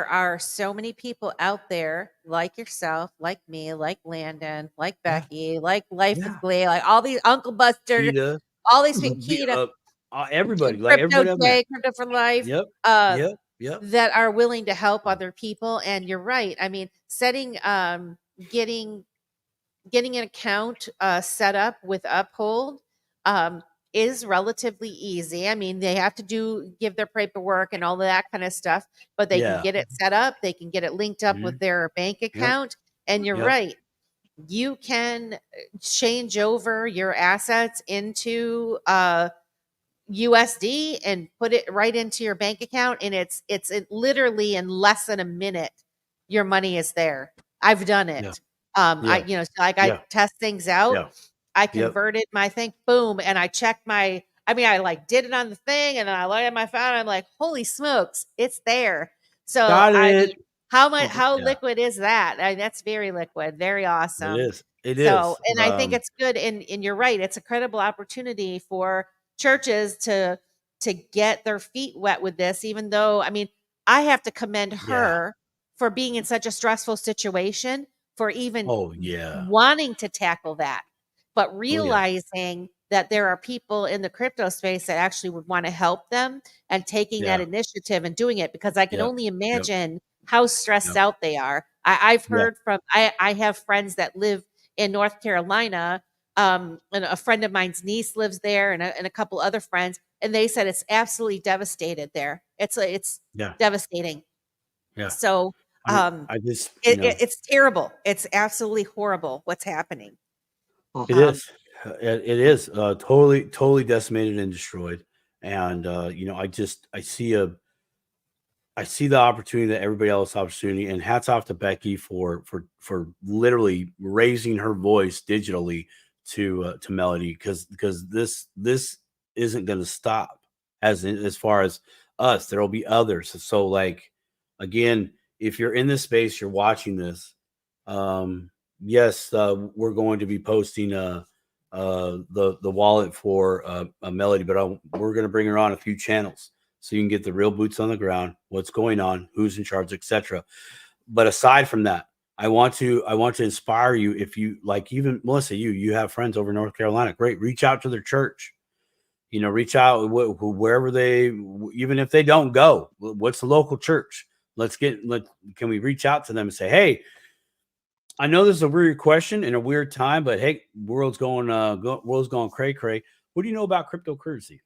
are so many people out there like yourself, like me, like Landon, like Becky, like Life with Glee, like all these Uncle Buster, Keita, all these people, Keita, everybody, like Crypto everybody. J, Crypto for Life, Yep. that are willing to help other people. And you're right. I mean, getting an account set up with Uphold is relatively easy. I mean, they have to give their paperwork and all of that kind of stuff, but they can get it set up. They can get it linked up with their bank account. And you're right. You can change over your assets into USD and put it right into your bank account. And it's literally in less than a minute, your money is there. I've done it. I test things out. Yeah. I converted my thing, boom, and I checked I did it on the thing, and then I looked at my phone, and I'm like, holy smokes, it's there. So how liquid is that? I mean, that's very liquid, very awesome. It is. And I think it's good, and you're right, it's a credible opportunity for churches to get their feet wet with this, even though, I mean, I have to commend her for being in such a stressful situation, for even wanting to tackle that. But realizing that there are people in the crypto space that actually would want to help them, and taking that initiative and doing it, because I can only imagine how stressed out they are. I've heard from, I have friends that live in North Carolina, and a friend of mine's niece lives there, and a couple other friends, and they said it's absolutely devastated there. It's devastating. Yeah. So it's terrible. It's absolutely horrible what's happening. It is. It is totally decimated and destroyed. And I see the opportunity that everybody else opportunity. And hats off to Becky for literally raising her voice digitally to Melody, because this isn't going to stop as far as us. There will be others. So, like, again, if you're in this space, you're watching this. Yes, we're going to be posting the wallet for a Melody, but we're going to bring her on a few channels so you can get the real boots on the ground, what's going on, who's in charge, etc. But aside from that, I want to inspire you. If you like, even Melissa, you have friends over in North Carolina, great. Reach out to their church. Reach out wherever even if they don't go, what's the local church? Can we reach out to them and say, hey, I know this is a weird question in a weird time, but hey, world's going cray cray. What do you know about cryptocurrency?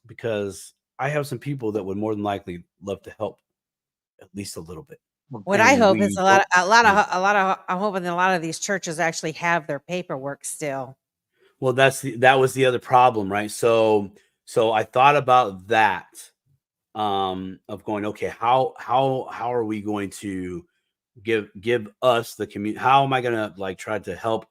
Because I have some people that would more than likely love to help, at least a little bit. What I hope is I'm hoping that a lot of these churches actually have their paperwork still. Well, that was the other problem, right? So I thought about that, of going, okay, how are we going to give us the community? How am I going to try to help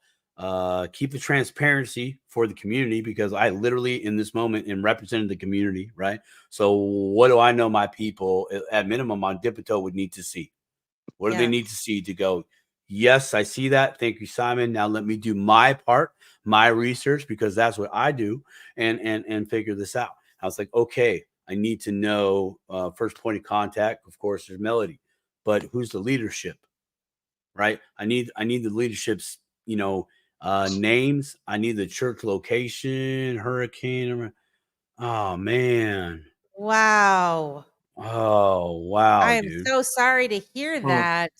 keep the transparency for the community? Because I literally in this moment am representing the community, right? So what do I know my people at minimum on Dipito would need to see? What do they need to see to go, yes, I see that. Thank you, Simon. Now let me do my part, my research, because that's what I do, and figure this out. I was like, okay, I need to know first point of contact. Of course, there's Melody, but who's the leadership, right? I need the leadership's, names. I need the church location, hurricane. Oh man. Wow. Oh wow. I am dude. so sorry to hear that.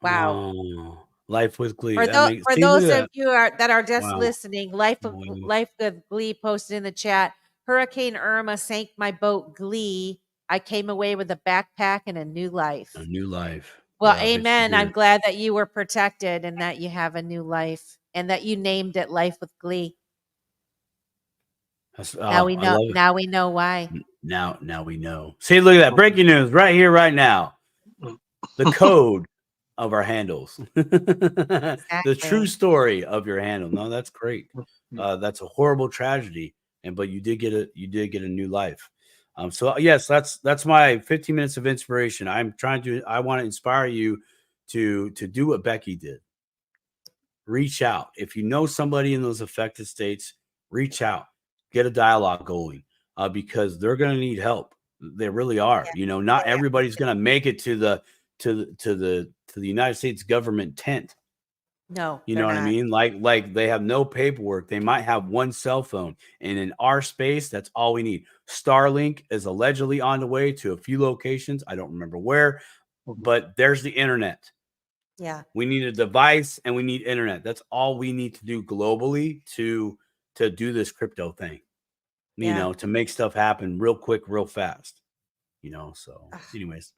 Wow. Oh, Life with Glee. For those of you that are just listening, Life with Glee posted in the chat, Hurricane Irma sank my boat, Glee. I came away with a backpack and a new life. A new life. Well, amen. I'm glad that you were protected and that you have a new life and that you named it Life with Glee. Now we know. Now we know why. Now we know. See, look at that breaking news right here, right now. The code of our handles. The true story of your handle. No, that's great. That's a horrible tragedy, but you did get a new life. So yes, that's my 15 minutes of inspiration. I want to inspire you to do what Becky did. Reach out. If you know somebody in those affected states, reach out, get a dialogue going, because they're going to need help. They really are. You know, not everybody's going to make it to the United States government tent. No, you know what I mean? Like they have no paperwork. They might have one cell phone, and in our space, that's all we need. Starlink is allegedly on the way to a few locations. I don't remember where, but there's the internet. Yeah. We need a device and we need internet. That's all we need to do globally to do this crypto thing, you know, to make stuff happen real quick, real fast, you know? So anyways,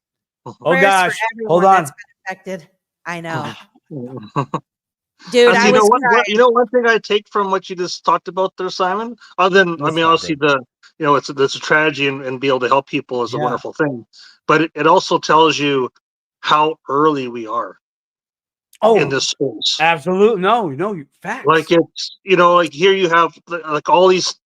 oh gosh, hold on. That's been affected. I know. Dude, you know one thing I take from what you just talked about there, Simon, other than, I mean, obviously it's a tragedy and be able to help people is a wonderful thing, but it also tells you how early we are. In this space. Absolutely. No, facts. Like it's, like here you have like all these,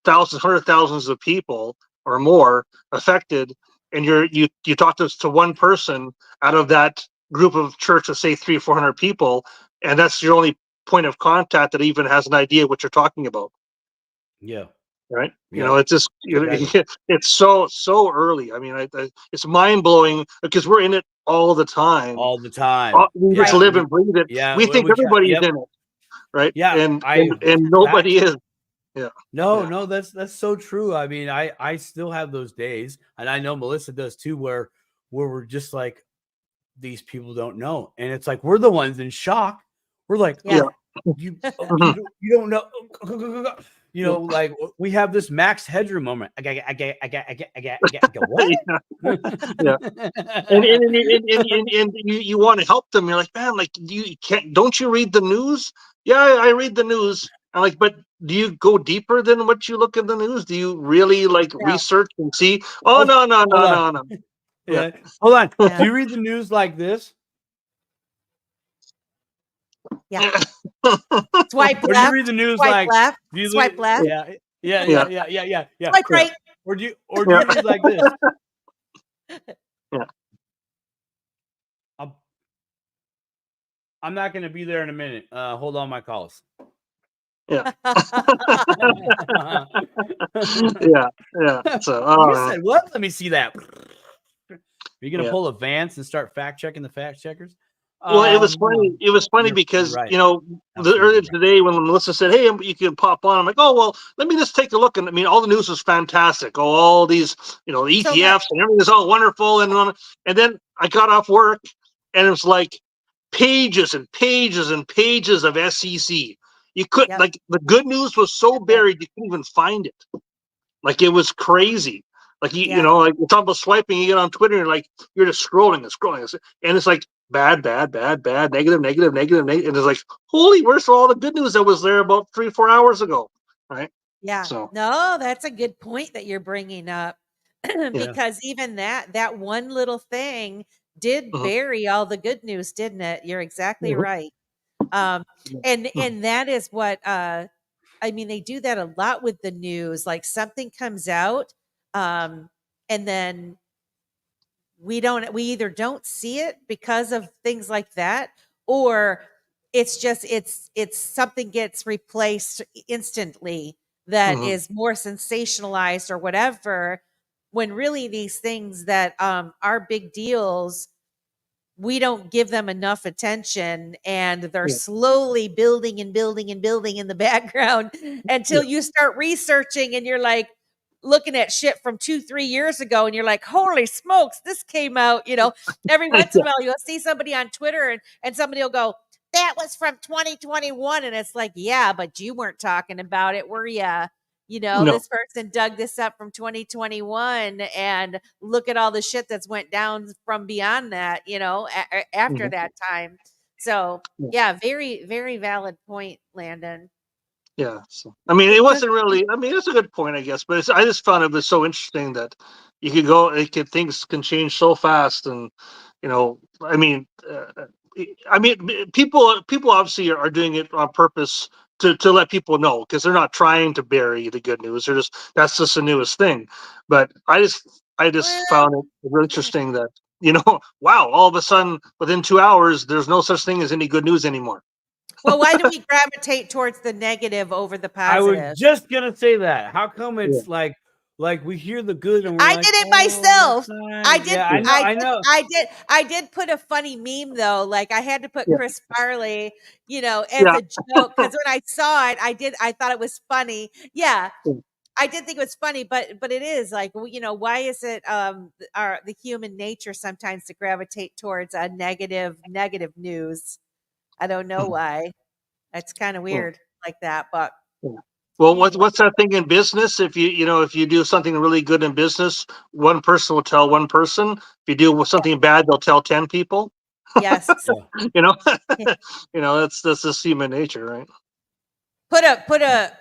thousands, hundred thousands of people or more affected. And you talk to one person out of that group of church of say 300 or 400 people. And that's your only point of contact that even has an idea what you're talking about. Yeah. Right. It's just, it's so early. I mean, it's mind blowing because we're in it all the time. We just live and breathe it. We think everybody's in it. Right. Yeah. And nobody is. Yeah. No, that's so true. I mean, I still have those days, and I know Melissa does too, where we're just like, these people don't know. And it's like, we're the ones in shock. We're like, you don't know. You know, like we have this max headroom moment. I got what? Yeah. And you want to help them. You're like, man, like don't you read the news? Yeah, I read the news. I'm like, but do you go deeper than what you look in the news? Do you really research and see? Oh, no. Yeah. Hold on. Do you read the news like this? Yeah. Swipe left. Or do you read the news swipe left? Swipe left. Yeah. Swipe right. Or do you read like this? Yeah. I'm not going to be there in a minute. Hold on my calls. Yeah. Yeah. So you said what? Let me see that. Are you going to pull a Vance and start fact checking the fact checkers? Well, it was funny. It was funny because earlier today when Melissa said, "Hey, you can pop on," I'm like, "Oh well, let me just take a look." And I mean, all the news was fantastic. Oh, all these ETFs and everything is all wonderful. And then I got off work, and it was like pages and pages and pages of SEC. You couldn't the good news was so buried you couldn't even find it. Like it was crazy. Like like you're talking about swiping, you get on Twitter and you're just scrolling, and it's like bad, negative. And it's like, holy, where's all the good news that was there about 3-4 hours ago, right? Yeah. So no, that's a good point that you're bringing up because even that one little thing did bury all the good news, didn't it? You're exactly right. And that is what I mean, they do that a lot with the news. Like something comes out, and then we either don't see it because of things like that, or it's just it's something gets replaced instantly that is more sensationalized or whatever, when really these things that are big deals, we don't give them enough attention, and they're slowly building in the background until you start researching and you're like looking at shit from 2-3 years ago and you're like, holy smokes, this came out, every once in a while you'll see somebody on Twitter and somebody will go, that was from 2021. And it's like, yeah, but you weren't talking about it, were you? This person dug this up from 2021 and look at all the shit that's went down from beyond that, after that time. So very, very valid point, Landon. Yeah. So, I mean, it wasn't really, it's a good point, I guess, but I just found it was so interesting that you could go, things can change so fast. And, people obviously are doing it on purpose to let people know, because they're not trying to bury the good news. That's just the newest thing. But I just found it really interesting that you know, wow, all of a sudden within 2 hours, there's no such thing as any good news anymore. Well, why do we gravitate towards the negative over the I was positive? just gonna say that. How come it's like we hear the good and we're I like, did it oh, myself. that's nice. I did. Yeah, I know. I know. I did put a funny meme though. Like I had to put Yeah. Chris Farley, you know, as Yeah. a joke because when I saw it, I thought it was funny. Yeah, Yeah. I did think it was funny, but it is like, you know, why is it the human nature sometimes to gravitate towards a negative news? I don't know why. It's kind of weird like that, but Well, anyway. what's that thing in business? If if you do something really good in business, one person will tell one person. If you do something bad, they'll tell 10 people. Yes. You know, that's just human nature, right? Put a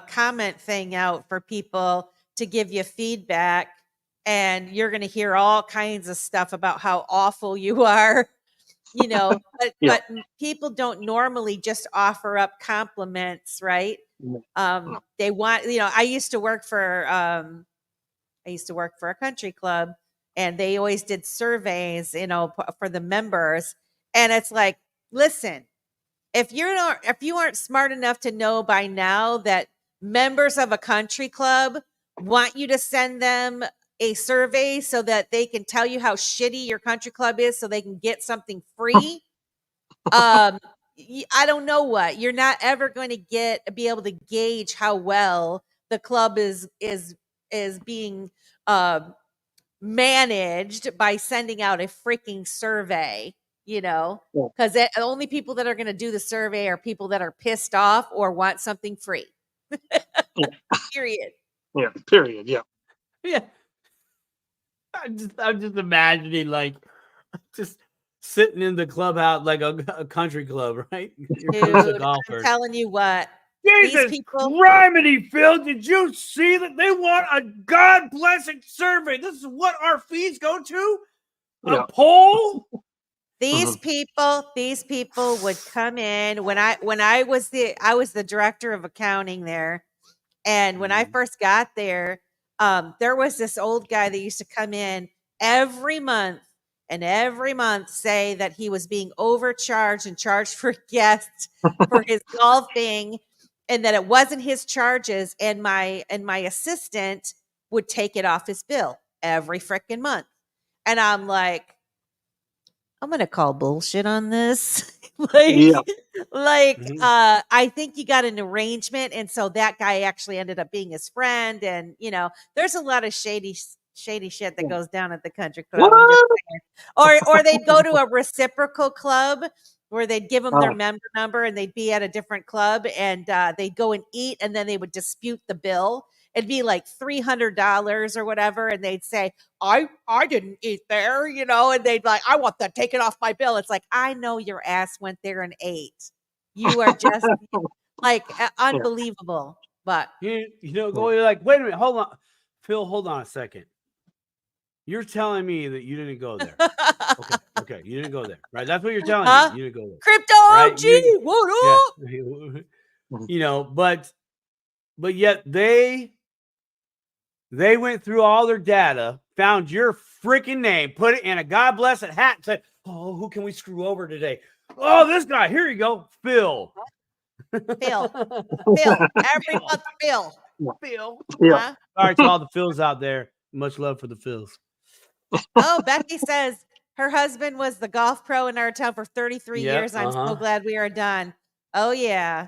comment thing out for people to give you feedback, and you're going to hear all kinds of stuff about how awful you are, you know. But people don't normally just offer up compliments, right? They want, you know. I used to work for a country club, and they always did surveys, you know, for the members, and it's like, listen. If you aren't smart enough to know by now that members of a country club want you to send them a survey so that they can tell you how shitty your country club is so they can get something free, I don't know what. You're not ever going to be able to gauge how well the club is being managed by sending out a freaking survey. You know, because the only people that are going to do the survey are people that are pissed off or want something free. Period. Yeah. Period. Yeah. Yeah. I'm just imagining like just sitting in the clubhouse like a country club, right? Dude, I'm telling you what. Jesus criminy, Phil, did you see that they want a God blessed survey? This is what our fees go to? A poll? These people would come in when I was the director of accounting there. And when I first got there, there was this old guy that used to come in every month say that he was being overcharged and charged for guests for his golfing, and that it wasn't his charges. And my assistant would take it off his bill every freaking month. And I'm like, I'm gonna call bullshit on this. I think you got an arrangement, and so that guy actually ended up being his friend. And you know, there's a lot of shady shit that goes down at the country club. Or they'd go to a reciprocal club where they'd give them their member number, and they'd be at a different club, and they'd go and eat, and then they would dispute the bill. It'd be like $300 or whatever, and they'd say, I didn't eat there, you know, and they'd like, I want that taken off my bill. It's like, I know your ass went there and ate. You are just like unbelievable. But you know, you're like, wait a minute, hold on. Phil, hold on a second. You're telling me that you didn't go there. Okay, you didn't go there, right? That's what you're telling me. You didn't go there. Crypto right? OG, what up? Yeah. You know, but yet they went through all their data, found your freaking name, put it in a God blessed hat, and said, "Oh, who can we screw over today? Oh, this guy. Here you go, Phil. Phil. Every month, Phil. Yeah. Huh? All right, to all the Phils out there, much love for the Phils. Oh, Becky says her husband was the golf pro in our town for 33 years. I'm so glad we are done. Oh yeah.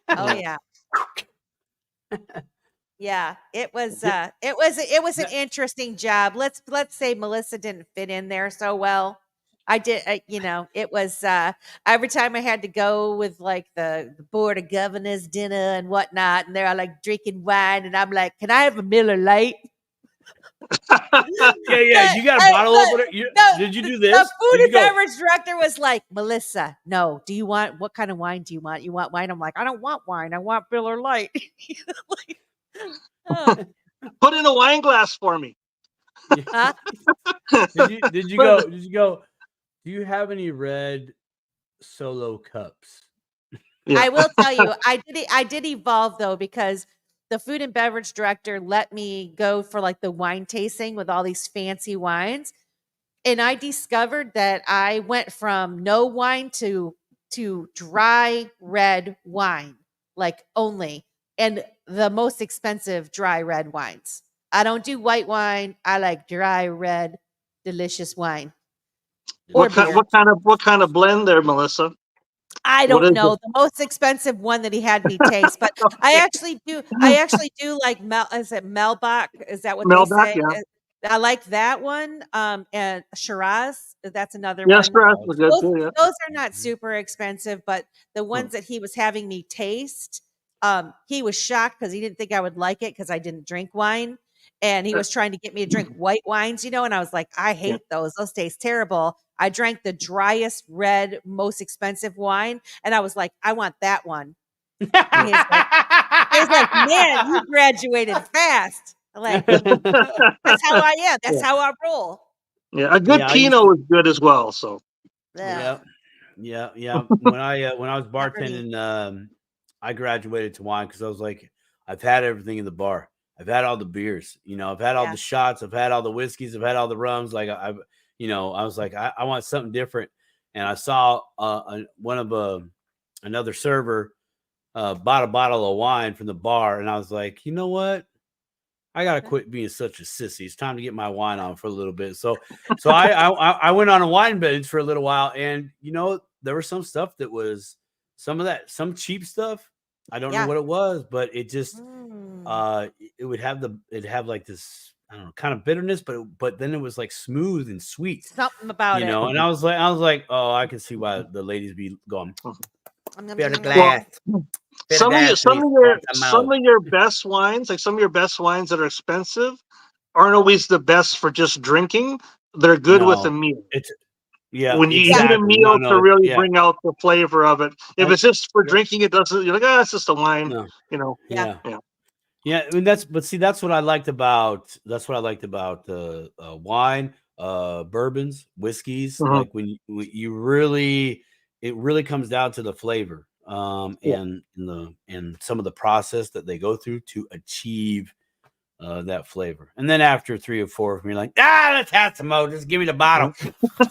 Oh yeah. Yeah, it was an interesting job. Let's say Melissa didn't fit in there so well. I did, you know, it was every time I had to go with like the board of governors dinner and whatnot, and they're like drinking wine, and I'm like, can I have a Miller Lite? Yeah, you got a bottle opener. Did you do this? The food and beverage director was like, Melissa, no. Do you want, what kind of wine do you want? You want wine? I'm like, I don't want wine. I want Miller Lite. Put in a wine glass for me. Huh? Did you go? Do you have any red Solo cups? Yeah. I will tell you, I did evolve though, because the food and beverage director let me go for like the wine tasting with all these fancy wines. and I discovered that I went from no wine to dry red wine, like only, and the most expensive dry red wines. I don't do white wine. I like dry red, delicious wine or beer. What kind of blend there, Melissa? I What don't is know it? the most expensive one that he had me taste, but I actually do. I actually do like Is it Melbach? Is that what they Melback, say? yeah. I like that one. And Shiraz, that's another Yes, one. grass is good Those, too, yeah. those are not super expensive, but the ones that he was having me taste, he was shocked because he didn't think I would like it because I didn't drink wine. And he was trying to get me to drink white wines, and I was like, I Yeah. hate those. Those taste terrible. I drank the driest, red, most expensive wine, and I was like, I want that one. And he's like, man, you graduated fast. I'm like, that's how I am. That's Yeah. how I roll. Yeah, a good I used Pinot is good as well. So Yeah, Ugh, yeah. When I was not for me. bartending, I graduated to wine because I was like, I've had everything in the bar. I've had all the beers. I've had all Yeah. the shots. I've had all the whiskeys. I've had all the rums. Like I was like, I want something different. And I saw another server bought a bottle of wine from the bar, and I was like, you know what? I gotta quit being such a sissy. It's time to get my wine on for a little bit. So I went on a wine binge for a little while, and there was some stuff that was some cheap stuff. I don't know Yeah. what it was, but it just Mm. it'd have like this, I don't know, kind of bitterness, but then it was like smooth and sweet, Something about it. and I was like, oh, I can see why the ladies be going. Better Mm. glass. some of Some your best wines, like some of your best wines that are expensive, aren't always the best for just drinking. They're good with a No, meal. yeah, When you need a exactly. meal to really Yeah. bring out the flavor of it. If it's just for drinking, it doesn't. You're like, it's just a wine. No. Yeah. Yeah. I mean, that's what I liked about wine, bourbons, whiskeys. Mhm. Like when you really, it really comes down to the flavor, and some of the process that they go through to achieve that flavor. And then after 3 or 4 of them, you're like, let's have some more. Just give me the bottle.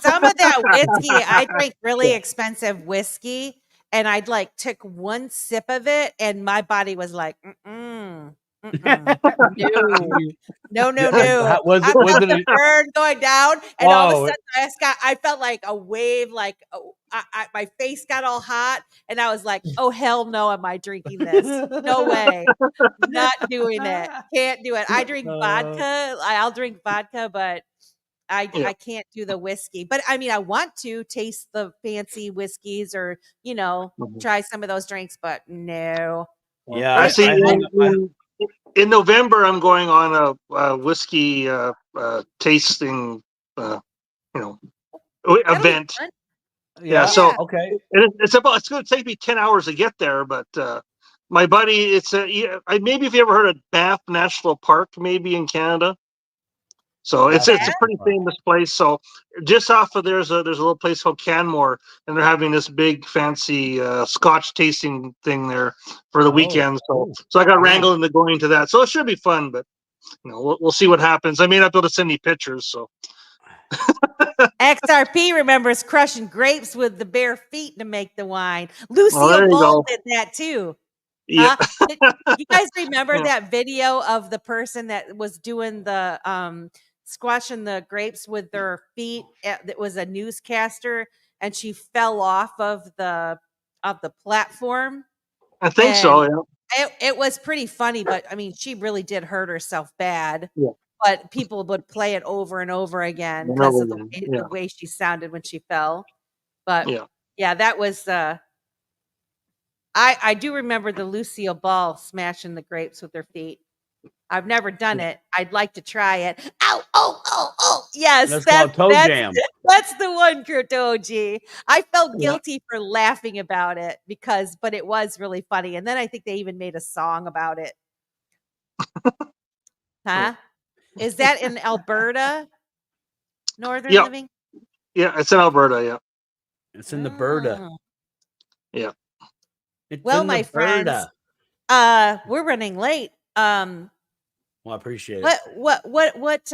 Some of that whiskey, I drank really expensive whiskey, and I'd like took one sip of it, and my body was like, mm-mm, mm-mm. No. Was I it felt the burn going down, and all of a Oh, sudden I felt like a wave, like my face got all hot, and I was like, oh hell no, am I drinking this? No way, not doing it. Can't do it. I drink vodka. I'll drink vodka, but I can't do the whiskey. But I mean, I want to taste the fancy whiskeys or try some of those drinks, but no. yeah. I And, see. and In November, I'm going on a whiskey tasting, that'll be event. fun. Yeah, so okay. it's going to take me 10 hours to get there, but my buddy, maybe if you ever heard of Banff National Park, maybe in Canada. So it's a pretty famous place. So just off of there's a little place called Canmore, and they're having this big fancy Scotch tasting thing there for the weekend. So I got wrangled into going to that. So it should be fun, but we'll see what happens. I may not be able to send any pictures. So XRP remembers crushing grapes with the bare feet to make the wine. Lucille there you Ball go. did that too. Yeah. You guys remember that video of the person that was doing the squashing the grapes with their feet? That was a newscaster, and she fell off of the platform. I think so. Yeah. It was pretty funny, but I mean, she really did hurt herself bad. Yeah. But people would play it over and over again because of the way she sounded when she fell. But yeah, that was I do remember the Lucille Ball smashing the grapes with her feet. I've never done it. I'd like to try it. Ow, oh. Yes, that's called toe jam. That's the one, Kurtoji. I felt guilty for laughing about it but it was really funny. And then I think they even made a song about it. Huh? Is that in Alberta? Northern Living? Yeah, it's in Alberta, yeah. It's in the Berta. Yeah. Well, my friends, we're running late. Well, I appreciate it. What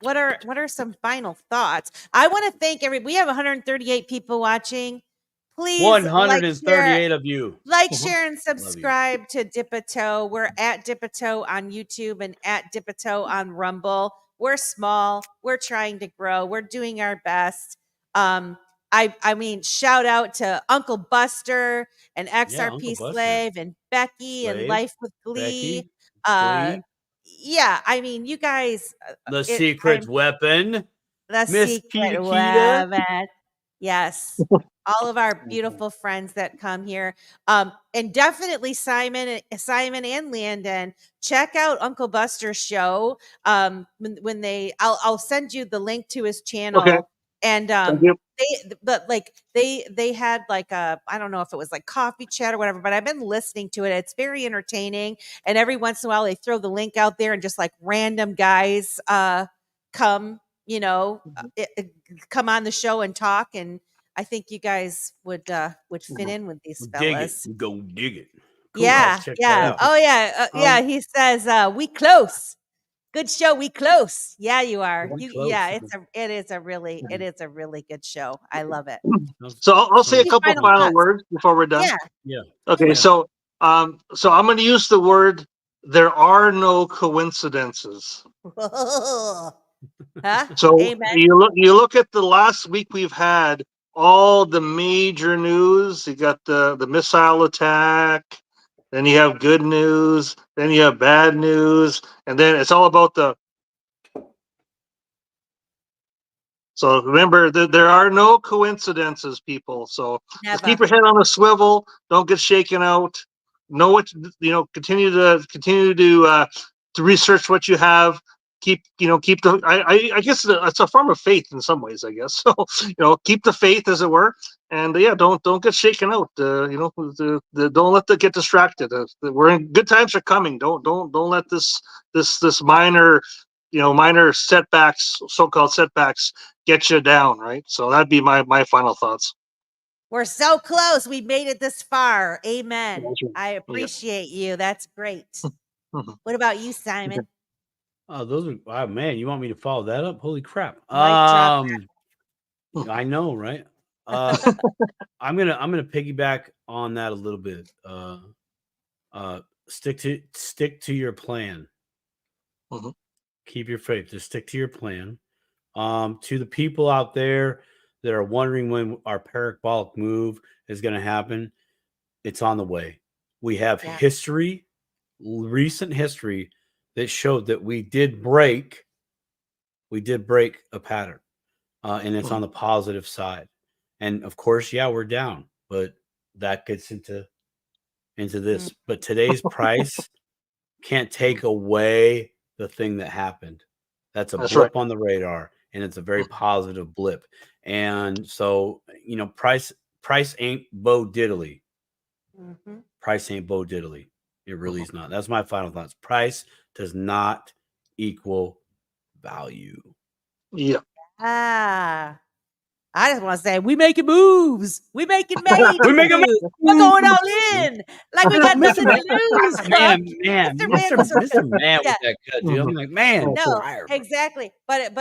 what are some final thoughts? I want to thank we have 138 people watching. Please 138 of you. Like, share, and subscribe to Dip a Toe. We're at Dip a Toe on YouTube and at Dip a Toe on Rumble. We're small. We're trying to grow. We're doing our best. I mean, shout out to Uncle Buster and XRP Slave and Becky and Life with Glee. Yeah, I mean, you guys. The secret weapon. The Miss secret Peter. weapon. Yes. All of our beautiful friends that come here. And definitely Simon and Landon, check out Uncle Buster's show. When I'll send you the link to his channel. Okay. And they had like a, I don't know if it was like coffee chat or whatever, but I've been listening to it. It's very entertaining. And every once in a while they throw the link out there and just like random guys come, come on the show and talk. And I think you guys would fit in with these fellas. Go dig it. Cool. Yeah. Oh yeah. He says we close. Good show. We close. Yeah, you are. It is a really good show. I love it. So I'll say a couple final words before we're done. Yeah. Okay. So I'm going to use the word. There are no coincidences. Huh? So Amen. you look at the last week we've had all the major news. You got the missile attack. Then you have good news. Then you have bad news. And then it's all about So remember that there are no coincidences, people. So just keep your head on a swivel. Don't get shaken out. Know what, continue to research what you have. Keep the, I guess it's a form of faith in some ways, I guess. So, keep the faith, as it were. And don't get shaken out. Don't let them get distracted. We're in good times are coming. Don't let this minor setbacks, so-called setbacks, get you down. Right. So that'd be my final thoughts. We're so close. We made it this far. Amen. I appreciate you. That's great. What about you, Simon? Oh, man, you want me to follow that up? Holy crap. I know, right? I'm gonna piggyback on that a little bit. Stick to your plan. Keep your faith. Just stick to your plan. To the people out there that are wondering when our parabolic move is going to happen, it's on the way. We have recent history that showed that we did break a pattern, and it's on the positive side. And of course, we're down, but that gets into this. But today's price can't take away the thing that happened. That's a blip on the radar, and it's a very positive blip. And so, price ain't Bo Diddley. Price ain't Bo Diddley. It really is not. That's my final thoughts. Price does not equal value. Yeah. I just want to say we making moves. We making moves. We're going all in. Like we got nothing to lose. Man, Mr. Man with that cut, dude. I'm like, man. No, exactly. But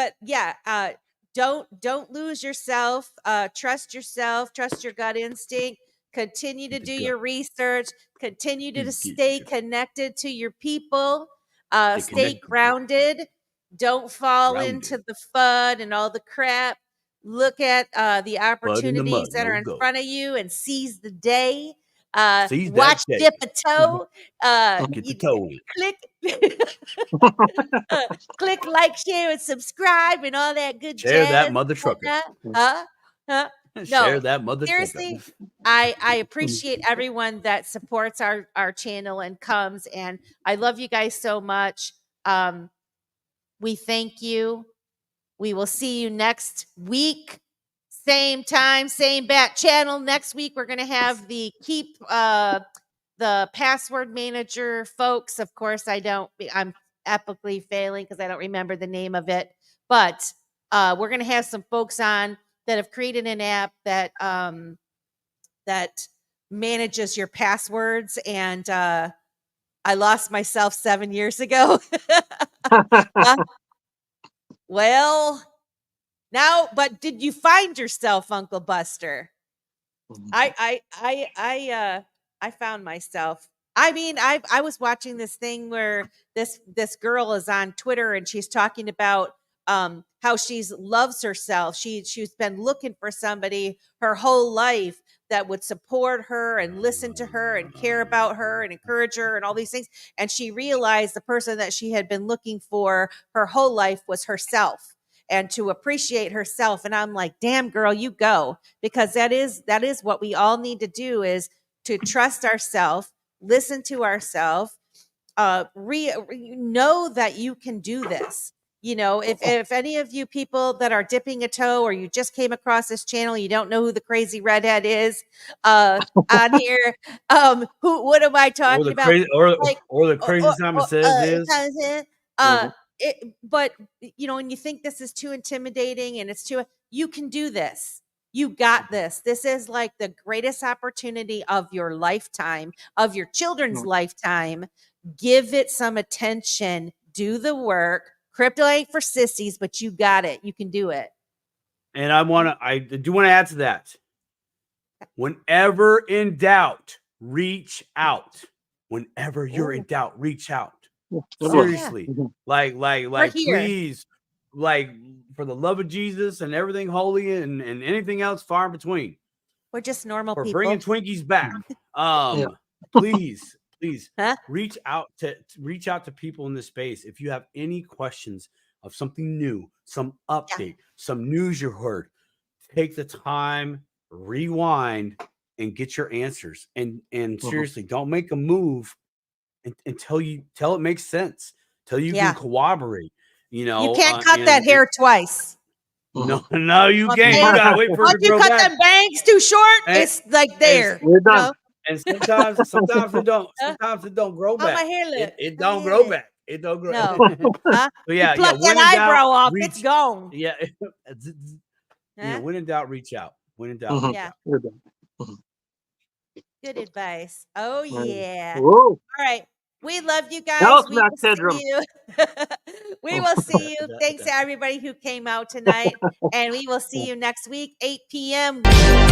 don't lose yourself. Trust yourself. Trust your gut instinct. Continue to do your research. Continue to stay connected to your people. Stay grounded. Don't fall into the FUD and all the crap. Look at the opportunities that are in front of you and seize the day. Watch Dip a Toe. Click like, share, and subscribe, and all that good share jazz. That mother trucker. Share that mother seriously, trucker. I appreciate everyone that supports our channel and comes, and I love you guys so much. We thank you. We will see you next week. Same time, same bat channel. Next week, we're going to have the password manager folks. Of course, I'm epically failing because I don't remember the name of it. But we're going to have some folks on that have created an app that manages your passwords. And I lost myself 7 years ago. Well, now, but did you find yourself, Uncle Buster? I found myself. I mean, I was watching this thing where this girl is on Twitter and she's talking about how she's loves herself. She's been looking for somebody her whole life that would support her and listen to her and care about her and encourage her and all these things. And she realized the person that she had been looking for her whole life was herself, and to appreciate herself. And I'm like, damn girl, you go, because that is what we all need to do, is to trust ourselves, listen to ourselves, know that you can do this. You know, if any of you people that are dipping a toe, or you just came across this channel, you don't know who the crazy redhead is on here, what am I talking about? Or the crazy Simon Says is. But you know, and you think this is too intimidating and it's too, you can do this. You got this. This is like the greatest opportunity of your lifetime, of your children's lifetime. Give it some attention. Do the work. Crypto ain't for sissies, but you got it. You can do it. And I do want to add to that. Whenever in doubt, reach out. Whenever you're in doubt, reach out. Seriously. Like please, like, for the love of Jesus and everything holy and anything else far in between. We're just normal for people. Bringing Twinkies back. Please reach out to people in this space. If you have any questions of something new, some update, some news you heard, take the time, rewind, and get your answers. And seriously, don't make a move until it makes sense, till you can corroborate. You know, you can't cut that hair twice. No, you can't. You gotta wait for it to grow back. Once you cut them bangs too short, it's like there. We're done. You know? And sometimes it don't. Sometimes it don't grow back. My hair look? It don't grow back. It don't grow. No. But yeah, you pluck that eyebrow off, it's gone. Yeah. When in doubt, reach out. When in doubt, reach out. We're done. Good advice. Oh yeah. Whoa. All right. We love you guys. We will see you. Thanks to everybody who came out tonight. And we will see you next week, 8 p.m.